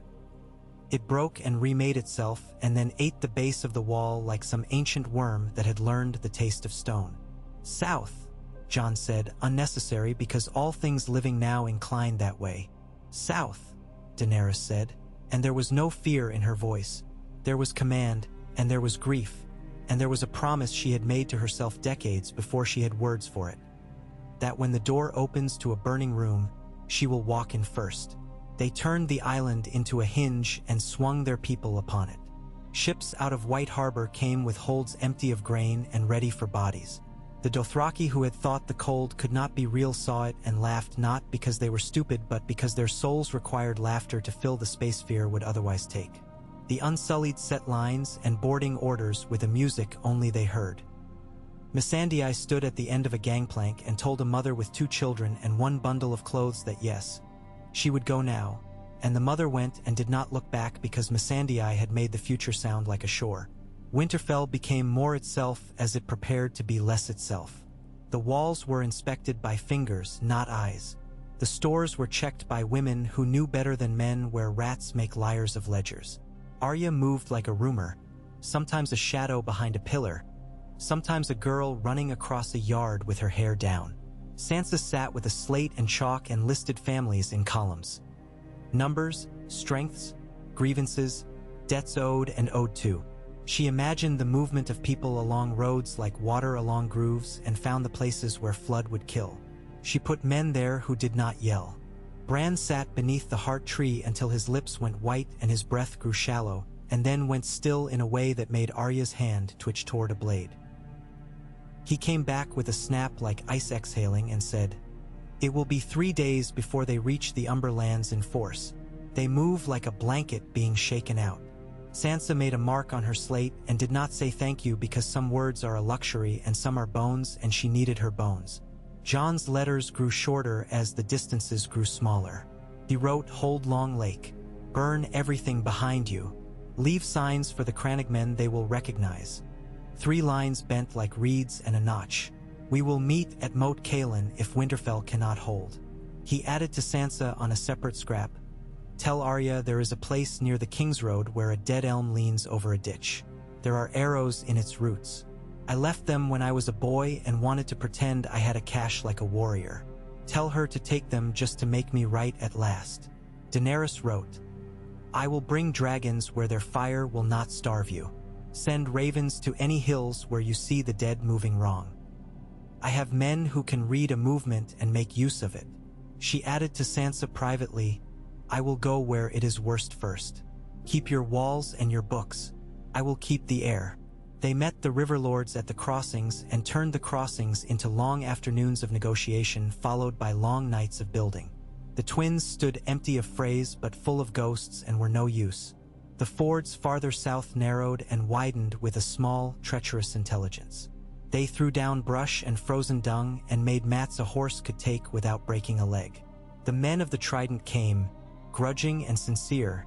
It broke and remade itself and then ate the base of the wall like some ancient worm that had learned the taste of stone. South, Jon said, unnecessary because all things living now inclined that way. South, Daenerys said, and there was no fear in her voice. There was command, and there was grief, and there was a promise she had made to herself decades before she had words for it. That when the door opens to a burning room, she will walk in first. They turned the island into a hinge and swung their people upon it. Ships out of White Harbor came with holds empty of grain and ready for bodies. The Dothraki who had thought the cold could not be real saw it and laughed not because they were stupid but because their souls required laughter to fill the space fear would otherwise take. The Unsullied set lines and boarding orders with a music only they heard. Missandei stood at the end of a gangplank and told a mother with 2 children and 1 bundle of clothes that yes, she would go now, and the mother went and did not look back because Missandei had made the future sound like a shore. Winterfell became more itself as it prepared to be less itself. The walls were inspected by fingers, not eyes. The stores were checked by women who knew better than men where rats make liars of ledgers. Arya moved like a rumor, sometimes a shadow behind a pillar, sometimes a girl running across a yard with her hair down. Sansa sat with a slate and chalk and listed families in columns. Numbers, strengths, grievances, debts owed and owed to. She imagined the movement of people along roads like water along grooves and found the places where flood would kill. She put men there who did not yell. Bran sat beneath the heart tree until his lips went white and his breath grew shallow, and then went still in a way that made Arya's hand twitch toward a blade. He came back with a snap like ice exhaling and said, "It will be 3 days before they reach the Umberlands in force. They move like a blanket being shaken out." Sansa made a mark on her slate and did not say thank you because some words are a luxury and some are bones and she needed her bones. Jon's letters grew shorter as the distances grew smaller. He wrote, "Hold Long Lake. Burn everything behind you. Leave signs for the Crannogmen they will recognize. 3 lines bent like reeds and a notch. We will meet at Moat Cailin if Winterfell cannot hold." He added to Sansa on a separate scrap, "Tell Arya there is a place near the King's Road where a dead elm leans over a ditch. There are arrows in its roots. I left them when I was a boy and wanted to pretend I had a cache like a warrior. Tell her to take them just to make me right at last." Daenerys wrote, "I will bring dragons where their fire will not starve you. Send ravens to any hills where you see the dead moving wrong. I have men who can read a movement and make use of it." She added to Sansa privately, "I will go where it is worst first. Keep your walls and your books. I will keep the air." They met the river lords at the crossings and turned the crossings into long afternoons of negotiation followed by long nights of building. The twins stood empty of phrase but full of ghosts and were no use. The fords farther south narrowed and widened with a small, treacherous intelligence. They threw down brush and frozen dung and made mats a horse could take without breaking a leg. The men of the Trident came, grudging and sincere,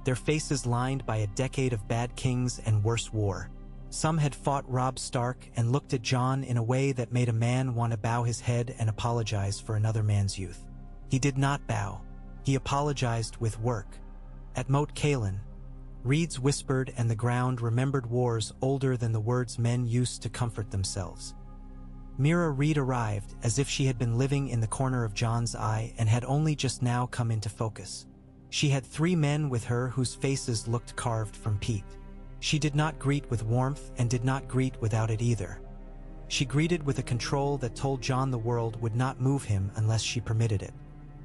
their faces lined by a decade of bad kings and worse war. Some had fought Robb Stark and looked at Jon in a way that made a man want to bow his head and apologize for another man's youth. He did not bow. He apologized with work. At Moat Cailin, reeds whispered and the ground remembered wars older than the words men used to comfort themselves. Mira Reed arrived as if she had been living in the corner of Jon's eye and had only just now come into focus. She had 3 men with her whose faces looked carved from peat. She did not greet with warmth and did not greet without it either. She greeted with a control that told Jon the world would not move him unless she permitted it.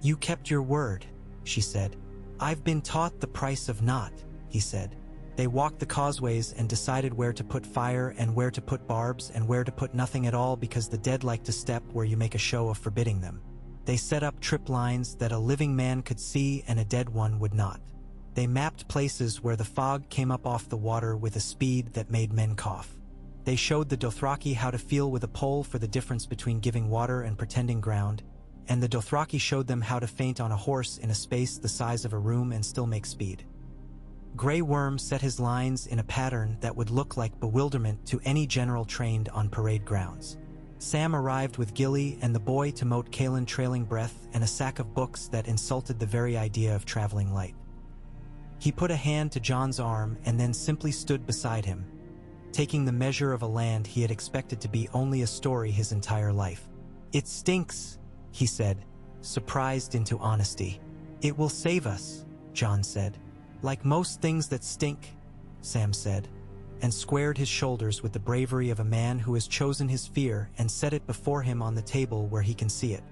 "You kept your word," she said. "I've been taught the price of not," he said. They walked the causeways and decided where to put fire and where to put barbs and where to put nothing at all because the dead like to step where you make a show of forbidding them. They set up trip lines that a living man could see and a dead one would not. They mapped places where the fog came up off the water with a speed that made men cough. They showed the Dothraki how to feel with a pole for the difference between giving water and pretending ground, and the Dothraki showed them how to faint on a horse in a space the size of a room and still make speed. Grey Worm set his lines in a pattern that would look like bewilderment to any general trained on parade grounds. Sam arrived with Gilly and the boy to Moat Cailin trailing breath and a sack of books that insulted the very idea of traveling light. He put a hand to Jon's arm and then simply stood beside him, taking the measure of a land he had expected to be only a story his entire life. "It stinks," he said, surprised into honesty. "It will save us," Jon said. "Like most things that stink," Sam said, and squared his shoulders with the bravery of a man who has chosen his fear and set it before him on the table where he can see it.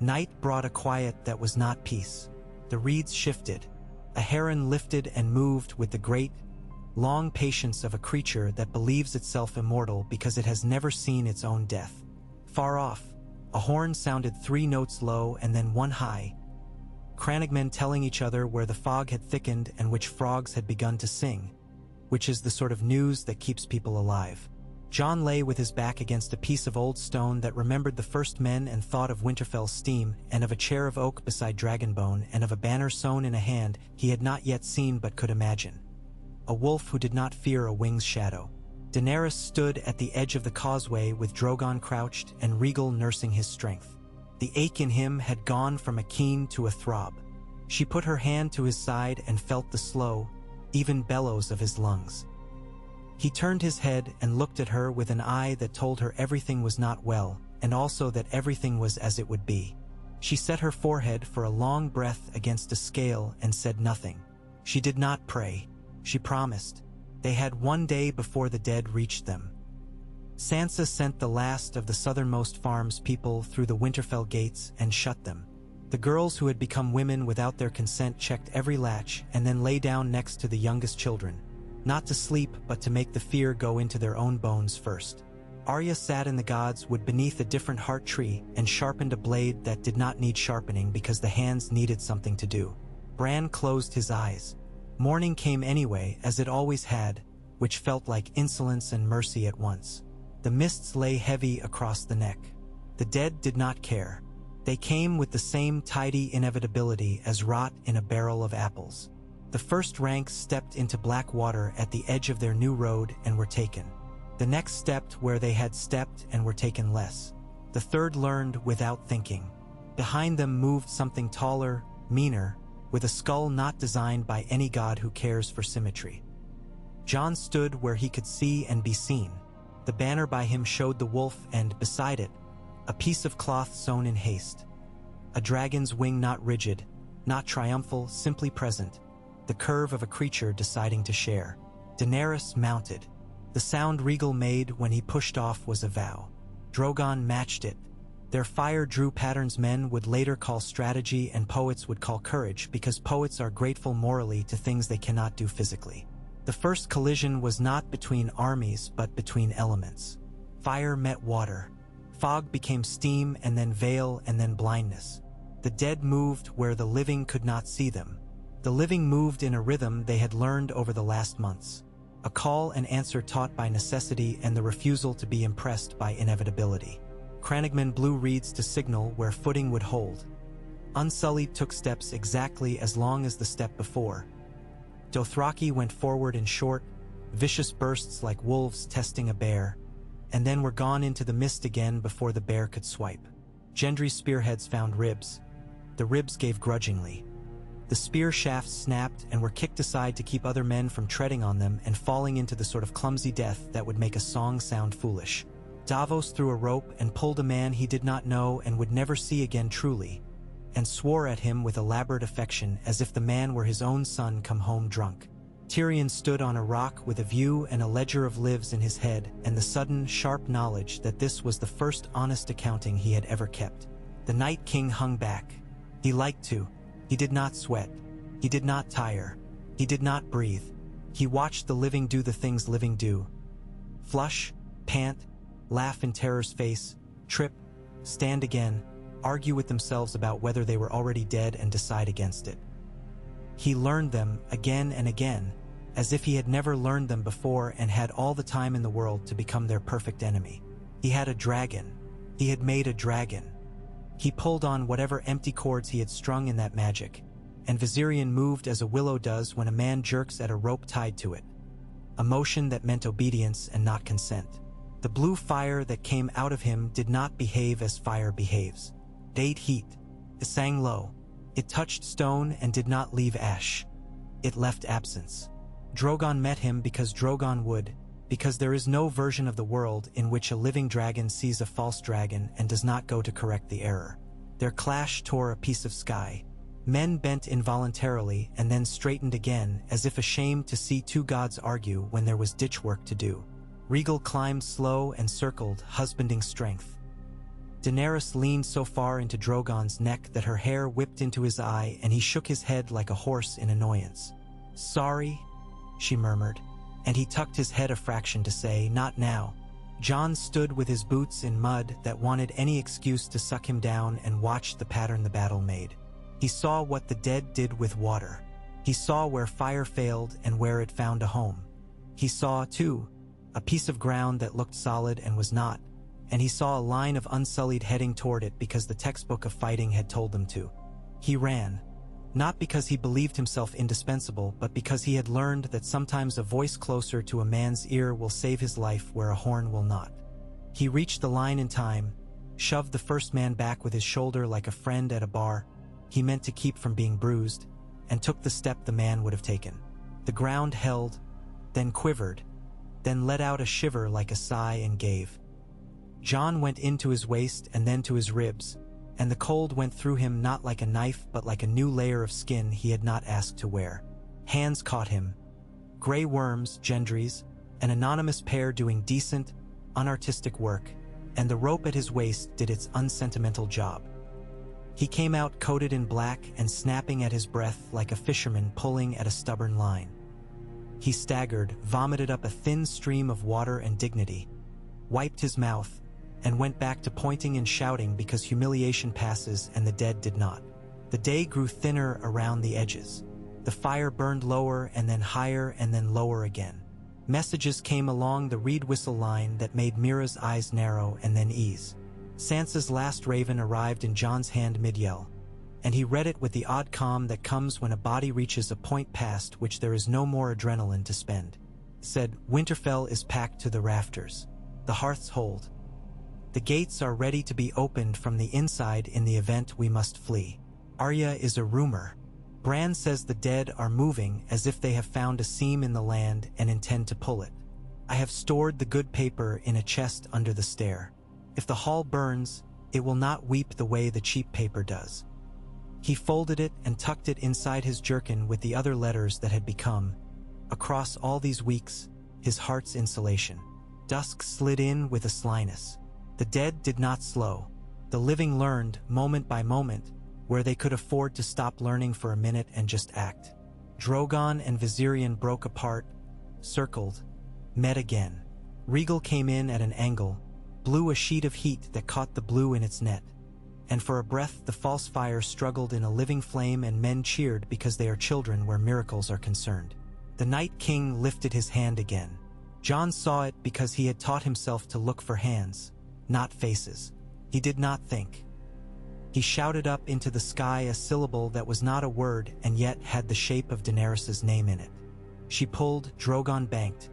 Night brought a quiet that was not peace. The reeds shifted. A heron lifted and moved with the great, long patience of a creature that believes itself immortal because it has never seen its own death. Far off, a horn sounded 3 notes low and then 1 high, crannogmen telling each other where the fog had thickened and which frogs had begun to sing, which is the sort of news that keeps people alive. Jon lay with his back against a piece of old stone that remembered the first men and thought of Winterfell's steam and of a chair of oak beside Dragonbone and of a banner sewn in a hand he had not yet seen but could imagine. A wolf who did not fear a wing's shadow. Daenerys stood at the edge of the causeway with Drogon crouched and Rhaegal nursing his strength. The ache in him had gone from a keen to a throb. She put her hand to his side and felt the slow, even bellows of his lungs. He turned his head and looked at her with an eye that told her everything was not well, and also that everything was as it would be. She set her forehead for a long breath against a scale and said nothing. She did not pray. She promised. They had 1 day before the dead reached them. Sansa sent the last of the southernmost farms people through the Winterfell gates and shut them. The girls who had become women without their consent checked every latch and then lay down next to the youngest children, not to sleep but to make the fear go into their own bones first. Arya sat in the Gods Wood beneath a different heart tree and sharpened a blade that did not need sharpening because the hands needed something to do. Bran closed his eyes. Morning came anyway, as it always had, which felt like insolence and mercy at once. The mists lay heavy across the neck. The dead did not care. They came with the same tidy inevitability as rot in a barrel of apples. The first ranks stepped into black water at the edge of their new road and were taken. The next stepped where they had stepped and were taken less. The third learned without thinking. Behind them moved something taller, meaner, with a skull not designed by any god who cares for symmetry. Jon stood where he could see and be seen. The banner by him showed the wolf and, beside it, a piece of cloth sewn in haste. A dragon's wing not rigid, not triumphal, simply present. The curve of a creature deciding to share. Daenerys mounted. The sound Rhaegal made when he pushed off was a vow. Drogon matched it. Their fire drew patterns men would later call strategy and poets would call courage because poets are grateful morally to things they cannot do physically. The first collision was not between armies but between elements. Fire met water. Fog became steam and then veil and then blindness. The dead moved where the living could not see them. The living moved in a rhythm they had learned over the last months. A call and answer taught by necessity and the refusal to be impressed by inevitability. Crannogmen blew reeds to signal where footing would hold. Unsullied took steps exactly as long as the step before. Dothraki went forward in short, vicious bursts like wolves testing a bear, and then were gone into the mist again before the bear could swipe. Gendry's spearheads found ribs. The ribs gave grudgingly. The spear shafts snapped and were kicked aside to keep other men from treading on them and falling into the sort of clumsy death that would make a song sound foolish. Davos threw a rope and pulled a man he did not know and would never see again truly, and swore at him with elaborate affection as if the man were his own son come home drunk. Tyrion stood on a rock with a view and a ledger of lives in his head and the sudden, sharp knowledge that this was the first honest accounting he had ever kept. The Night King hung back. He liked to. He did not sweat. He did not tire. He did not breathe. He watched the living do the things living do. Flush, pant, laugh in terror's face, trip, stand again, argue with themselves about whether they were already dead and decide against it. He learned them again and again, as if he had never learned them before and had all the time in the world to become their perfect enemy. He had a dragon. He had made a dragon. He pulled on whatever empty cords he had strung in that magic, and Viserion moved as a willow does when a man jerks at a rope tied to it. A motion that meant obedience and not consent. The blue fire that came out of him did not behave as fire behaves. It ate heat. It sang low. It touched stone and did not leave ash. It left absence. Drogon met him because Drogon would, because there is no version of the world in which a living dragon sees a false dragon and does not go to correct the error. Their clash tore a piece of sky. Men bent involuntarily and then straightened again, as if ashamed to see two gods argue when there was ditch work to do. Rhaegal climbed slow and circled, husbanding strength. Daenerys leaned so far into Drogon's neck that her hair whipped into his eye and he shook his head like a horse in annoyance. "Sorry," she murmured, and he tucked his head a fraction to say, "Not now." Jon stood with his boots in mud that wanted any excuse to suck him down and watched the pattern the battle made. He saw what the dead did with water. He saw where fire failed and where it found a home. He saw, too, a piece of ground that looked solid and was not, and he saw a line of Unsullied heading toward it because the textbook of fighting had told them to. He ran, not because he believed himself indispensable, but because he had learned that sometimes a voice closer to a man's ear will save his life where a horn will not. He reached the line in time, shoved the first man back with his shoulder like a friend at a bar he meant to keep from being bruised, and took the step the man would have taken. The ground held, then quivered, then let out a shiver like a sigh and gave. Jon went into his waist and then to his ribs, and the cold went through him not like a knife but like a new layer of skin he had not asked to wear. Hands caught him. Grey worms, Gendry's, an anonymous pair doing decent, unartistic work, and the rope at his waist did its unsentimental job. He came out coated in black and snapping at his breath like a fisherman pulling at a stubborn line. He staggered, vomited up a thin stream of water and dignity, wiped his mouth, and went back to pointing and shouting because humiliation passes and the dead did not. The day grew thinner around the edges. The fire burned lower and then higher and then lower again. Messages came along the reed whistle line that made Mira's eyes narrow and then ease. Sansa's last raven arrived in Jon's hand mid-yell, and he read it with the odd calm that comes when a body reaches a point past which there is no more adrenaline to spend. Said, "Winterfell is packed to the rafters. The hearths hold. The gates are ready to be opened from the inside in the event we must flee. Arya is a rumor. Bran says the dead are moving as if they have found a seam in the land and intend to pull it. I have stored the good paper in a chest under the stair. If the hall burns, it will not weep the way the cheap paper does." He folded it and tucked it inside his jerkin with the other letters that had become, across all these weeks, his heart's insulation. Dusk slid in with a slyness. The dead did not slow. The living learned, moment by moment, where they could afford to stop learning for a minute and just act. Drogon and Viserion broke apart, circled, met again. Rhaegal came in at an angle, blew a sheet of heat that caught the blue in its net, and for a breath the false fire struggled in a living flame and men cheered because they are children where miracles are concerned. The Night King lifted his hand again. Jon saw it because he had taught himself to look for hands, not faces. He did not think. He shouted up into the sky a syllable that was not a word and yet had the shape of Daenerys' name in it. She pulled, Drogon banked.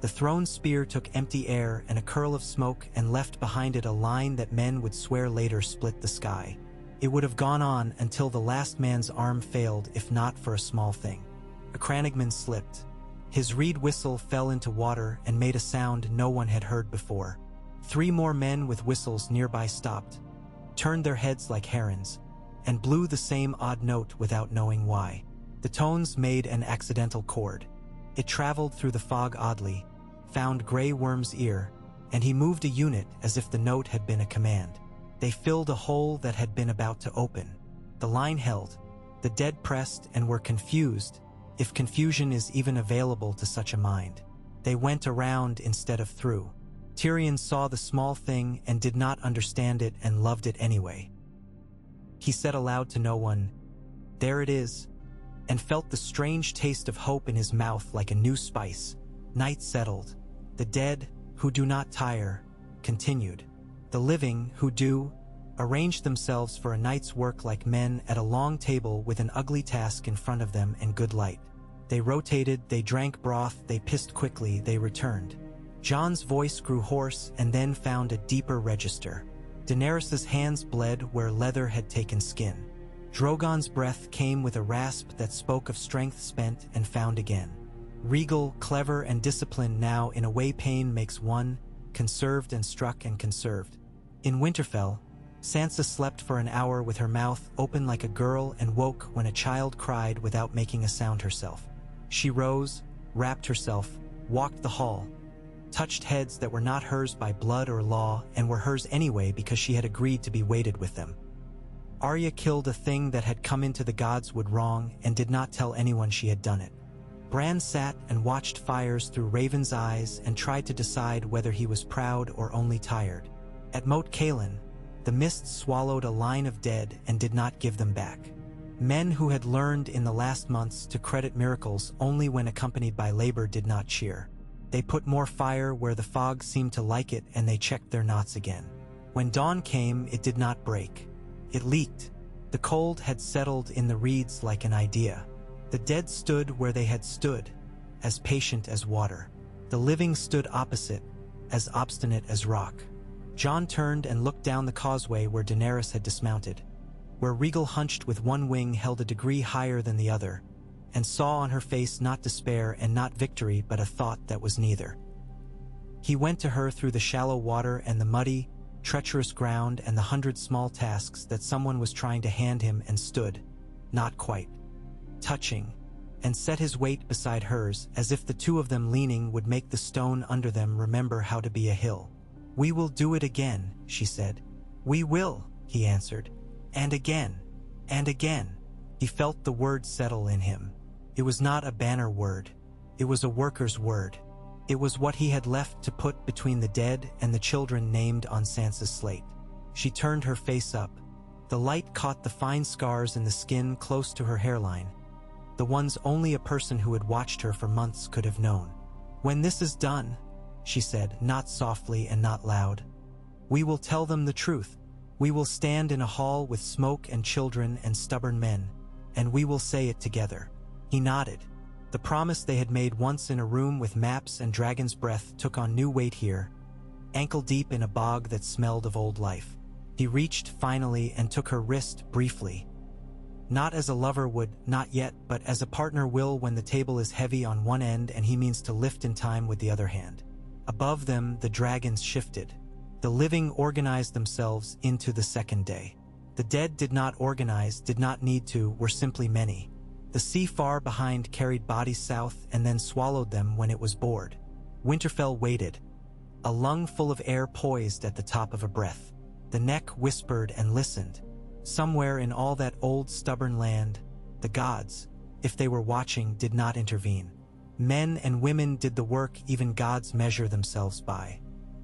The thrown spear took empty air and a curl of smoke and left behind it a line that men would swear later split the sky. It would have gone on until the last man's arm failed if not for a small thing. A crannogman slipped. His reed whistle fell into water and made a sound no one had heard before. 3 more men with whistles nearby stopped, turned their heads like herons, and blew the same odd note without knowing why. The tones made an accidental chord. It traveled through the fog oddly, found Grey Worm's ear, and he moved a unit as if the note had been a command. They filled a hole that had been about to open. The line held. The dead pressed and were confused, if confusion is even available to such a mind. They went around instead of through. Tyrion saw the small thing and did not understand it and loved it anyway. He said aloud to no one, "There it is," and felt the strange taste of hope in his mouth like a new spice. Night settled. The dead, who do not tire, continued. The living, who do, arranged themselves for a night's work like men at a long table with an ugly task in front of them and good light. They rotated, they drank broth, they pissed quickly, they returned. Jon's voice grew hoarse and then found a deeper register. Daenerys' hands bled where leather had taken skin. Drogon's breath came with a rasp that spoke of strength spent and found again. Regal, clever, and disciplined now in a way pain makes one, conserved and struck and conserved. In Winterfell, Sansa slept for an hour with her mouth open like a girl and woke when a child cried without making a sound herself. She rose, wrapped herself, walked the hall, touched heads that were not hers by blood or law and were hers anyway because she had agreed to be weighted with them. Arya killed a thing that had come into the gods would wrong and did not tell anyone she had done it. Bran sat and watched fires through Raven's eyes and tried to decide whether he was proud or only tired. At Moat Cailin, the mist swallowed a line of dead and did not give them back. Men who had learned in the last months to credit miracles only when accompanied by labor did not cheer. They put more fire where the fog seemed to like it and they checked their knots again. When dawn came, it did not break. It leaked. The cold had settled in the reeds like an idea. The dead stood where they had stood, as patient as water. The living stood opposite, as obstinate as rock. Jon turned and looked down the causeway where Daenerys had dismounted, where Regal hunched with one wing held a degree higher than the other, and saw on her face not despair and not victory but a thought that was neither. He went to her through the shallow water and the muddy, treacherous ground and the 100 small tasks that someone was trying to hand him and stood, not quite, touching, and set his weight beside hers as if the two of them leaning would make the stone under them remember how to be a hill. "We will do it again," she said. "We will," he answered. And again, and again. He felt the word settle in him. It was not a banner word. It was a worker's word. It was what he had left to put between the dead and the children named on Sansa's slate. She turned her face up. The light caught the fine scars in the skin close to her hairline, the ones only a person who had watched her for months could have known. "When this is done," she said, not softly and not loud, "we will tell them the truth. We will stand in a hall with smoke and children and stubborn men, and we will say it together." He nodded. The promise they had made once in a room with maps and dragon's breath took on new weight here, ankle deep in a bog that smelled of old life. He reached finally and took her wrist briefly. Not as a lover would, not yet, but as a partner will when the table is heavy on one end and he means to lift in time with the other hand. Above them, the dragons shifted. The living organized themselves into the second day. The dead did not organize, did not need to, were simply many. The sea far behind carried bodies south and then swallowed them when it was bored. Winterfell waited, a lung full of air poised at the top of a breath. The neck whispered and listened. Somewhere in all that old stubborn land, the gods, if they were watching, did not intervene. Men and women did the work even gods measure themselves by.